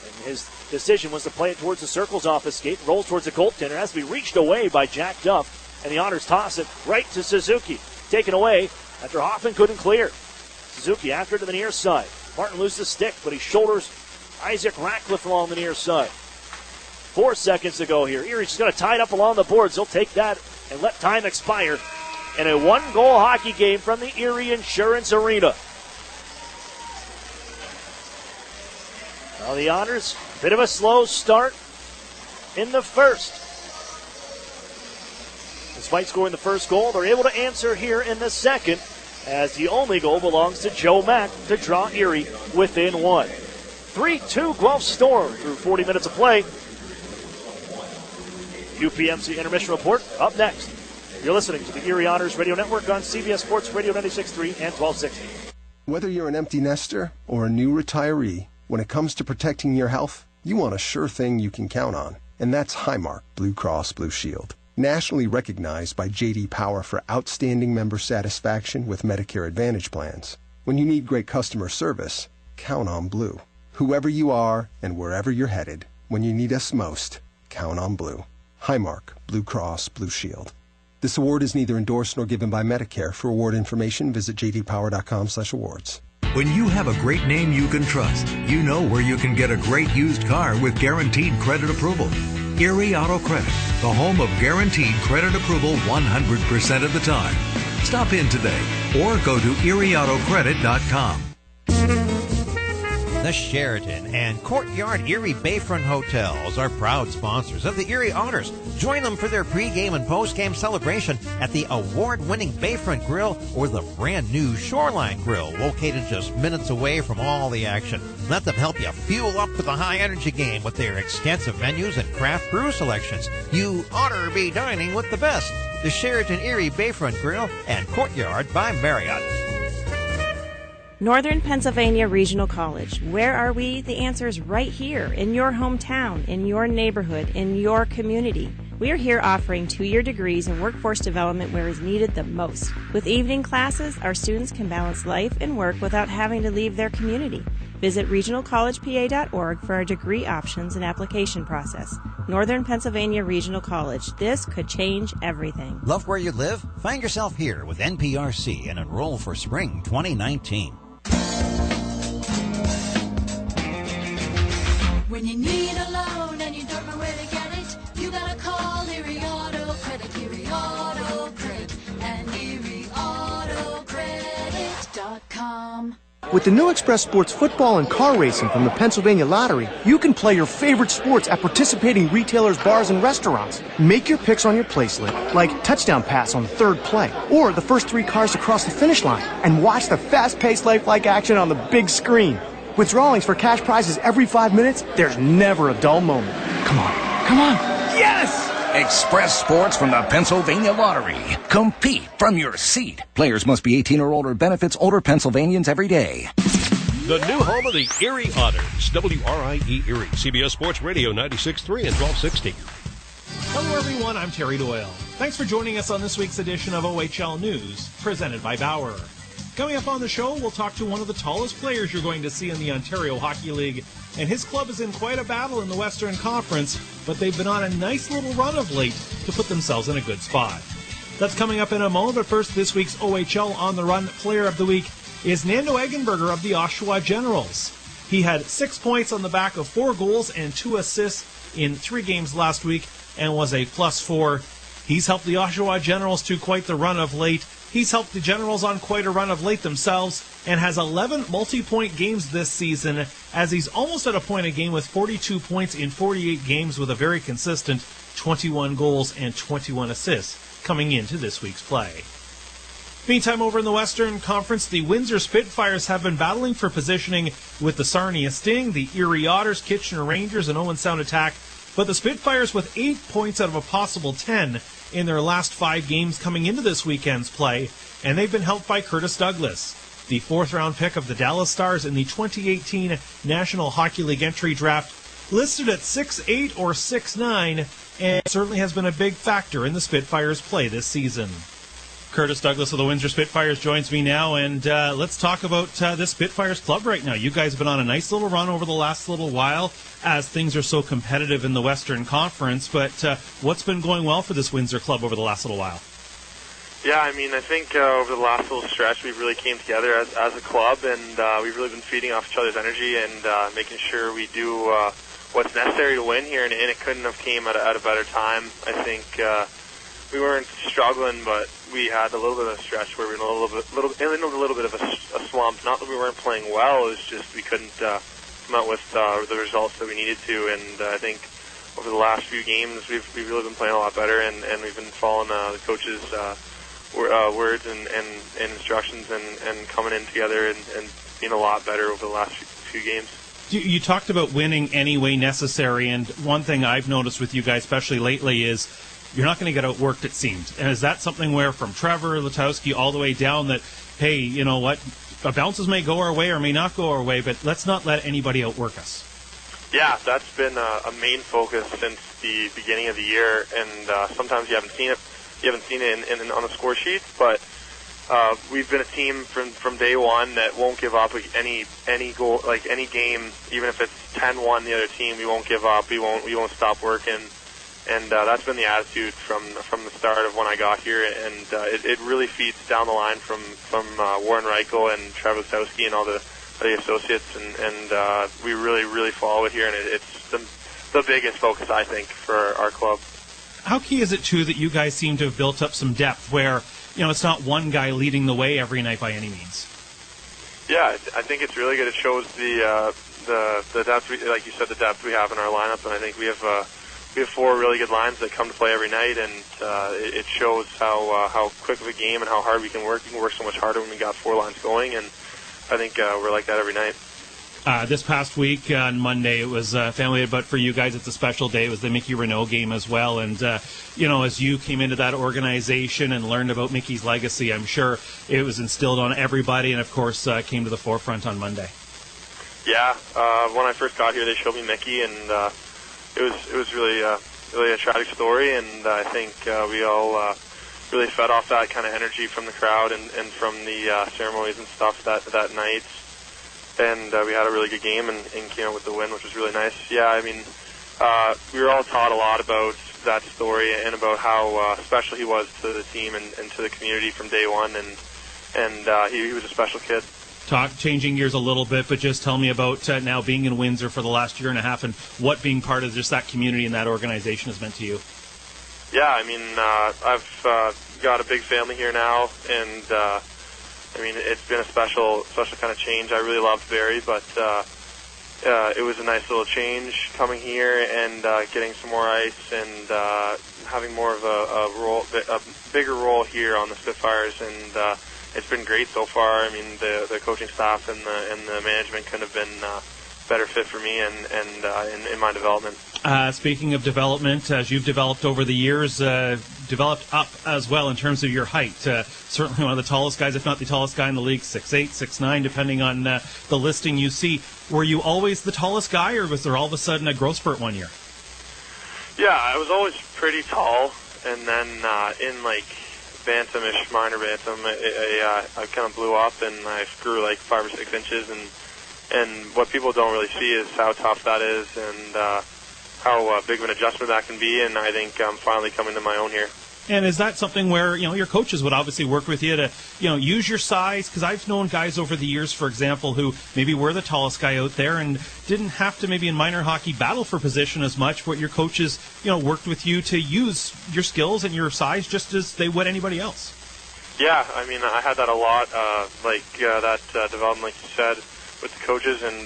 And his decision was to play it towards the circle's off his skate. Rolls towards the goaltender. Has to be reached away by Jack Duff. And the Otters toss it right to Suzuki. Taken away after Hoffman couldn't clear. Suzuki after it to the near side. Martin loses the stick, but he shoulders Isaac Ratcliffe along the near side. 4 seconds to go here. Erie's just going to tie it up along the boards. He'll take that and let time expire in a one-goal hockey game from the Erie Insurance Arena. Now the Otters, a bit of a slow start in the first. Despite scoring the first goal, they're able to answer here in the second, as the only goal belongs to Joe Mack to draw Erie within one. 3-2 Guelph Storm through 40 minutes of play. UPMC Intermission Report up next. You're listening to the Erie Otters Radio Network on CBS Sports Radio 96.3 and 1260. Whether you're an empty nester or a new retiree, when it comes to protecting your health, you want a sure thing you can count on. And that's Highmark Blue Cross Blue Shield. Nationally recognized by J.D. Power for outstanding member satisfaction with Medicare Advantage plans. When you need great customer service, count on Blue. Whoever you are and wherever you're headed, when you need us most, count on Blue. Highmark Blue Cross Blue Shield. This award is neither endorsed nor given by Medicare. For award information, visit jdpower.com/awards. When you have a great name you can trust, you know where you can get a great used car with guaranteed credit approval. Erie Auto Credit, the home of guaranteed credit approval 100% of the time. Stop in today or go to erieautocredit.com. The Sheraton and Courtyard Erie Bayfront Hotels are proud sponsors of the Erie Otters. Join them for their pregame and postgame celebration at the award-winning Bayfront Grill or the brand-new Shoreline Grill, located just minutes away from all the action. Let them help you fuel up for the high-energy game with their extensive menus and craft brew selections. You ought to be dining with the best. The Sheraton Erie Bayfront Grill and Courtyard by Marriott. Northern Pennsylvania Regional College. Where are we? The answer is right here, in your hometown, in your neighborhood, in your community. We are here offering 2-year degrees in workforce development where is needed the most. With evening classes, our students can balance life and work without having to leave their community. Visit regionalcollegepa.org for our degree options and application process. Northern Pennsylvania Regional College. This could change everything. Love where you live? Find yourself here with NPRC and enroll for spring 2019. When you need a loan and you don't know where to get it, you gotta call Erie Auto Credit, Erie Auto Credit, and ErieAutoCredit.com. With the new Express Sports football and car racing from the Pennsylvania Lottery, you can play your favorite sports at participating retailers, bars, and restaurants. Make your picks on your placelet, like touchdown pass on the third play, or the first 3 cars to cross the finish line, and watch the fast-paced lifelike action on the big screen. With drawings for cash prizes every 5 minutes, there's never a dull moment. Come on, come on. Yes! Express Sports from the Pennsylvania Lottery. Compete from your seat. Players must be 18 or older. Benefits older Pennsylvanians every day. The new home of the Erie Otters, WRIE Erie, CBS Sports Radio 96.3 and 1260. Hello everyone, I'm Terry Doyle. Thanks for joining us on this week's edition of OHL News, presented by Bauer. Coming up on the show, we'll talk to one of the tallest players you're going to see in the Ontario Hockey League, and his club is in quite a battle in the Western Conference, but they've been on a nice little run of late to put themselves in a good spot. That's coming up in a moment, but first, this week's OHL On the Run Player of the Week is Nando Eggenberger of the Oshawa Generals. He had 6 points on the back of 4 goals and 2 assists in 3 games last week and was a +4. He's helped the Oshawa Generals to quite the run of late. He's helped the Generals on quite a run of late themselves and has 11 multi-point games this season, as he's almost at a point a game with 42 points in 48 games with a very consistent 21 goals and 21 assists coming into this week's play. Meantime, over in the Western Conference, the Windsor Spitfires have been battling for positioning with the Sarnia Sting, the Erie Otters, Kitchener Rangers, and Owen Sound Attack, but the Spitfires with 8 points out of a possible 10 in their last 5 games coming into this weekend's play, and they've been helped by Curtis Douglas, the 4th-round pick of the Dallas Stars in the 2018 National Hockey League entry draft. listed at 6'8" or 6'9", and certainly has been a big factor in the Spitfires' play this season. Curtis Douglas of the Windsor Spitfires joins me now, and let's talk about this Spitfires club right now. You guys have been on a nice little run over the last little while as things are so competitive in the Western Conference, but what's been going well for this Windsor club over the last little while? Yeah, I mean, I think over the last little stretch we've really came together as a club, and we've really been feeding off each other's energy and making sure we do what's necessary to win here, and it couldn't have came at a better time. I think we weren't struggling, but we had a little bit of a stretch where we were in a little bit of a slump. Not that we weren't playing well, it was just we couldn't come out with the results that we needed to, and I think over the last few games we've really been playing a lot better, and we've been following the coaches' words and instructions and coming in together and being a lot better over the last few games. You talked about winning any way necessary, and one thing I've noticed with you guys, especially lately, is you're not going to get outworked, it seems. And is that something where from Trevor Letowski all the way down that, hey, you know what, bounces may go our way or may not go our way, but let's not let anybody outwork us? Yeah, that's been a main focus since the beginning of the year, and sometimes you haven't seen it. You haven't seen it on the score sheet, but we've been a team from day one that won't give up any goal, like any game, even if it's 10-1 the other team. We won't give up. We won't stop working, and that's been the attitude from the start of when I got here. And it really feeds down the line from Warren Reichel and Travis Letowski and all the associates, and we really follow it here, and it's the biggest focus, I think, for our club. How key is it, too, that you guys seem to have built up some depth where, you know, it's not one guy leading the way every night by any means? Yeah, I think it's really good. It shows the depth, like you said, the depth we have in our lineup, and I think we have 4 really good lines that come to play every night, and it shows how quick of a game and how hard we can work. We can work so much harder when we got 4 lines going, and I think we're like that every night. This past week on Monday, it was Family Day, but for you guys, it's a special day. It was the Mickey Renault game as well. And, you know, as you came into that organization and learned about Mickey's legacy, I'm sure it was instilled on everybody and, of course, came to the forefront on Monday. Yeah, when I first got here, they showed me Mickey, and it was really a tragic story. And I think we all really fed off that kind of energy from the crowd and from the ceremonies and stuff that night. And we had a really good game and came out with the win, which was really nice. Yeah, I mean, we were all taught a lot about that story and about how special he was to the team and to the community from day one, and he was a special kid. Changing gears a little bit, but just tell me about now being in Windsor for the last year and a half and what being part of just that community and that organization has meant to you. Yeah, I mean, I've got a big family here now, and I mean, it's been a special kind of change. I really loved Barrie, but it was a nice little change coming here and getting some more ice and having more of a bigger role here on the Spitfires, and it's been great so far. I mean, the coaching staff and the management couldn't have been better fit for me and in my development. Speaking of development, as you've developed over the years, developed up as well in terms of your height. Certainly one of the tallest guys, if not the tallest guy in the league, 6'8", 6'9", depending on the listing you see. Were you always the tallest guy, or was there all of a sudden a growth spurt one year? Yeah, I was always pretty tall, and then in like bantamish, minor bantam, I kind of blew up and I grew like 5 or 6 inches, and what people don't really see is how tough that is and how big of an adjustment that can be, and I think I'm finally coming to my own here. And is that something where, you know, your coaches would obviously work with you to, you know, use your size? Because I've known guys over the years, for example, who maybe were the tallest guy out there and didn't have to maybe in minor hockey battle for position as much, but your coaches, you know, worked with you to use your skills and your size just as they would anybody else. Yeah, I mean, I had that a lot, that development, like you said, with the coaches, and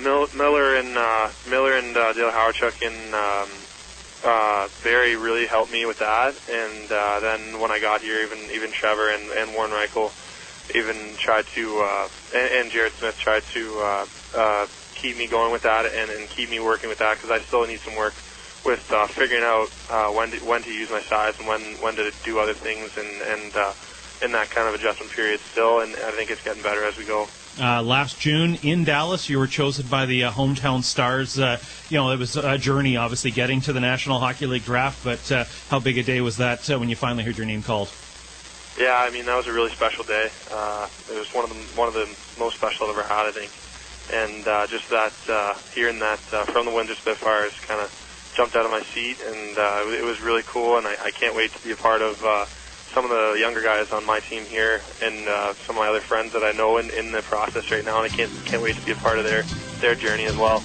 Miller and Dale Howardchuk and Barrie really helped me with that, and then when I got here, even Trevor and Warren Reichel even tried to, and Jared Smith tried to keep me going with that and keep me working with that, because I still need some work with figuring out when to use my size and when to do other things, and in that kind of adjustment period still, and I think it's getting better as we go. last June in Dallas. You were chosen by the hometown Stars. It was a journey, obviously, getting to the National Hockey League draft, but how big a day was that when you finally heard your name called? Yeah, I mean, that was a really special day. It was one of the most special I've ever had, I think. And just that, hearing that from the Windsor Spitfires kind of jumped out of my seat, and it was really cool, and I can't wait to be a part of some of the younger guys on my team here and some of my other friends that I know in the process right now, and I can't wait to be a part of their journey as well.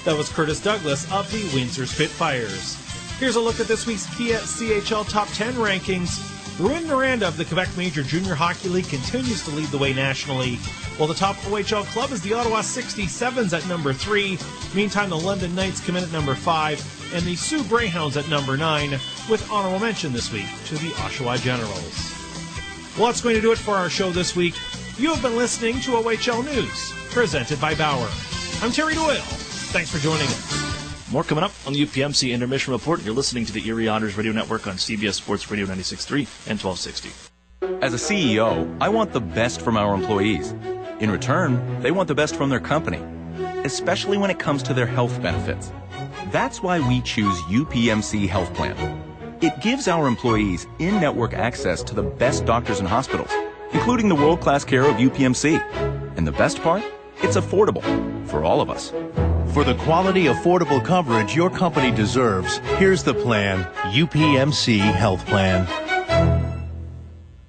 That was Curtis Douglas of the Windsor Spitfires. Here's a look at this week's CHL Top 10 rankings. Rouyn Noranda of the Quebec Major Junior Hockey League continues to lead the way nationally, while the top OHL club is the Ottawa 67s at number 3. Meantime, the London Knights come in at number 5, and the Sioux Greyhounds at number 9, with honorable mention this week to the Oshawa Generals. Well, that's going to do it for our show this week. You have been listening to OHL News, presented by Bauer. I'm Terry Doyle. Thanks for joining us. More coming up on the UPMC Intermission Report. You're listening to the Erie Otters Radio Network on CBS Sports Radio 96.3 and 1260. As a CEO, I want the best from our employees. In return, they want the best from their company, especially when it comes to their health benefits. That's why we choose UPMC Health Plan. It gives our employees in-network access to the best doctors and hospitals, including the world-class care of UPMC. And the best part? It's affordable for all of us. For the quality, affordable coverage your company deserves, here's the plan, UPMC Health Plan.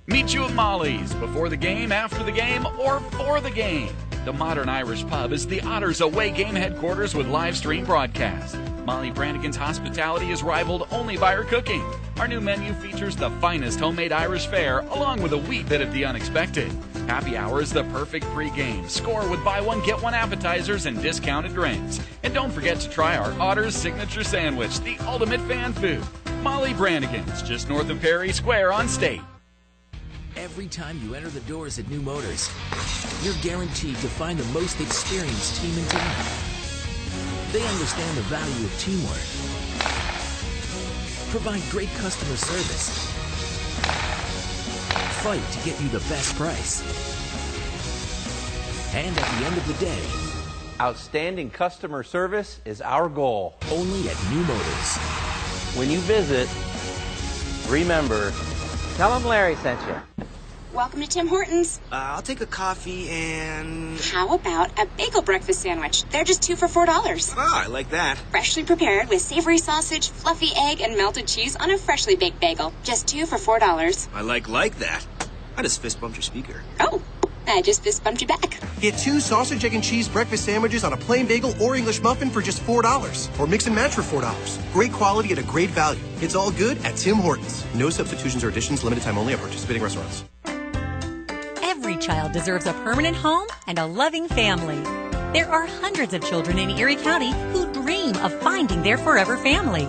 Meet you at Molly's before the game, after the game, or for the game. The Modern Irish Pub is the Otters away game headquarters with live stream broadcast. Molly Brannigan's hospitality is rivaled only by her cooking. Our new menu features the finest homemade Irish fare, along with a wee bit of the unexpected. Happy hour is the perfect pregame. Score with buy one, get one appetizers and discounted drinks. And don't forget to try our Otters signature sandwich, the ultimate fan food. Molly Brannigan's, just north of Perry Square on State. Every time you enter the doors at New Motors, you're guaranteed to find the most experienced team in town. They understand the value of teamwork, provide great customer service, fight to get you the best price, and at the end of the day, outstanding customer service is our goal. Only at New Motors. When you visit, remember, tell them Larry sent you. Welcome to Tim Hortons. I'll take a coffee and... How about a bagel breakfast sandwich? They're just 2 for $4. Ah, I like that. Freshly prepared with savory sausage, fluffy egg, and melted cheese on a freshly baked bagel. Just 2 for $4. I like that. I just fist bumped your speaker. Oh, I just fist bumped you back. Get 2 sausage, egg, and cheese breakfast sandwiches on a plain bagel or English muffin for just $4. Or mix and match for $4. Great quality at a great value. It's all good at Tim Hortons. No substitutions or additions, limited time only at participating restaurants. Every child deserves a permanent home and a loving family. There are hundreds of children in Erie County who dream of finding their forever family.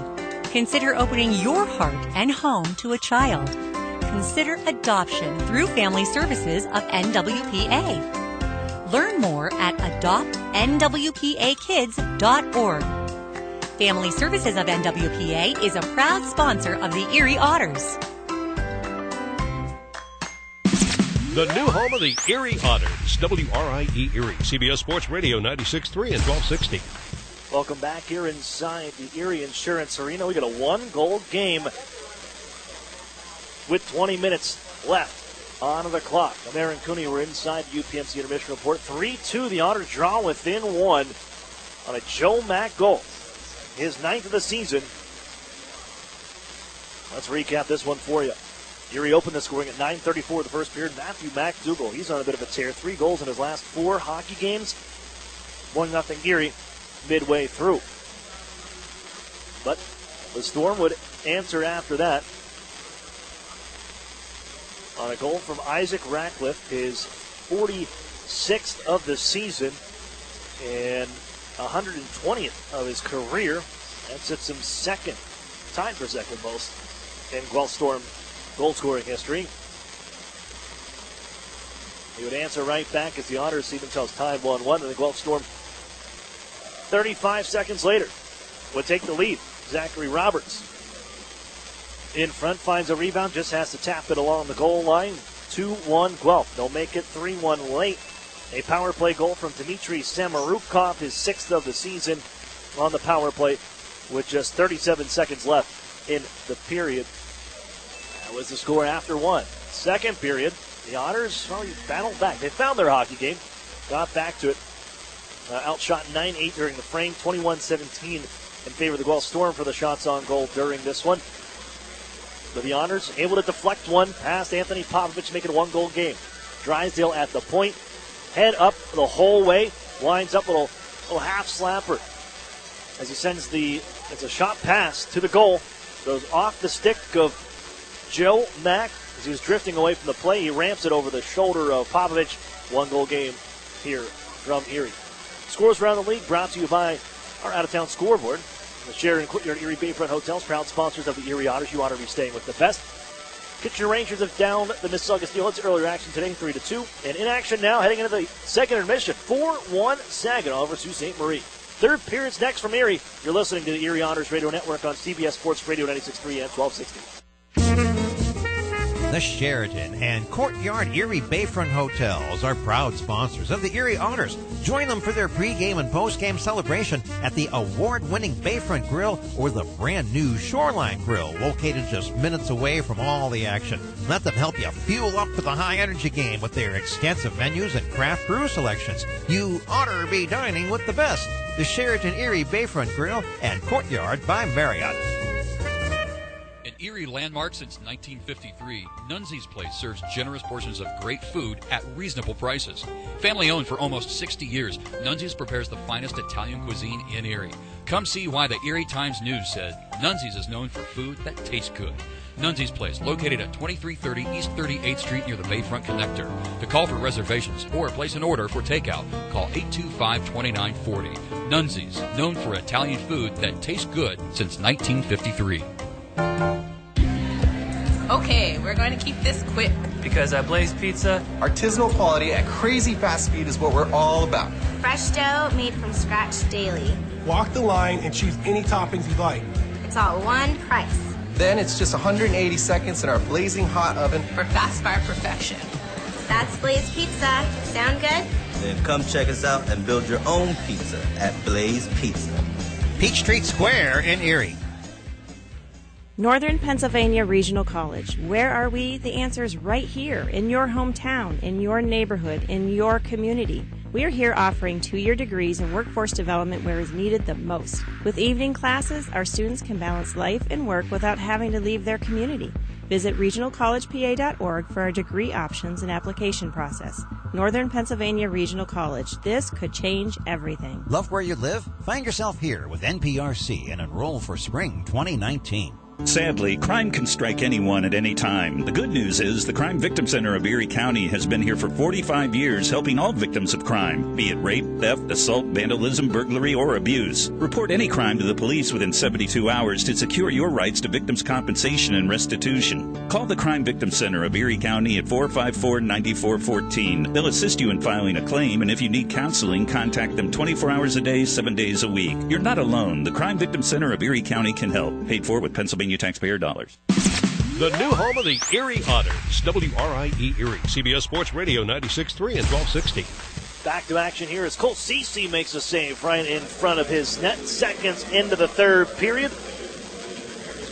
Consider opening your heart and home to a child. Consider adoption through Family Services of NWPA. Learn more at adoptnwpakids.org. Family Services of NWPA is a proud sponsor of the Erie Otters. The new home of the Erie Otters, WRIE Erie, CBS Sports Radio 96.3 and 1260. Welcome back here inside the Erie Insurance Arena. We got a 1-goal game with 20 minutes left on the clock. I'm Aaron Cooney. We're inside the UPMC Intermission Report. 3-2, the Otters draw within 1 on a Joe Mack goal. His 9th of the season. Let's recap this one for you. Erie opened the scoring at 9:34 the first period. Matthew McDougall, he's on a bit of a tear. 3 goals in his last 4 hockey games. 1-0 Erie midway through. But the Storm would answer after that on a goal from Isaac Ratcliffe, his 46th of the season and 120th of his career. That sets him second, tied for second most in Guelph Storm goal-scoring history. He would answer right back as the Otters see themselves tied 1-1, and the Guelph Storm, 35 seconds later, would take the lead. Zachary Roberts in front, finds a rebound, just has to tap it along the goal line. 2-1 Guelph. They'll make it 3-1 late. A power play goal from Dmitry Samarukov, his 6th of the season on the power play with just 37 seconds left in the period. That was the score after one. Second period, the Otters, well, battled back. They found their hockey game, got back to it. Outshot 9-8 during the frame, 21-17 in favor of the Guelph Storm for the shots on goal during this one. But the Otters able to deflect one past Anthony Popovich, make it a one-goal game. Drysdale at the point, head up the whole way, lines up a little half slapper as he sends it's a shot pass to the goal, goes off the stick of Joe Mack as he was drifting away from the play. He ramps it over the shoulder of Popovich. One-goal game here from Erie. Scores around the league brought to you by our out-of-town scoreboard. The Sheraton Courtyard Erie Bayfront Hotels, proud sponsors of the Erie Otters. You ought to be staying with the best. Kitchener Rangers have downed the Mississauga Steelheads. Earlier action today, 3-2. And in action now, heading into the second intermission, 4-1 Saginaw versus St. Marie. Third period's next from Erie. You're listening to the Erie Otters Radio Network on CBS Sports Radio 96.3 and 1260. The Sheraton and Courtyard Erie Bayfront Hotels are proud sponsors of the Erie Otters. Join them for their pregame and postgame celebration at the award-winning Bayfront Grill or the brand-new Shoreline Grill, located just minutes away from all the action. Let them help you fuel up for the high-energy game with their extensive menus and craft brew selections. You ought to be dining with the best. The Sheraton Erie Bayfront Grill and Courtyard by Marriott. An Erie landmark since 1953, Nunzi's Place serves generous portions of great food at reasonable prices. Family owned for almost 60 years, Nunzi's prepares the finest Italian cuisine in Erie. Come see why the Erie Times-News said Nunzi's is known for food that tastes good. Nunzi's Place, located at 2330 East 38th Street near the Bayfront Connector. To call for reservations or place an order for takeout, call 825-2940. Nunzi's, known for Italian food that tastes good since 1953. Okay, we're going to keep this quick. Because at Blaze Pizza, artisanal quality at crazy fast speed is what we're all about. Fresh dough made from scratch daily. Walk the line and choose any toppings you'd like. It's all one price. Then it's just 180 seconds in our blazing hot oven for fast fire perfection. That's Blaze Pizza. Sound good? Then come check us out and build your own pizza at Blaze Pizza. Peachtree Square in Erie. Northern Pennsylvania Regional College. Where are we? The answer is right here, in your hometown, in your neighborhood, in your community. We are here offering 2-year degrees in workforce development where is needed the most. With evening classes, our students can balance life and work without having to leave their community. Visit regionalcollegepa.org for our degree options and application process. Northern Pennsylvania Regional College. This could change everything. Love where you live? Find yourself here with NPRC and enroll for spring 2019. Sadly, crime can strike anyone at any time. The good news is the Crime Victim Center of Erie County has been here for 45 years helping all victims of crime, be it rape, theft, assault, vandalism, burglary, or abuse. Report any crime to the police within 72 hours to secure your rights to victims' compensation and restitution. Call the Crime Victim Center of Erie County at 454-9414. They'll assist you in filing a claim, and if you need counseling, contact them 24 hours a day, 7 days a week. You're not alone. The Crime Victim Center of Erie County can help. Paid for with Pennsylvania taxpayer dollars. The new home of the Erie Otters, WRIE Erie, CBS Sports Radio 96.3 and 1260. Back to action here as Cole Cece makes a save right in front of his net. Seconds into the third period.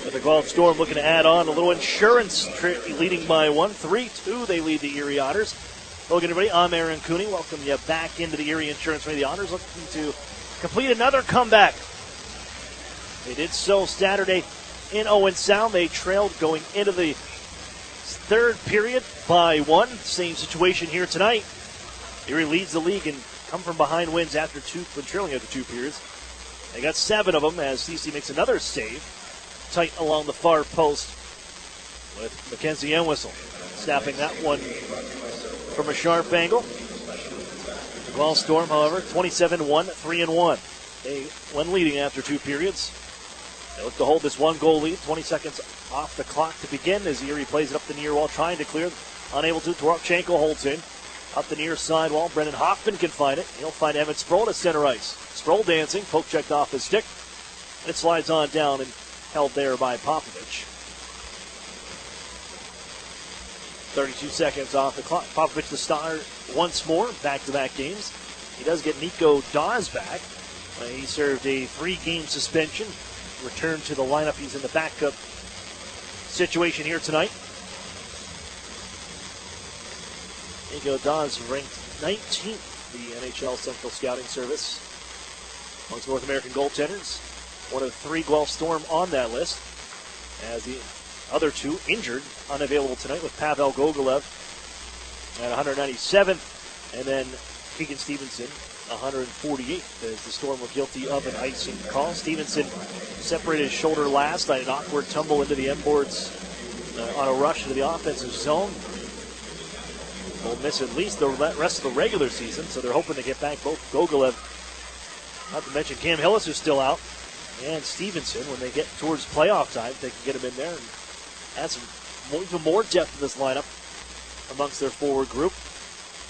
But the Guelph Storm looking to add on a little insurance, leading by 1. 3-2, they lead the Erie Otters. Hello again, everybody. I'm Aaron Cooney. Welcome you back into the Erie Insurance Radio. The Otters looking to complete another comeback. They did so Saturday in Owen Sound. They trailed going into the third period by 1. Same situation here tonight. Erie leads the league and come from behind wins after when trailing after 2 periods. They got 7 of them as CC makes another save. Tight along the far post with Mackenzie Entwistle. Snapping that one from a sharp angle. The Guelph Storm, however, 27-1, 3-1. They went leading after 2 periods. They look to hold this 1-goal lead. 20 seconds off the clock to begin as Erie plays it up the near wall, trying to clear. Unable to. Dworchenko holds in. Up the near side wall. Brendan Hoffman can find it. He'll find Emmett Sproul to center ice. Sproul dancing. Poke checked off his stick. And it slides on down and held there by Popovich. 32 seconds off the clock. Popovich the star once more, back-to-back games. He does get Nico Dawes back. He served a 3-game suspension. Returned to the lineup. He's in the backup situation here tonight. Nico Dawes ranked 19th, the NHL Central Scouting Service, amongst North American goaltenders. One of 3 Guelph Storm on that list, as the other 2 injured, unavailable tonight, with Pavel Gogolev at 197th, and then Keegan Stevenson, 148th, as the Storm were guilty of an icing call. Stevenson separated his shoulder last night, an awkward tumble into the end boards on a rush into the offensive zone. Will miss at least the rest of the regular season, so they're hoping to get back both Gogolev, not to mention Cam Hillis, who's still out, and Stevenson. When they get towards playoff time, they can get him in there and add some even more depth in this lineup amongst their forward group.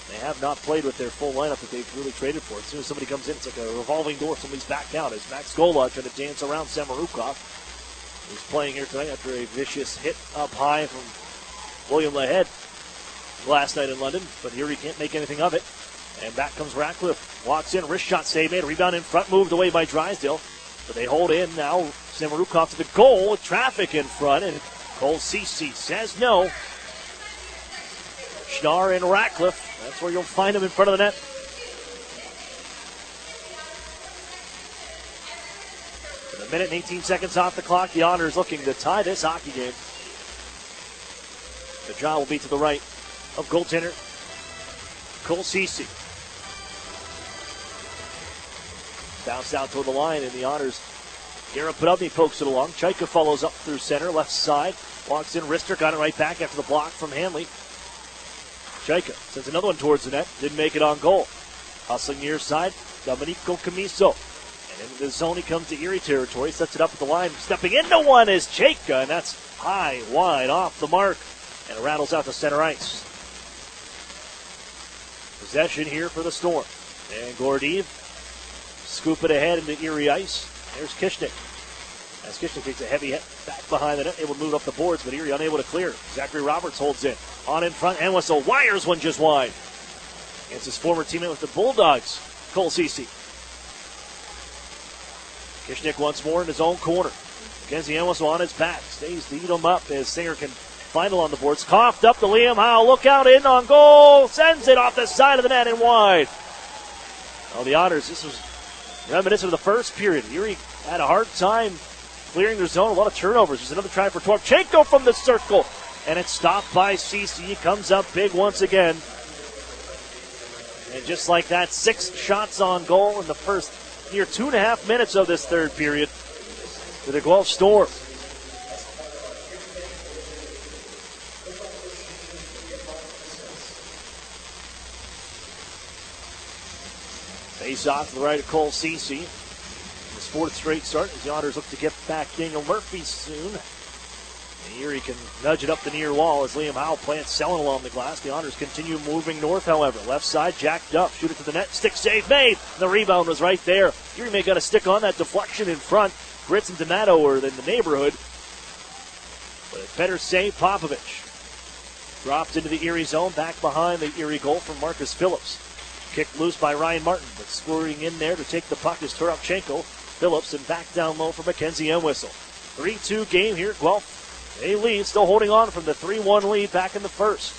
They have not played with their full lineup that they've really traded for. As soon as somebody comes in, it's like a revolving door. Somebody's backed out. As Max Gola trying to dance around Samorukov, who's playing here tonight after a vicious hit up high from William Lahead last night in London, but Erie can't make anything of it. And back comes Ratcliffe. Walks in, wrist shot save made. Rebound in front, moved away by Drysdale. But they hold in now. Samorukov to the goal with traffic in front, and Cole Cece says no. Schnarr and Ratcliffe. That's where you'll find him in front of the net. With a minute and 18 seconds off the clock, the Otters looking to tie this hockey game. The draw will be to the right of goaltender Cole Cece. Bounced out toward the line, and the Otters. Garrett Podubny pokes it along. Chaika follows up through center, left side. Walks in, Rister got it right back after the block from Hanley. Chaika sends another one towards the net. Didn't make it on goal. Hustling near side, Domenico Camiso. And into the zone, he comes to Erie territory. Sets it up at the line. Stepping into one is Chaika, and that's high, wide, off the mark. And it rattles out to center ice. Possession here for the Storm. And Gordeev scoop it ahead into Erie ice. There's Kishnik. As Kishnik takes a heavy hit back behind the net, able to move up the boards, but Erie unable to clear. Zachary Roberts holds in. On in front, and whistle wires one just wide. Against his former teammate with the Bulldogs, Cole Cece. Kishnik once more in his own corner. Mackenzie Enwhistle on his back. Stays to eat him up as Singer can final on the boards. Coughed up to Liam Howe. Look out, in on goal. Sends it off the side of the net and wide. Oh, the Otters, this was reminiscent of the first period. Erie had a hard time clearing their zone. A lot of turnovers. There's another try for Torchenko from the circle. And it's stopped by Cece. Comes up big once again. And just like that, 6 shots on goal in the first near 2.5 minutes of this third period for the Guelph Storm. Face off to the right of Cole Cece. His 4th straight start as the Otters look to get back Daniel Murphy soon. And Erie can nudge it up the near wall as Liam Howe plants Selling along the glass. The Otters continue moving north, however. Left side, Jack Duff. Shoot it to the net. Stick save made. The rebound was right there. Erie may got a stick on that deflection in front. Gritz and Donato are in the neighborhood. But a better save, Popovich. Dropped into the Erie zone, back behind the Erie goal from Marcus Phillips. Kicked loose by Ryan Martin, but scoring in there to take the puck is Turowchenko. Phillips and back down low for Mackenzie Enwhistle. 3-2 game here at Guelph. They lead, still holding on from the 3-1 lead back in the first.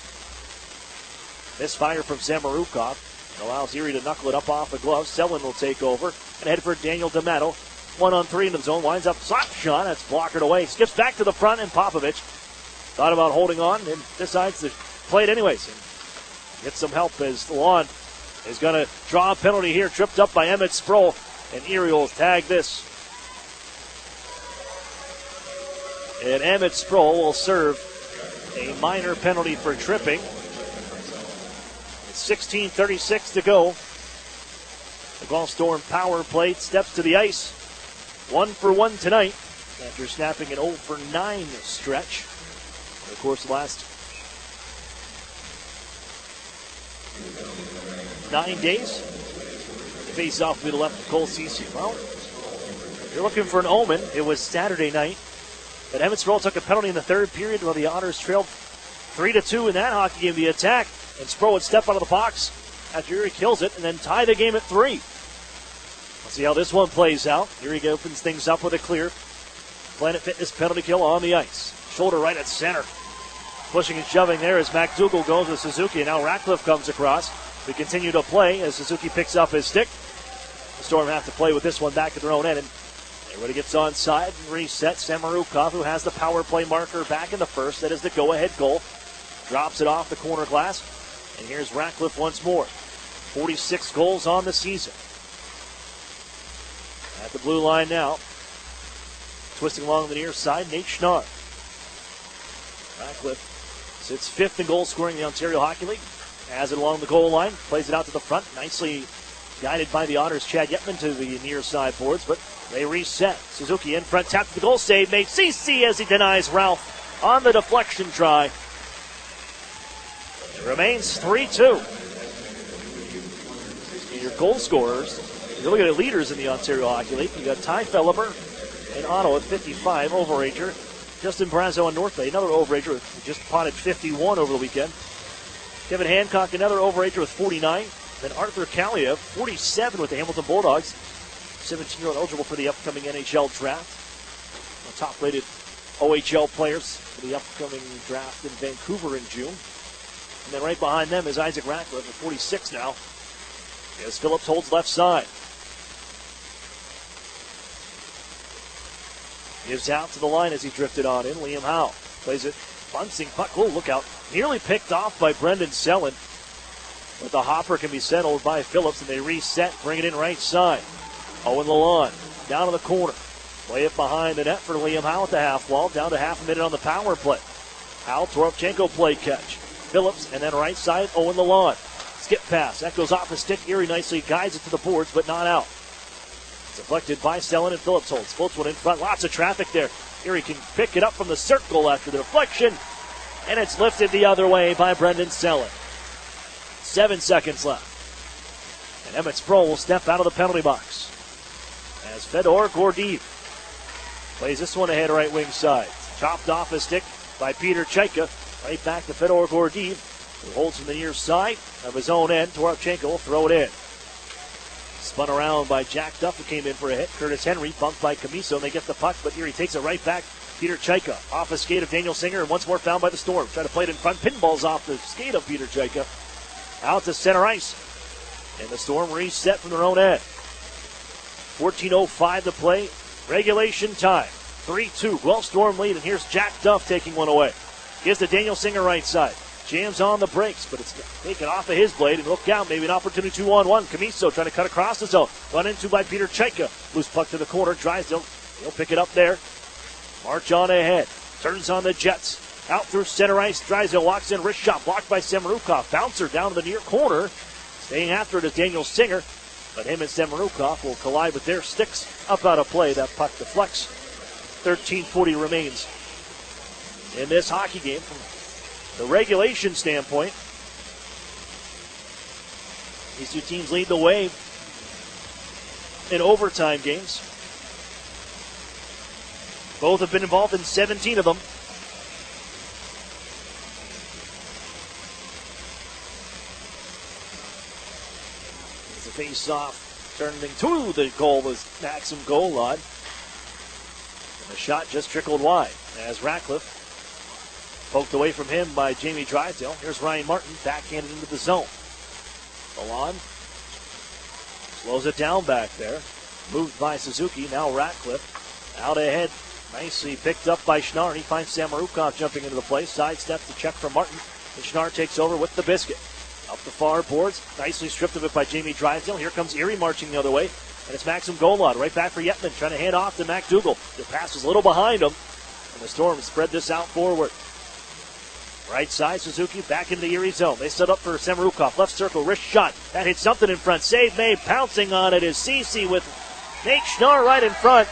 Misfire from Samorukov allows Erie to knuckle it up off the glove. Selin will take over and head for Daniel D'Amato. 1-on-3 into the zone, winds up slap shot. That's blockered away. Skips back to the front, and Popovich thought about holding on and decides to play it anyways. And get some help as Lawn is going to draw a penalty here, tripped up by Emmett Sproul, and Erie will tag this. And Emmett Sproul will serve a minor penalty for tripping. It's 16:36 to go. The Guelph Storm power play steps to the ice. 1 for 1 tonight after snapping an 0 for 9 stretch. And of course, the last 9 days. Face-off will be left to Cole Cece. Well, if you're looking for an omen, it was Saturday night. But Emmett Sproul took a penalty in the third period while the Otters trailed 3-2 in that hockey game, the attack. And Spro would step out of the box after Erie kills it and then tie the game at 3. Let's see how this one plays out. Erie opens things up with a clear. Planet Fitness penalty kill on the ice. Shoulder right at center. Pushing and shoving there as McDougal goes with Suzuki. And now Ratcliffe comes across. We continue to play as Suzuki picks up his stick. The Storm have to play with this one back at their own end. And everybody gets onside and reset. Samarukov, who has the power play marker back in the first. That is the go-ahead goal. Drops it off the corner glass. And here's Ratcliffe once more. 46 goals on the season. At the blue line now. Twisting along the near side, Nate Schnarr. Ratcliffe sits 5th in goal scoring in the Ontario Hockey League. Has it along the goal line, plays it out to the front. Nicely guided by the Otters, Chad Yetman to the near side boards, but they reset. Suzuki in front, tapped the goal save, made CC as he denies Ralph on the deflection try. It remains 3-2. Your goal scorers, you look at the leaders in the Ontario Hockey League. You got Ty Felleber in Ottawa at 55, overager. Justin Brazo on North Bay, another overager, who just potted 51 over the weekend. Kevin Hancock, another overager with 49. Then Arthur Kaliev, 47 with the Hamilton Bulldogs. 17-year-old eligible for the upcoming NHL draft. The top-rated OHL players for the upcoming draft in Vancouver in June. And then right behind them is Isaac Ratcliffe at 46 now. As Phillips holds left side. Gives out to the line as he drifted on in. Liam Howe plays it. Bouncing puck. Oh, look out. Nearly picked off by Brendan Sellen. But the hopper can be settled by Phillips, and they reset, bring it in right side. Owen Lalonde down to the corner. Play it behind the net for Liam Howe at the half wall. Down to half a minute on the power play. Howe, Toropchenko play catch. Phillips, and then right side, Owen Lalonde. Skip pass. That goes off the stick. Erie nicely guides it to the boards, but not out. Deflected by Sellen, and Phillips holds. Floats one in front. Lots of traffic there. Erie can pick it up from the circle after the deflection. And it's lifted the other way by Brendan Sellen. 7 seconds left. And Emmett Sproul will step out of the penalty box. As Fedor Gordeev plays this one ahead right wing side. Chopped off his stick by Peter Chaika. Right back to Fedor Gordeev, who holds from the near side of his own end. Toropchenko will throw it in. Spun around by Jack Duff, who came in for a hit. Curtis Henry bumped by Camiso, and they get the puck, but Erie takes it right back. Peter Chaika off a skate of Daniel Singer, and once more found by the Storm. Try to play it in front. Pinballs off the skate of Peter Chaika. Out to center ice. And the Storm reset from their own end. 14:05 to play. Regulation time. 3-2. Guelph Storm lead, and here's Jack Duff taking one away. Gives to Daniel Singer right side. Jams on the brakes, but it's taken off of his blade. And look out, maybe an opportunity 2-on-1. Camiso trying to cut across the zone. Run into by Peter Chaika. Loose puck to the corner. Drysdale, he'll pick it up there. March on ahead. Turns on the Jets. Out through center ice. Drysdale walks in. Wrist shot blocked by Samarukov. Bouncer down to the near corner. Staying after it is Daniel Singer. But him and Samarukov will collide with their sticks up out of play. That puck deflects. 13:40 remains in this hockey game. From the regulation standpoint, these two teams lead the way in overtime games. Both have been involved in 17 of them. As a face-off, turning to the goal was Maxim Golod. And the shot just trickled wide as Ratcliffe poked away from him by Jamie Drysdale. Here's Ryan Martin, backhanded into the zone. Alon slows it down back there. Moved by Suzuki, now Ratcliffe. Out ahead, nicely picked up by Schnarr. He finds Samarukov jumping into the play. Sidestep to check from Martin. And Schnarr takes over with the biscuit. Up the far boards, nicely stripped of it by Jamie Drysdale. Here comes Erie marching the other way. And it's Maxim Golod right back for Yetman, trying to hand off to McDougal. The pass was a little behind him. And the Storm spread this out forward. Right side, Suzuki back into the Erie zone. They set up for Samarukov. Left circle, wrist shot. That hits something in front. Save made. Pouncing on it is Cece with Nate Schnarr right in front.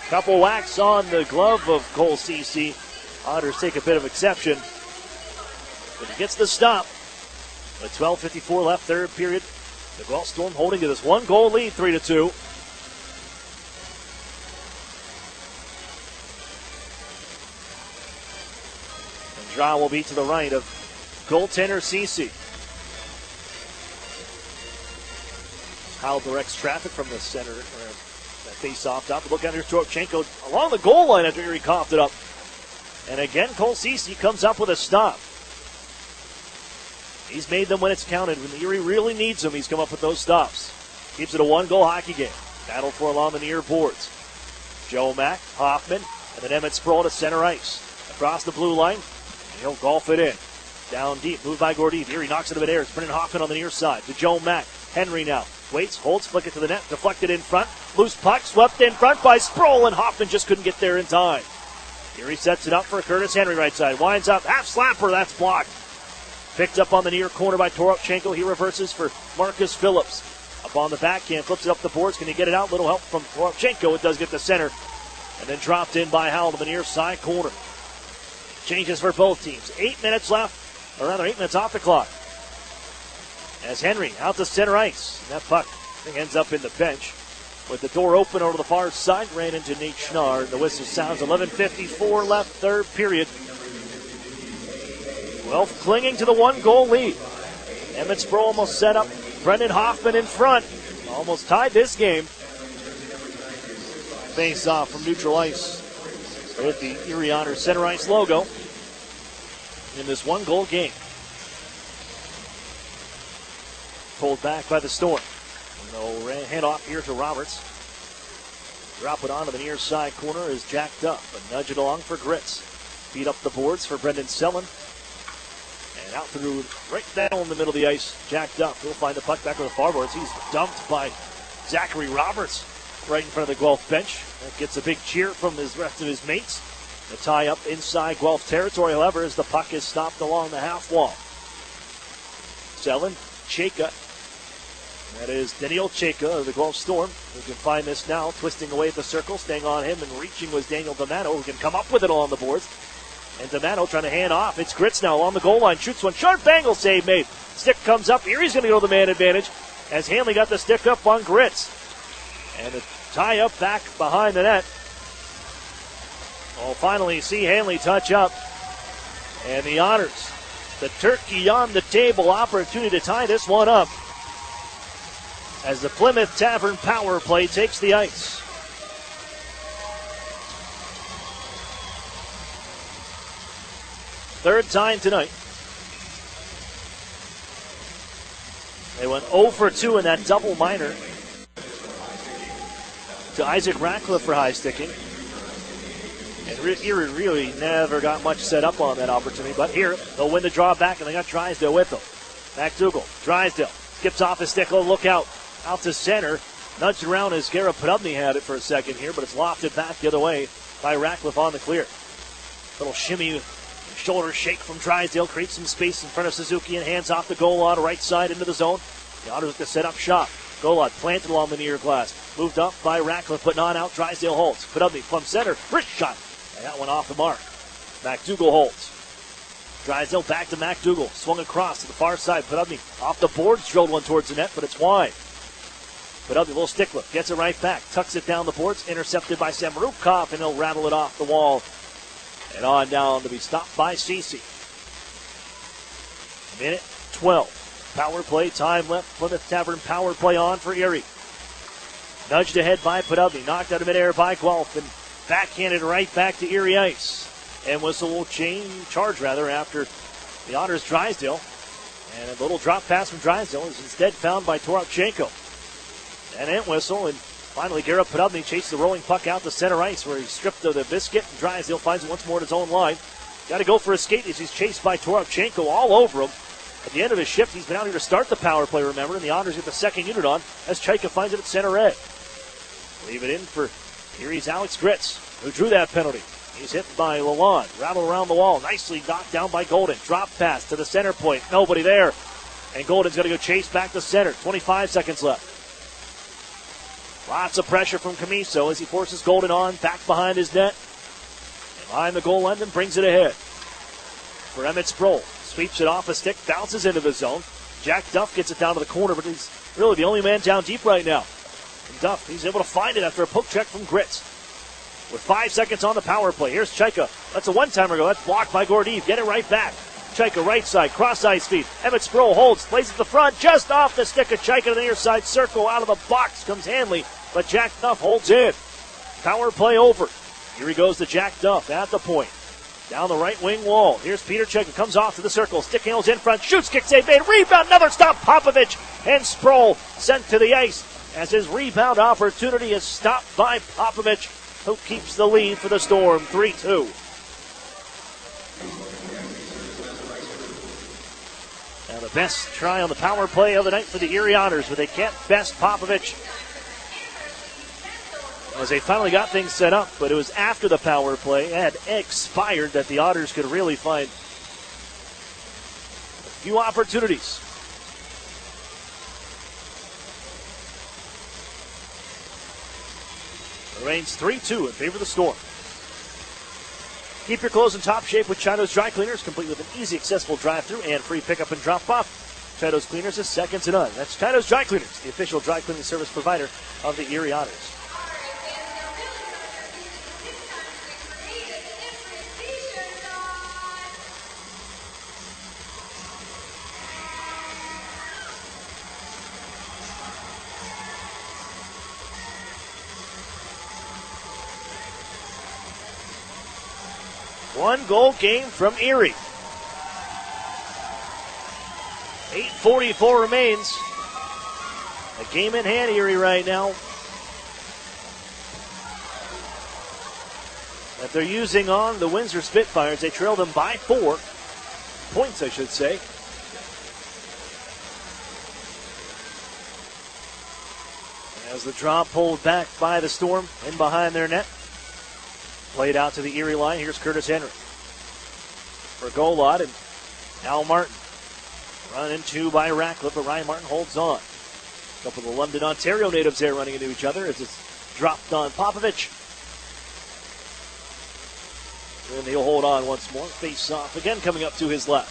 Couple whacks on the glove of Cole Cece. Otters take a bit of exception. But he gets the stop. With 12:54 left, third period. The Guelph Storm holding to this 1-goal lead, 3-2. Draw will be to the right of goaltender Cece. Howell directs traffic from the center. That face-off top. Look out here, Toropchenko along the goal line after Erie coughed it up. And again, Cole Cece comes up with a stop. He's made them when it's counted. When Erie really needs him, he's come up with those stops. Keeps it a one-goal hockey game. Battle for along the near boards. Joe Mack, Hoffman, and then Emmett Sproul to center ice. Across the blue line, and he'll golf it in. Down deep, moved by Gordiev. Erie knocks it in midair. It's Brendan Hoffman on the near side to Joe Mack. Henry now waits, holds, flick it to the net, deflected in front. Loose puck, swept in front by Sproul, and Hoffman just couldn't get there in time. Erie sets it up for Curtis Henry right side. Winds up, half slapper, that's blocked. Picked up on the near corner by Toropchenko. He reverses for Marcus Phillips. Up on the backhand, flips it up the boards. Can he get it out? Little help from Toropchenko. It does get to center. And then dropped in by Howell to the near side corner. Changes for both teams. 8 minutes left, or rather 8 minutes off the clock. As Henry out to center ice. And that puck, I think, ends up in the bench. With the door open over the far side, ran into Nate Schnarr. The whistle sounds. 11:54 left, third period. Guelph clinging to the one-goal lead. Emmett Sproul almost set up Brendan Hoffman in front. Almost tied this game. Face off from neutral ice with the Erie Otters center ice logo in this one-goal game. Pulled back by the Storm. No handoff here to Roberts. Drop it onto the near side corner is jacked up. A nudge it along for Gritz. Feed up the boards for Brendan Sellen. And out through right down in the middle of the ice. Jacked up. He'll find the puck back on the far boards. He's dumped by Zachary Roberts right in front of the Guelph bench. That gets a big cheer from the rest of his mates. The tie up inside Guelph territory, however, as the puck is stopped along the half wall. Sellen, Cheka. That is Daniel Cheka of the Guelph Storm. We can find this now, twisting away at the circle, staying on him, and reaching was Daniel D'Amato, who can come up with it along the boards. And D'Amato trying to hand off. It's Gritz now along the goal line. Shoots one. Sharp angle save made. Stick comes up. Erie's going to go to the man advantage as Hanley got the stick up on Gritz. And the tie up back behind the net. We'll finally see Hanley touch up. And the Otters, the turkey on the table, opportunity to tie this one up as the Plymouth Tavern power play takes the ice. Third time tonight. They went 0 for 2 in that double minor to Isaac Ratcliffe for high sticking. And Erie really never got much set up on that opportunity. But here, they'll win the draw back, and they got Drysdale with them. McDougall, Drysdale skips off his stick. Oh, look out. Out to center. Nudged around as Garrett Podubny had it for a second here, but it's lofted back the other way by Ratcliffe on the clear. Little shimmy, shoulder shake from Drysdale. Creates some space in front of Suzuki and hands off the goal on right side into the zone. The Otters with the set up shot. Golod planted along the near glass. Moved up by Ratcliffe, but not out. Drysdale holds. Podubny from center. Wrist shot. And that one off the mark. McDougall holds. Drysdale back to McDougall. Swung across to the far side. Podubny off the boards. Drilled one towards the net, but it's wide. Podubny, little stick lift. Gets it right back. Tucks it down the boards. Intercepted by Samrukov, and he'll rattle it off the wall. And on down to be stopped by Cece. Minute 12. Power play time left. Plymouth Tavern power play on for Erie. Nudged ahead by Podubny. Knocked out of midair by Guelph. And backhanded right back to Erie ice. And whistle will charge after the Otters Drysdale. And a little drop pass from Drysdale is instead found by Toropchenko. And Entwistle, and finally Garrett Podubny chased the rolling puck out to center ice where he stripped of the biscuit, and Drysdale finds it once more at his own line. Got to go for a skate as he's chased by Toropchenko all over him. At the end of his shift, he's been out here to start the power play, remember, and the Otters get the second unit on as Chayka finds it at center edge. Leave it in for Erie's Alex Gritz, who drew that penalty. He's hit by Lalonde, rattled around the wall, nicely knocked down by Golden. Drop pass to the center point, nobody there. And Golden's going to go chase back to center, 25 seconds left. Lots of pressure from Camiso as he forces Golden on, back behind his net. And behind the goal end and brings it ahead. For Emmett Sproul, sweeps it off a stick, bounces into the zone. Jack Duff gets it down to the corner, but he's really the only man down deep right now. And Duff, he's able to find it after a poke check from Gritz. with 5 seconds on the power play. Here's Chaika. That's a one-timer goal. That's blocked by Gordiev. Get it right back. Chaika right side, cross-ice feed. Emmett Sproul holds, plays at the front, just off the stick of Chaika to the near side circle. Out of the box comes Hanley, but Jack Duff holds in. Power play over. Here he goes to Jack Duff at the point. Down the right wing wall. Here's Peter Chaika, comes off to the circle. Stick handles in front, shoots, kick save made, rebound, another stop. Popovich and Sproul sent to the ice as his rebound opportunity is stopped by Popovich, who keeps the lead for the Storm, 3-2. Now the best try on the power play of the night for the Erie Otters, but they can't best Popovich as they finally got things set up, but it was after the power play had expired that the Otters could really find a few opportunities. It remains 3-2 in favor of the Storm. Keep your clothes in top shape with Chino's Dry Cleaners, complete with an easy, accessible drive-through and free pickup and drop-off. Chino's Cleaners is second to none. That's Chino's Dry Cleaners, the official dry cleaning service provider of the Erie Otters. One goal game from Erie. 8:44 remains. A game in hand, Erie, right now. That they're using on the Windsor Spitfires. They trail them by 4 points, I should say. As the draw pulled back by the Storm in behind their net. Played out to the Erie line. Here's Curtis Henry for Golod and Al Martin. Run into by Ratcliffe, but Ryan Martin holds on. A couple of the London, Ontario natives there running into each other as it's dropped on Popovich. And he'll hold on once more. Face off again coming up to his left.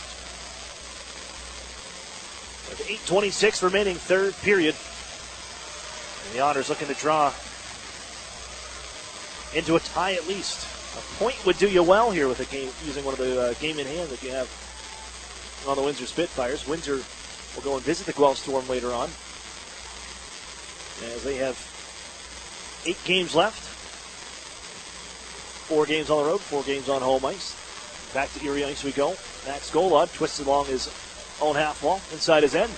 With 8:26 remaining third period. And the Otters looking to draw into a tie at least. A point would do you well here with a game, using one of the game in hand that you have on the Windsor Spitfires. Windsor will go and visit the Guelph Storm later on, as they have 8 games left. 4 games on the road, 4 games on home ice. Back to Erie ice we go. Max Golod twists along his own half wall, inside his end.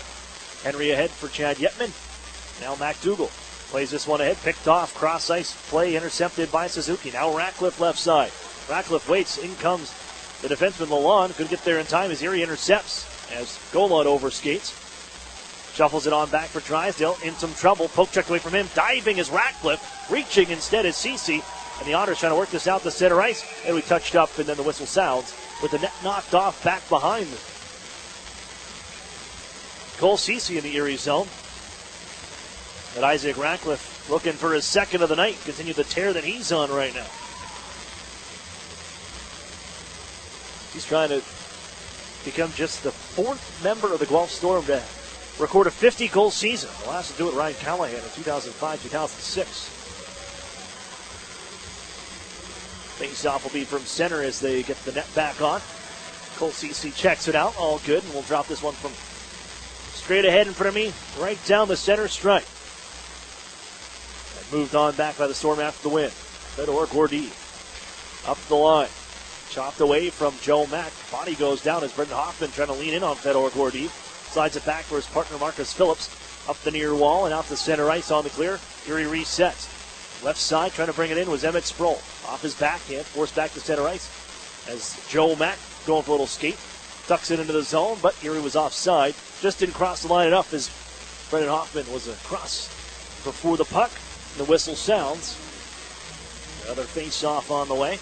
Henry ahead for Chad Yetman. Now MacDougall plays this one ahead, picked off, cross ice play intercepted by Suzuki. Now Ratcliffe left side. Ratcliffe waits, in comes the defenseman Lalonde. Couldn't get there in time as Erie intercepts as Golod overskates. Shuffles it on back for Drysdale, in some trouble. Poke checked away from him, diving is Ratcliffe, reaching instead is Cece. And the Otters trying to work this out to center ice. And we touched up, and then the whistle sounds with the net knocked off back behind Cole Cece in the Erie zone. But Isaac Ratcliffe looking for his second of the night. Continue the tear that he's on right now. He's trying to become just the 4th member of the Guelph Storm to record a 50-goal season. The last to do it, Ryan Callahan, in 2005-2006. Face-off will be from center as they get the net back on. Cole Cece checks it out, all good, and we'll drop this one from straight ahead in front of me, right down the center stripe. Moved on back by the Storm after the win. Fedor Gordiev up the line. Chopped away from Joe Mack. Body goes down as Brendan Hoffman trying to lean in on Fedor Gordiev. Slides it back for his partner Marcus Phillips. Up the near wall and out to center ice on the clear. Erie resets. Left side trying to bring it in was Emmett Sproul. Off his backhand, forced back to center ice as Joe Mack going for a little skate. Tucks it into the zone, but Erie was offside. Just didn't cross the line enough as Brendan Hoffman was across before the puck. The whistle sounds. Another face-off on the way.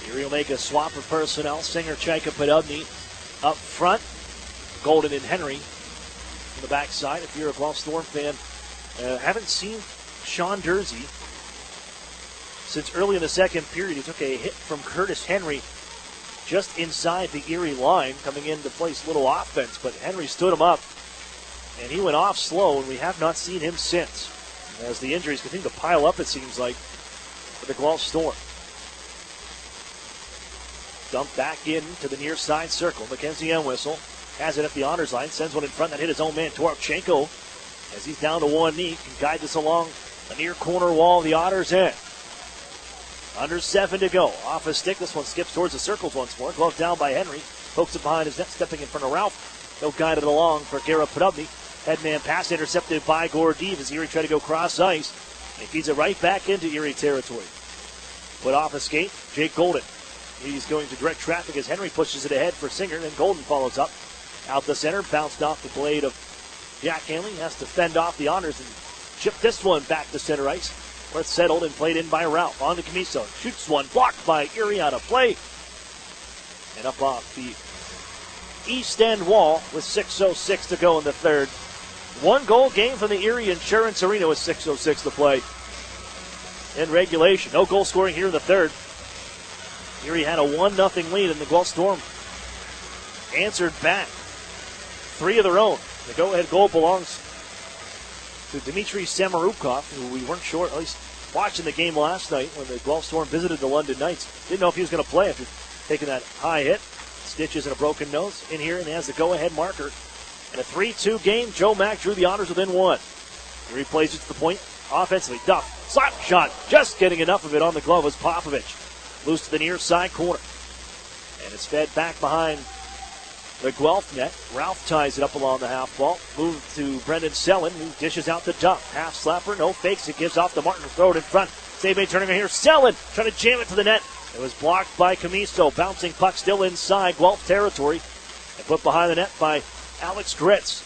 Erie will make a swap of personnel. Singer, Chaika, Podubny up front. Golden and Henry on the backside. If you're a Guelph Storm fan, haven't seen Sean Dursey since early in the second period. He took a hit from Curtis Henry just inside the Erie line, coming in to place a little offense, but Henry stood him up and he went off slow, and we have not seen him since. As the injuries continue to pile up, it seems like, for the Guelph Storm. Dumped back into the near side circle. Mackenzie Entwistle has it at the honors line, sends one in front that hit his own man, Toropchenko, as he's down to one knee, can guide this along the near corner wall of the Otters end. Under 7 to go. Off a stick, this one skips towards the circles once more. Glove down by Henry, pokes it behind his net, stepping in front of Ralph. They'll guide it along for Garrett Podobny. Headman pass intercepted by Gordeev as Erie tried to go cross ice. And he feeds it right back into Erie territory. Put off a skate, Jake Golden. He's going to direct traffic as Henry pushes it ahead for Singer, and Golden follows up. Out the center, bounced off the blade of Jack Hanley. Has to fend off the Honors and chip this one back to center ice, where it's settled and played in by Ralph. On to Camiso. Shoots one, blocked by Erie out of play. And up off the east end wall with 6:06 to go in the third. 1 goal game from the Erie Insurance Arena with 6:06 to play in regulation. No goal scoring here in the third. Erie had a 1-0 lead, and the Guelph Storm answered back. 3 of their own. The go-ahead goal belongs to Dmitry Samarukov, who we weren't sure, at least watching the game last night when the Guelph Storm visited the London Knights. Didn't know if he was going to play after taking that high hit. Stitches and a broken nose in here, and he has the go-ahead marker. In a 3-2 game, Joe Mack drew the Honors within 1. Erie plays it to the point. Offensively, Duff, slap shot, just getting enough of it on the glove was Popovich. Loose to the near side corner. And it's fed back behind the Guelph net. Ralph ties it up along the half wall. Moved to Brendan Sellin, who dishes out to Duff. Half slapper, no fakes. It gives off to Martin. Throw it in front. Save made turning here. Sellin trying to jam it to the net. It was blocked by Camiso. Bouncing puck still inside Guelph territory. And put behind the net by Alex Gritz.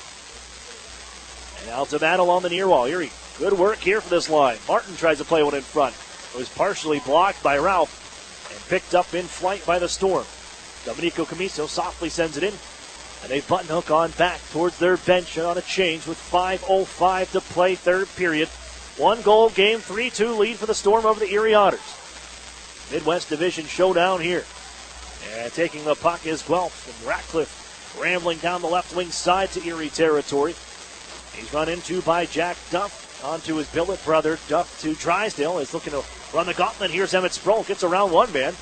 And out to battle on the near wall. Erie, good work here for this line. Martin tries to play one in front. It was partially blocked by Ralph and picked up in flight by the Storm. Domenico Camiso softly sends it in, and they button hook on back towards their bench on a change with 5:05 to play third period. 1 goal game, 3-2 lead for the Storm over the Erie Otters. Midwest Division showdown here. And taking the puck is Guelph, and Ratcliffe rambling down the left wing side to Erie territory. He's run into by Jack Duff onto his billet brother. Duff to Drysdale is looking to run the gauntlet. Here's Emmett Sproul, gets around one man.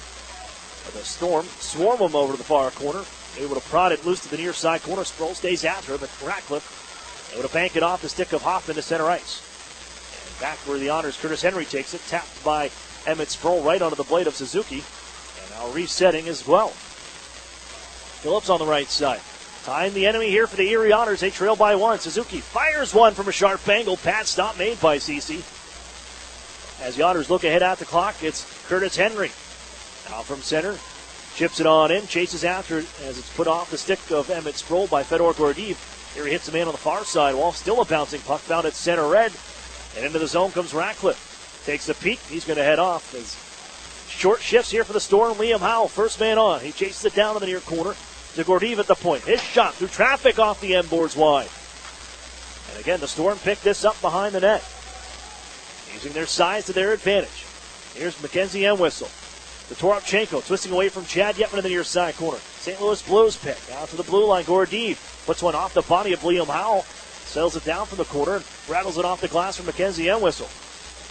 But the Storm swarm him over to the far corner. Able to prod it loose to the near side corner. Sproul stays after him, but Ratcliffe able to bank it off the stick of Hoffman to center ice. And back where the Honors, Curtis Henry takes it, tapped by Emmett Sproul right onto the blade of Suzuki. And now resetting as well. Phillips on the right side. Tying the enemy here for the Erie Otters. They trail by 1. Suzuki fires one from a sharp angle. Pad stop made by Cece. As the Otters look ahead at the clock, it's Curtis Henry. Now from center, chips it on in, chases after it as it's put off the stick of Emmett Sproul by Fedor Gordeev. Here he hits the man on the far side wall. Still a bouncing puck found at center red. And into the zone comes Ratcliffe. Takes a peek. He's going to head off. As short shifts here for the Storm. Liam Howell, first man on. He chases it down to the near corner to Gordeev at the point. His shot through traffic off the end boards wide. And again, the Storm picked this up behind the net, using their size to their advantage. Here's Mackenzie Entwistle. The Toropchenko twisting away from Chad Yetman in the near side corner. St. Louis Blues pick out to the blue line. Gordeev puts one off the body of Liam Howell. Settles it down from the corner and rattles it off the glass from Mackenzie Entwistle.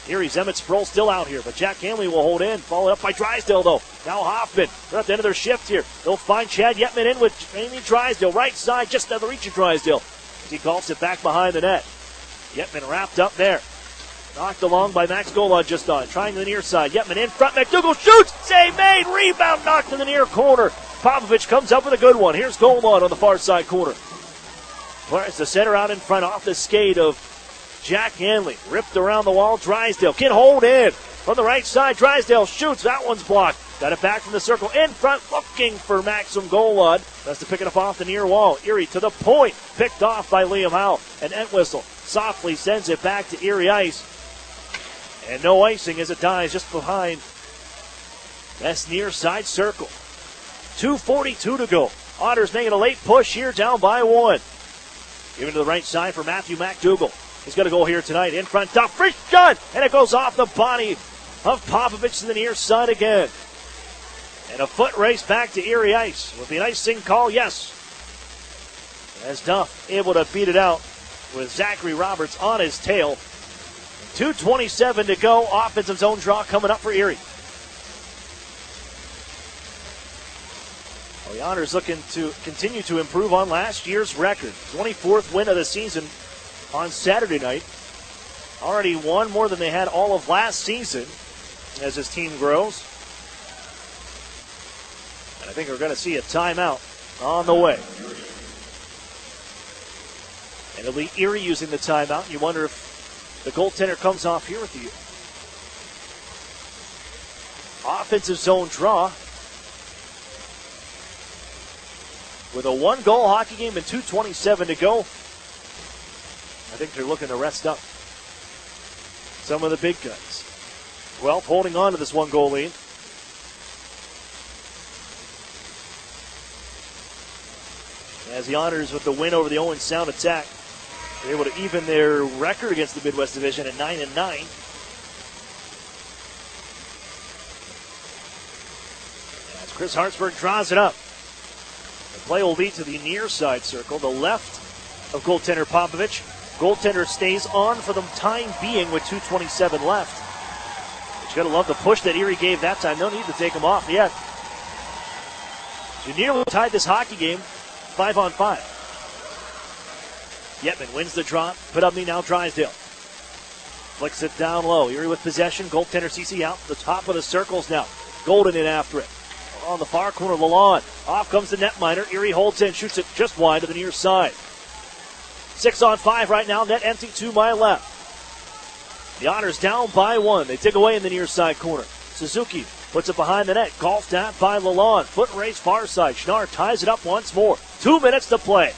Here Emmett Sproul still out here, but Jack Hanley will hold in. Followed up by Drysdale, though. Now Hoffman. They're at the end of their shift here. They'll find Chad Yetman in with Amy Drysdale. Right side, just out of the reach of Drysdale. He golfs it back behind the net. Yetman wrapped up there. Knocked along by Max Golod just on. Trying to the near side. Yetman in front. McDougall shoots. Save made. Rebound knocked to the near corner. Popovich comes up with a good one. Here's Golod on the far side corner. It's the center out in front off the skate of Jack Hanley. Ripped around the wall. Drysdale can hold in. From the right side, Drysdale shoots. That one's blocked. Got it back from the circle. In front, looking for Maxim Golod. That's to pick it up off the near wall. Erie to the point. Picked off by Liam Howell. And Entwistle softly sends it back to Erie ice. And no icing as it dies just behind. That's near side circle. 2:42 to go. Otters making a late push here, down by 1. Given to the right side for Matthew McDougall. He's going to go here tonight. In front, Duff, free shot, and it goes off the body of Popovich to the near side again. And a foot race back to Erie ice. Will be an icing call, yes. As Duff able to beat it out with Zachary Roberts on his tail. 2:27 to go. Offensive zone draw coming up for Erie. Well, the Otters looking to continue to improve on last year's record. 24th win of the season on Saturday night. Already won more than they had all of last season as this team grows. And I think we're going to see a timeout on the way. And it'll be Erie using the timeout. You wonder if the goaltender comes off here with the offensive zone draw. With a one-goal hockey game and 2:27 to go, I think they're looking to rest up some of the big guns. Guelph holding on to this one-goal lead. As the Otters with the win over the Owen Sound Attack, they're able to even their record against the Midwest Division at 9-9. As Chris Hartsburg draws it up. The play will be to the near side circle, the left of goaltender Popovich. Goaltender stays on for the time being with 2:27 left. But you got to love the push that Erie gave that time. No need to take him off yet. You nearly tied this hockey game 5-on-5. Yetman wins the drop. Put up me now, Drysdale. Flicks it down low. Erie with possession. Goaltender CC out. The top of the circles now. Golden in after it. On the far corner, Lalonde. Off comes the netminder. Erie holds in, shoots it just wide to the near side. 6-on-5 right now. Net empty to my left. The Otters down by one. They dig away in the near side corner. Suzuki puts it behind the net. Golfed at by Lalonde. Foot race far side. Schnarr ties it up once more. 2 minutes to play.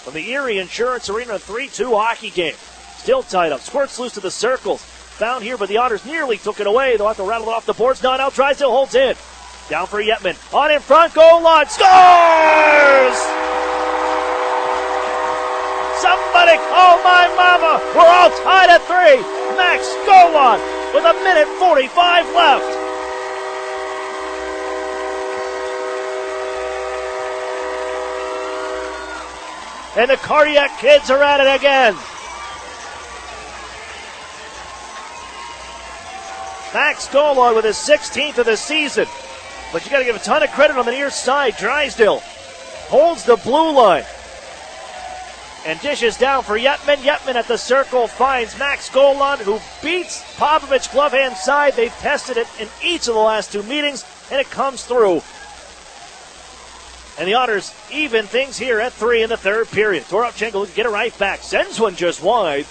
From the Erie Insurance Arena 3-2 hockey game. Still tied up. Squirts loose to the circles. Found here, but the Otters nearly took it away. They'll have to rattle it off the boards. Not out. Drysdale holds in. Down for Yetman. On in front. Goal line. Scores! Somebody call my mama. We're all tied at 3. Max Golan with 1:45 left. And the Cardiac Kids are at it again. Max Golan with his 16th of the season. But you got to give a ton of credit on the near side. Drysdale holds the blue line. And dishes down for Yetman. Yetman at the circle finds Max Golan, who beats Popovich glove hand side. They've tested it in each of the last 2 meetings, and it comes through. And the Otters even things here at 3 in the third period. Toropchenko can get it right back. Sends one just wide.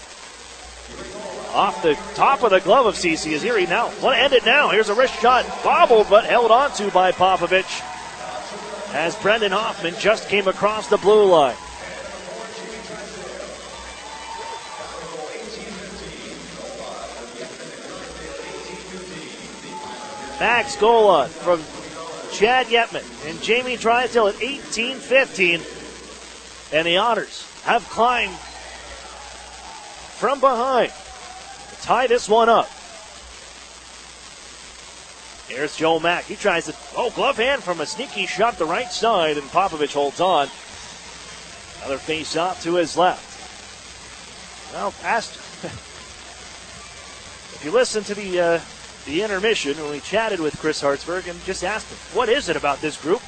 Off the top of the glove of CC is Erie now. Want to end it now. Here's a wrist shot. Bobbled, but held onto by Popovich. As Brendan Hoffman just came across the blue line. Max Golan from Chad Yetman and Jamie Drysdale at 18-15. And the Otters have climbed from behind to tie this one up. Here's Joe Mack. He tries to, glove hand from a sneaky shot the right side, and Popovich holds on. Another face off to his left. Well, if you listen to the intermission when we chatted with Chris Hartsburg and just asked him, what is it about this group?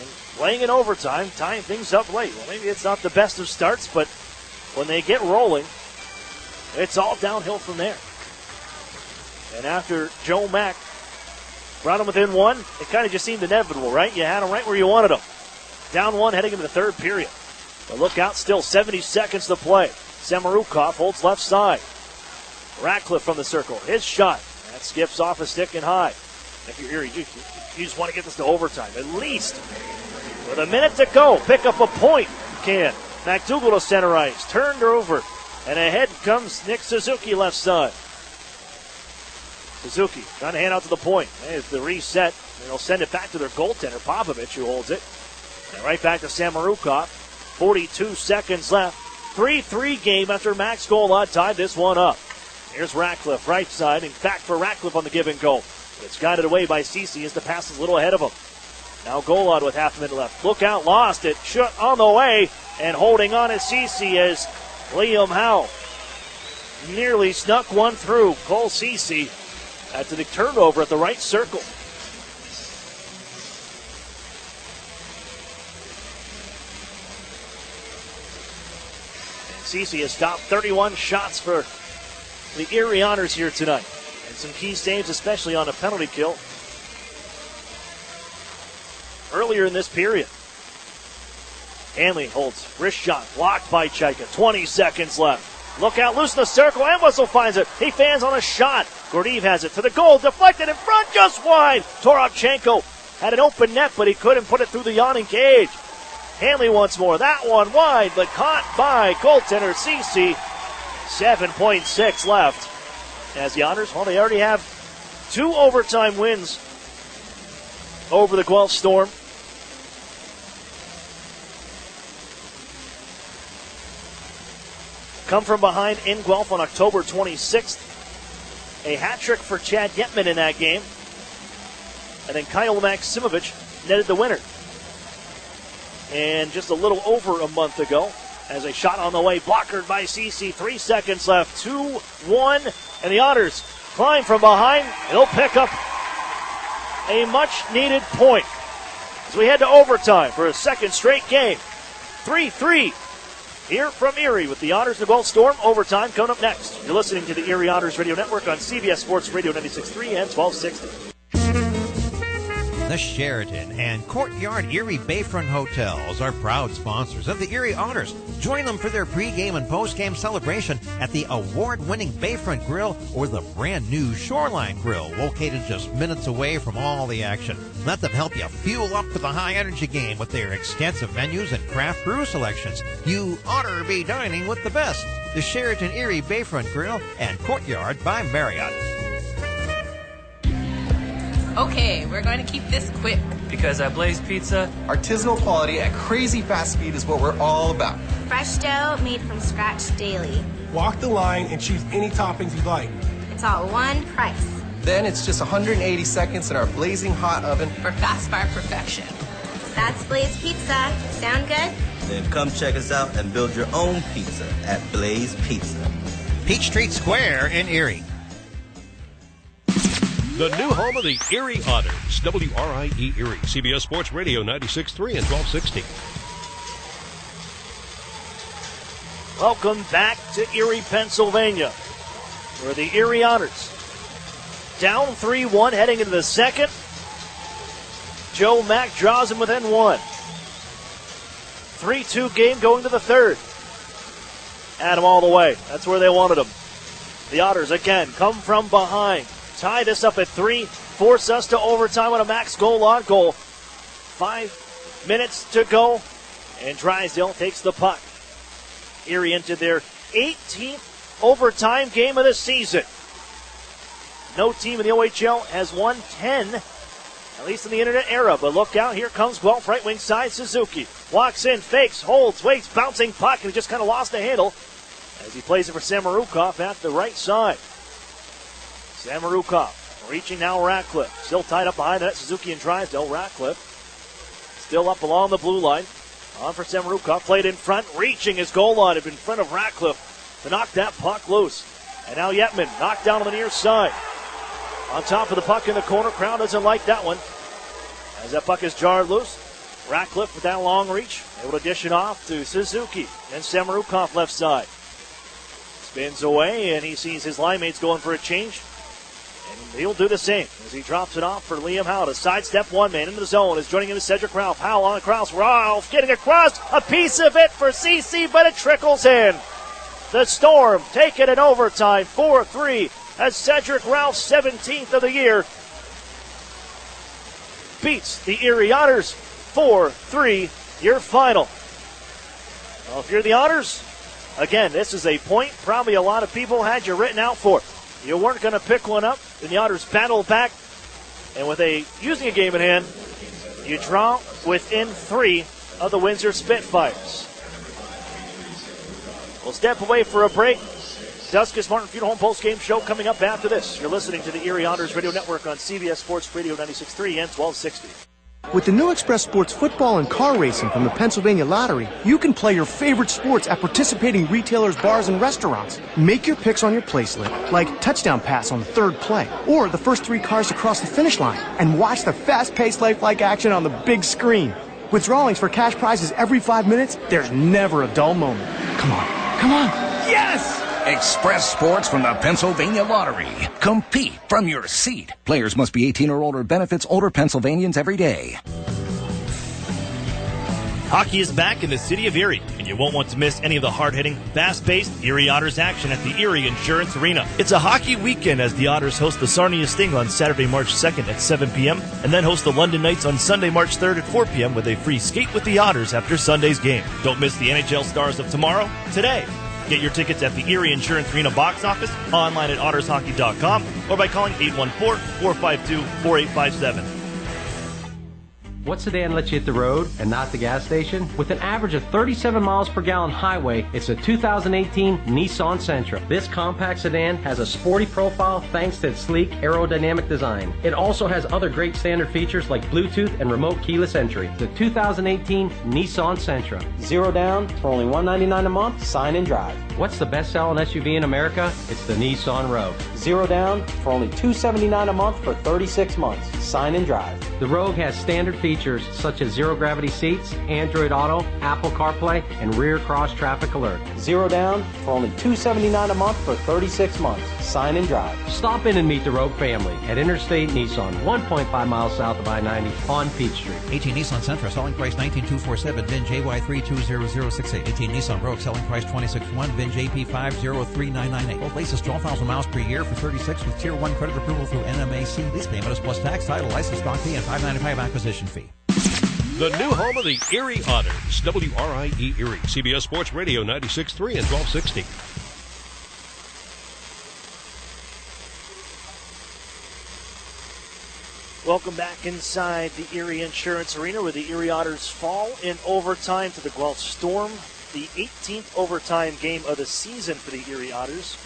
And playing in overtime, tying things up late. Well, maybe it's not the best of starts, but when they get rolling, it's all downhill from there. And after Joe Mack brought him within one, it kind of just seemed inevitable, right? You had him right where you wanted him. Down one heading into the third period. But look out, still 70 seconds to play. Samarukov holds left side. Ratcliffe from the circle. His shot. That skips off a stick and high. If you're Erie, you just want to get this to overtime. At least with a minute to go. Pick up a point. You can. McDougal to center ice. Turned over. And ahead comes Nick Suzuki left side. Suzuki trying to hand out to the point. There's the reset. And they'll send it back to their goaltender, Popovich, who holds it. And right back to Samarukov. 42 seconds left. 3-3 game after Max Golan tied this one up. Here's Ratcliffe, right side, and back for Ratcliffe on the give and go. But it's guided away by Cece as the pass is a little ahead of him. Now Golod with half a minute left. Look out, lost it. Shot on the way, and holding on is Cece as Liam Howe nearly snuck one through. Cole Cece after the turnover at the right circle. Cece has stopped 31 shots for the Erie Otters here tonight. And some key saves, especially on a penalty kill earlier in this period. Hanley holds wrist shot, blocked by Chaika. 20 seconds left. Look out, loose in the circle, and Whistle finds it. He fans on a shot. Gordeev has it to the goal, deflected in front, just wide. Toropchenko had an open net, but he couldn't put it through the yawning cage. Hanley once more, that one wide, but caught by goaltender Cece. 7.6 left. As the Otters, well, they already have 2 overtime wins over the Guelph Storm. Come from behind in Guelph on October 26th. A hat trick for Chad Yetman in that game. And then Kyle Maximovich netted the winner. And just a little over a month ago, as a shot on the way, blockered by Cece. 3 seconds left, 2-1, and the Otters climb from behind. They'll pick up a much-needed point as we head to overtime for a second straight game. 3-3 here from Erie with the Otters and the Guelph Storm. Overtime coming up next. You're listening to the Erie Otters Radio Network on CBS Sports Radio 96.3 and 1260. The Sheraton and Courtyard Erie Bayfront Hotels are proud sponsors of the Erie Otters. Join them for their pregame and postgame celebration at the award-winning Bayfront Grill or the brand-new Shoreline Grill, located just minutes away from all the action. Let them help you fuel up for the high-energy game with their extensive menus and craft brew selections. You ought to be dining with the best. The Sheraton Erie Bayfront Grill and Courtyard by Marriott. Okay, we're going to keep this quick. Because at Blaze Pizza, artisanal quality at crazy fast speed is what we're all about. Fresh dough made from scratch daily. Walk the line and choose any toppings you'd like. It's all one price. Then it's just 180 seconds in our blazing hot oven For fast fire perfection. That's Blaze Pizza. Sound good? Then come check us out and build your own pizza at Blaze Pizza. Peachtree Square in Erie. The new home of the Erie Otters, WRIE Erie, CBS Sports Radio 96.3 and 1260. Welcome back to Erie, Pennsylvania, where the Erie Otters down 3-1 heading into the second. Joe Mack draws him within one. 3-2 game going to the third. At him all the way. That's where they wanted him. The Otters again come from behind. Tie this up at 3. Force us to overtime on a Max Golod goal. 5 minutes to go. And Drysdale takes the puck. Erie into their 18th overtime game of the season. No team in the OHL has won 10, at least in the internet era. But look out, here comes Guelph, right wing side. Suzuki walks in, fakes, holds, waits, bouncing puck, and he just kind of lost the handle as he plays it for Samarukov at the right side. Samarukov reaching now Ratcliffe. Still tied up behind the net. Suzuki and Drysdale. Ratcliffe still up along the blue line. On for Samarukov. Played in front. Reaching his goal line in front of Ratcliffe to knock that puck loose. And now Yetman knocked down on the near side. On top of the puck in the corner. Crowd doesn't like that one. As that puck is jarred loose. Ratcliffe with that long reach. Able to dish it off to Suzuki. And Samarukov left side. Spins away and he sees his line mates going for a change. And he'll do the same as he drops it off for Liam Howe to sidestep one man into the zone. Is joining him is Cedric Ralph. Howe on the cross. Ralph getting across. A piece of it for CC, but it trickles in. The Storm take it in overtime. 4-3 as Cedric Ralph, 17th of the year, beats the Erie Otters. 4-3 your final. Well, if you're the Otters, again, this is a point probably a lot of people had you written out for. You weren't going to pick one up, and the Otters battled back. And with using a game in hand, you draw within 3 of the Windsor Spitfires. We'll step away for a break. Duskus Martin Funeral Home post-game show coming up after this. You're listening to the Erie Otters Radio Network on CBS Sports Radio 96.3 and 1260. With the new Express Sports football and car racing from the Pennsylvania Lottery, you can play your favorite sports at participating retailers, bars, and restaurants. Make your picks on your placelet, like touchdown pass on the third play, or the first 3 cars to cross the finish line, and watch the fast-paced lifelike action on the big screen. With drawings for cash prizes every 5 minutes, there's never a dull moment. Come on, come on. Yes! Express Sports from the Pennsylvania Lottery. Compete from your seat. Players must be 18 or older. Benefits older Pennsylvanians every day. Hockey is back in the city of Erie, and you won't want to miss any of the hard-hitting, fast-paced Erie Otters action at the Erie Insurance Arena. It's a hockey weekend as the Otters host the Sarnia Sting on Saturday, March 2nd at 7 p.m., and then host the London Knights on Sunday, March 3rd at 4 p.m. with a free skate with the Otters after Sunday's game. Don't miss the NHL stars of tomorrow, today. Get your tickets at the Erie Insurance Arena box office, online at ottershockey.com, or by calling 814-452-4857. What sedan lets you hit the road and not the gas station? With an average of 37 miles per gallon highway, it's a 2018 Nissan Sentra. This compact sedan has a sporty profile thanks to its sleek aerodynamic design. It also has other great standard features like Bluetooth and remote keyless entry. The 2018 Nissan Sentra. 0 down for only $199 a month. Sign and drive. What's the best-selling SUV in America? It's the Nissan Rogue. 0 down for only $279 a month for 36 months. Sign and drive. The Rogue has standard features such as zero-gravity seats, Android Auto, Apple CarPlay, and rear cross-traffic alert. 0 down for only $279 a month for 36 months. Sign and drive. Stop in and meet the Rogue family at Interstate Nissan, 1.5 miles south of I-90 on Peach Street. 18 Nissan Sentra, selling price $19,247, VIN JY320068. 18 Nissan Rogue, selling price $26,100, VIN JP503998. Both leases 12,000 miles per year for 36 with Tier 1 credit approval through NMAC. Lease payment is plus tax, title, license, stock fee, and $595 acquisition fee. The new home of the Erie Otters, WRIE Erie, CBS Sports Radio 96.3 and 1260. Welcome back inside the Erie Insurance Arena where the Erie Otters fall in overtime to the Guelph Storm. The 18th overtime game of the season for the Erie Otters.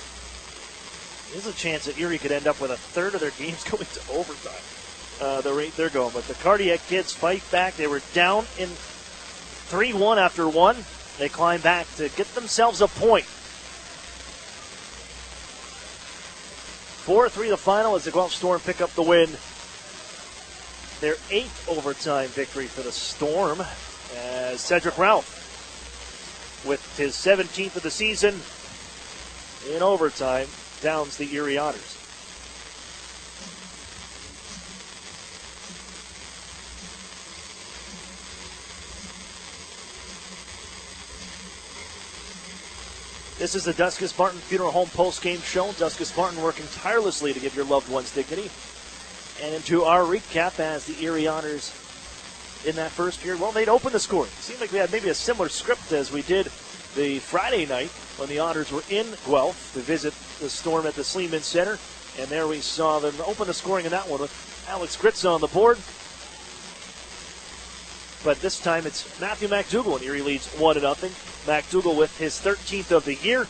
There's a chance that Erie could end up with a third of their games going to overtime. The rate they're going. But the Cardiac Kids fight back. They were down in 3-1 after one. They climb back to get themselves a point. 4-3 the final as the Guelph Storm pick up the win. Their 8th overtime victory for the Storm as Cedric Ralph with his 17th of the season in overtime downs the Erie Otters. This is the Duskus Martin Funeral Home post-game show. Duskus Martin working tirelessly to give your loved ones dignity. And into our recap as the Erie Otters in that first period, well, they'd open the scoring. It seemed like we had maybe a similar script as we did the Friday night when the Otters were in Guelph to visit the Storm at the Sleeman Center. And there we saw them open the scoring in that one with Alex Gritz on the board. But this time it's Matthew McDougall, and Erie leads 1-0. McDougall with his 13th of the year.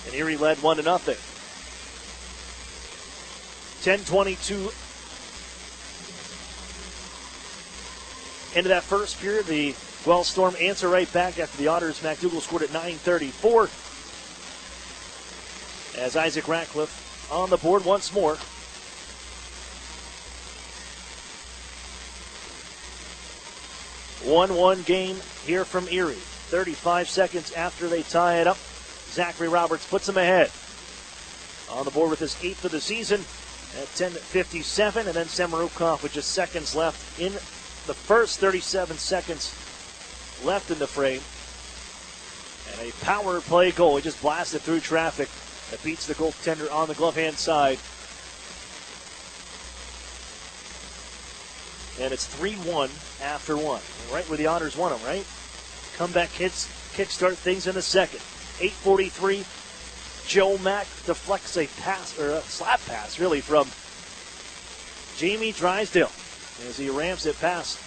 And Erie led 1-0. 10:22 into that first period. The Guelph Storm answer right back after the Otters. McDougall scored at 9:34. As Isaac Ratcliffe on the board once more. One game here from Erie. 35 seconds after they tie it up, Zachary Roberts puts them ahead. On the board with his 8th of the season at 10:57, and then Samarukov with just seconds left in the first 37 seconds left in the frame. And a power play goal. He just blasted through traffic. That beats the goaltender on the glove hand side. And it's 3-1 after one. Right where the Otters won them, right? Comeback hits, kickstart things in the second. 8:43. Joe Mack deflects a pass, or a slap pass, really, from Jamie Drysdale as he ramps it past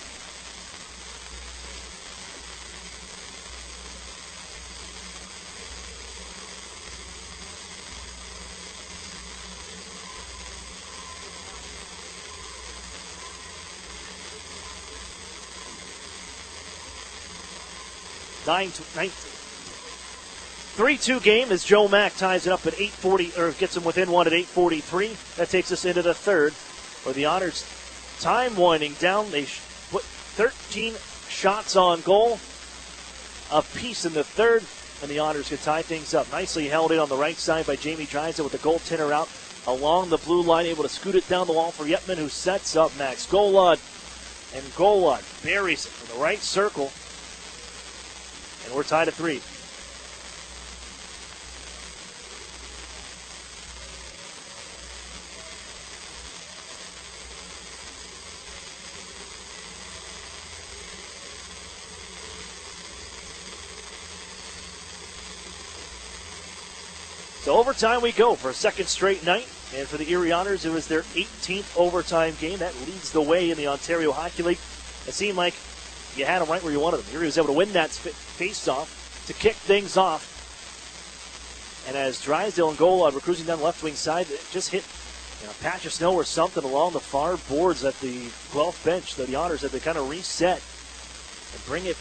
3-2 game as Joe Mack ties it up at 8:40, or gets him within one at 8:43. That takes us into the third, where the Otters, time winding down. They put 13 shots on goal, a piece in the third, and the Otters could tie things up. Nicely held in on the right side by Jamie Drysdale with the goaltender out along the blue line, able to scoot it down the wall for Yetman, who sets up Max Golod. And Golod buries it in the right circle. And we're tied at 3. So overtime we go for a second straight night. And for the Erie Otters, it was their 18th overtime game. That leads the way in the Ontario Hockey League. It seemed like you had them right where you wanted them. Erie was able to win that face-off to kick things off. And as Drysdale and Golod were cruising down the left wing side, it just hit a patch of snow or something along the far boards at the Guelph bench. So the Otters had to kind of reset and bring it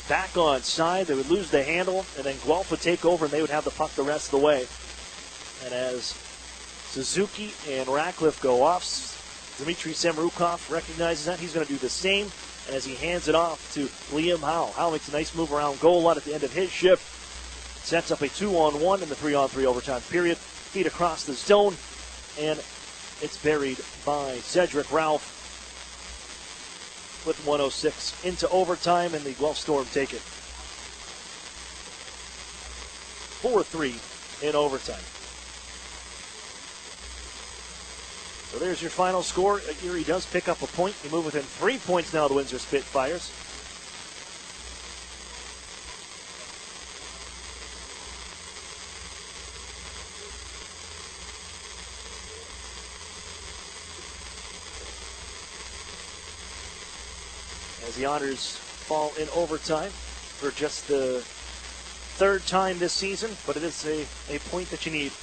back on side. They would lose the handle, and then Guelph would take over, and they would have the puck the rest of the way. And as Suzuki and Ratcliffe go off, Dmitry Samrukov recognizes that. He's going to do the same. And as he hands it off to Liam Howe, Howe makes a nice move around goal line at the end of his shift. Sets up a 2-on-1 in the 3-on-3 overtime period. Feed across the zone, and it's buried by Cedric Ralph with 1:06 into overtime, and the Guelph Storm take it 4-3 in overtime. So there's your final score. Erie does pick up a point. You move within 3 points now to Windsor Spitfires. As the Otters fall in overtime for just the third time this season, but it is a point that you need.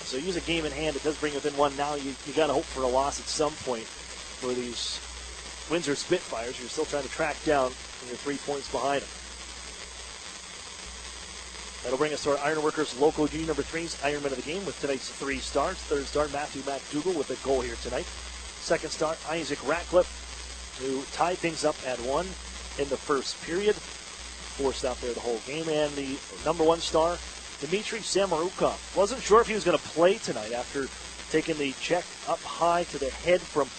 So use a game in hand. It does bring within one now. You got to hope for a loss at some point for these Windsor Spitfires. You're still trying to track down, and you're 3 points behind them. That'll bring us to our Ironworkers local G number 3's Ironman of the game with tonight's 3 stars. Third star, Matthew McDougall with a goal here tonight. Second star, Isaac Ratcliffe, who tied things up at 1 in the first period. Forced out there the whole game. And the number 1 star, Dmitry Samorukov. Wasn't sure if he was going to play tonight after taking the check up high to the head from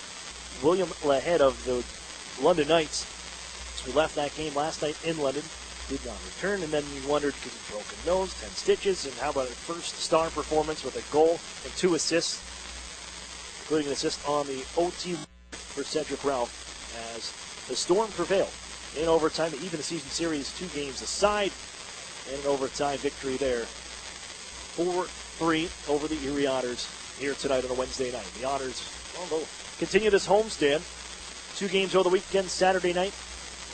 William Lahead of the London Knights. So he left that game last night in London, did not return, and then you wondered because of broken nose, 10 stitches, and how about a first star performance with a goal and 2 assists, including an assist on the OT for Cedric Ralph as the Storm prevailed in overtime to even the season series 2 games aside. And an overtime victory there. 4-3 over the Erie Otters here tonight on a Wednesday night. The Otters, well, they'll continue this homestand. 2 games over the weekend, Saturday night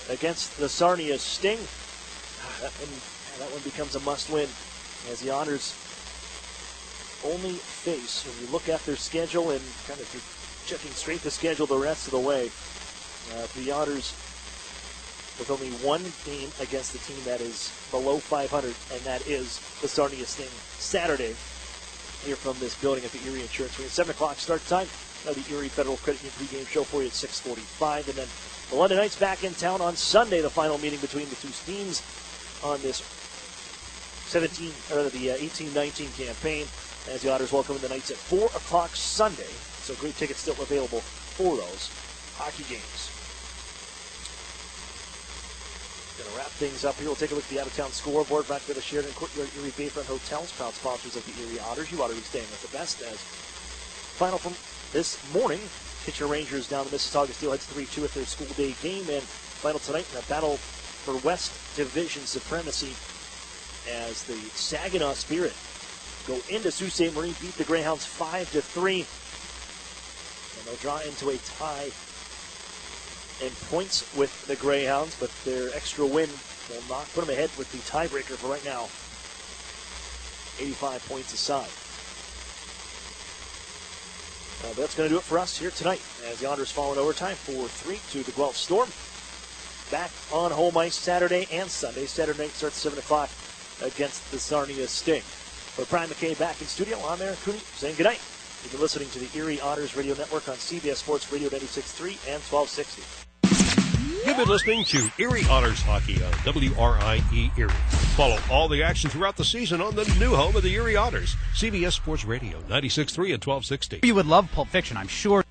against the Sarnia Sting. That one becomes a must-win as the Otters only face, when you look at their schedule and kind of checking straight the schedule the rest of the way, the Otters with only 1 game against the team that is below 500, and that is the Sarnia Sting Saturday here from this building at the Erie Insurance Arena. 7 o'clock start time. The Erie Federal Credit Union pregame show for you at 6:45, and then the London Knights back in town on Sunday. The final meeting between the 2 teams on this 18-19 campaign, as the Otters welcome the Knights at 4 o'clock Sunday. So great tickets still available for those hockey games. Going to wrap things up here. We'll take a look at the out-of-town scoreboard. Back to the Sheridan Courtyard Erie Bayfront Hotels, proud sponsors of the Erie Otters. You ought to be staying with the best. As final from this morning, Kitchener Rangers down to Mississauga Steelheads 3-2 at their school day game. And final tonight in a battle for West Division supremacy as the Saginaw Spirit go into Sault Ste. Marie, beat the Greyhounds 5-3. And they'll draw into a tie in points with the Greyhounds, but their extra win will not put them ahead with the tiebreaker for right now. 85 points aside. That's going to do it for us here tonight as the Otters fall in overtime 4-3 to the Guelph Storm. back on home ice Saturday and Sunday. Saturday night starts 7 o'clock against the Sarnia Sting. For Brian McKay back in studio, I'm Aaron Cooney saying goodnight. You've been listening to the Erie Otters Radio Network on CBS Sports Radio 96.3 and 1260. You've been listening to Erie Otters Hockey on WRIE Erie. Follow all the action throughout the season on the new home of the Erie Otters, CBS Sports Radio 96.3 and 1260. You would love Pulp Fiction, I'm sure.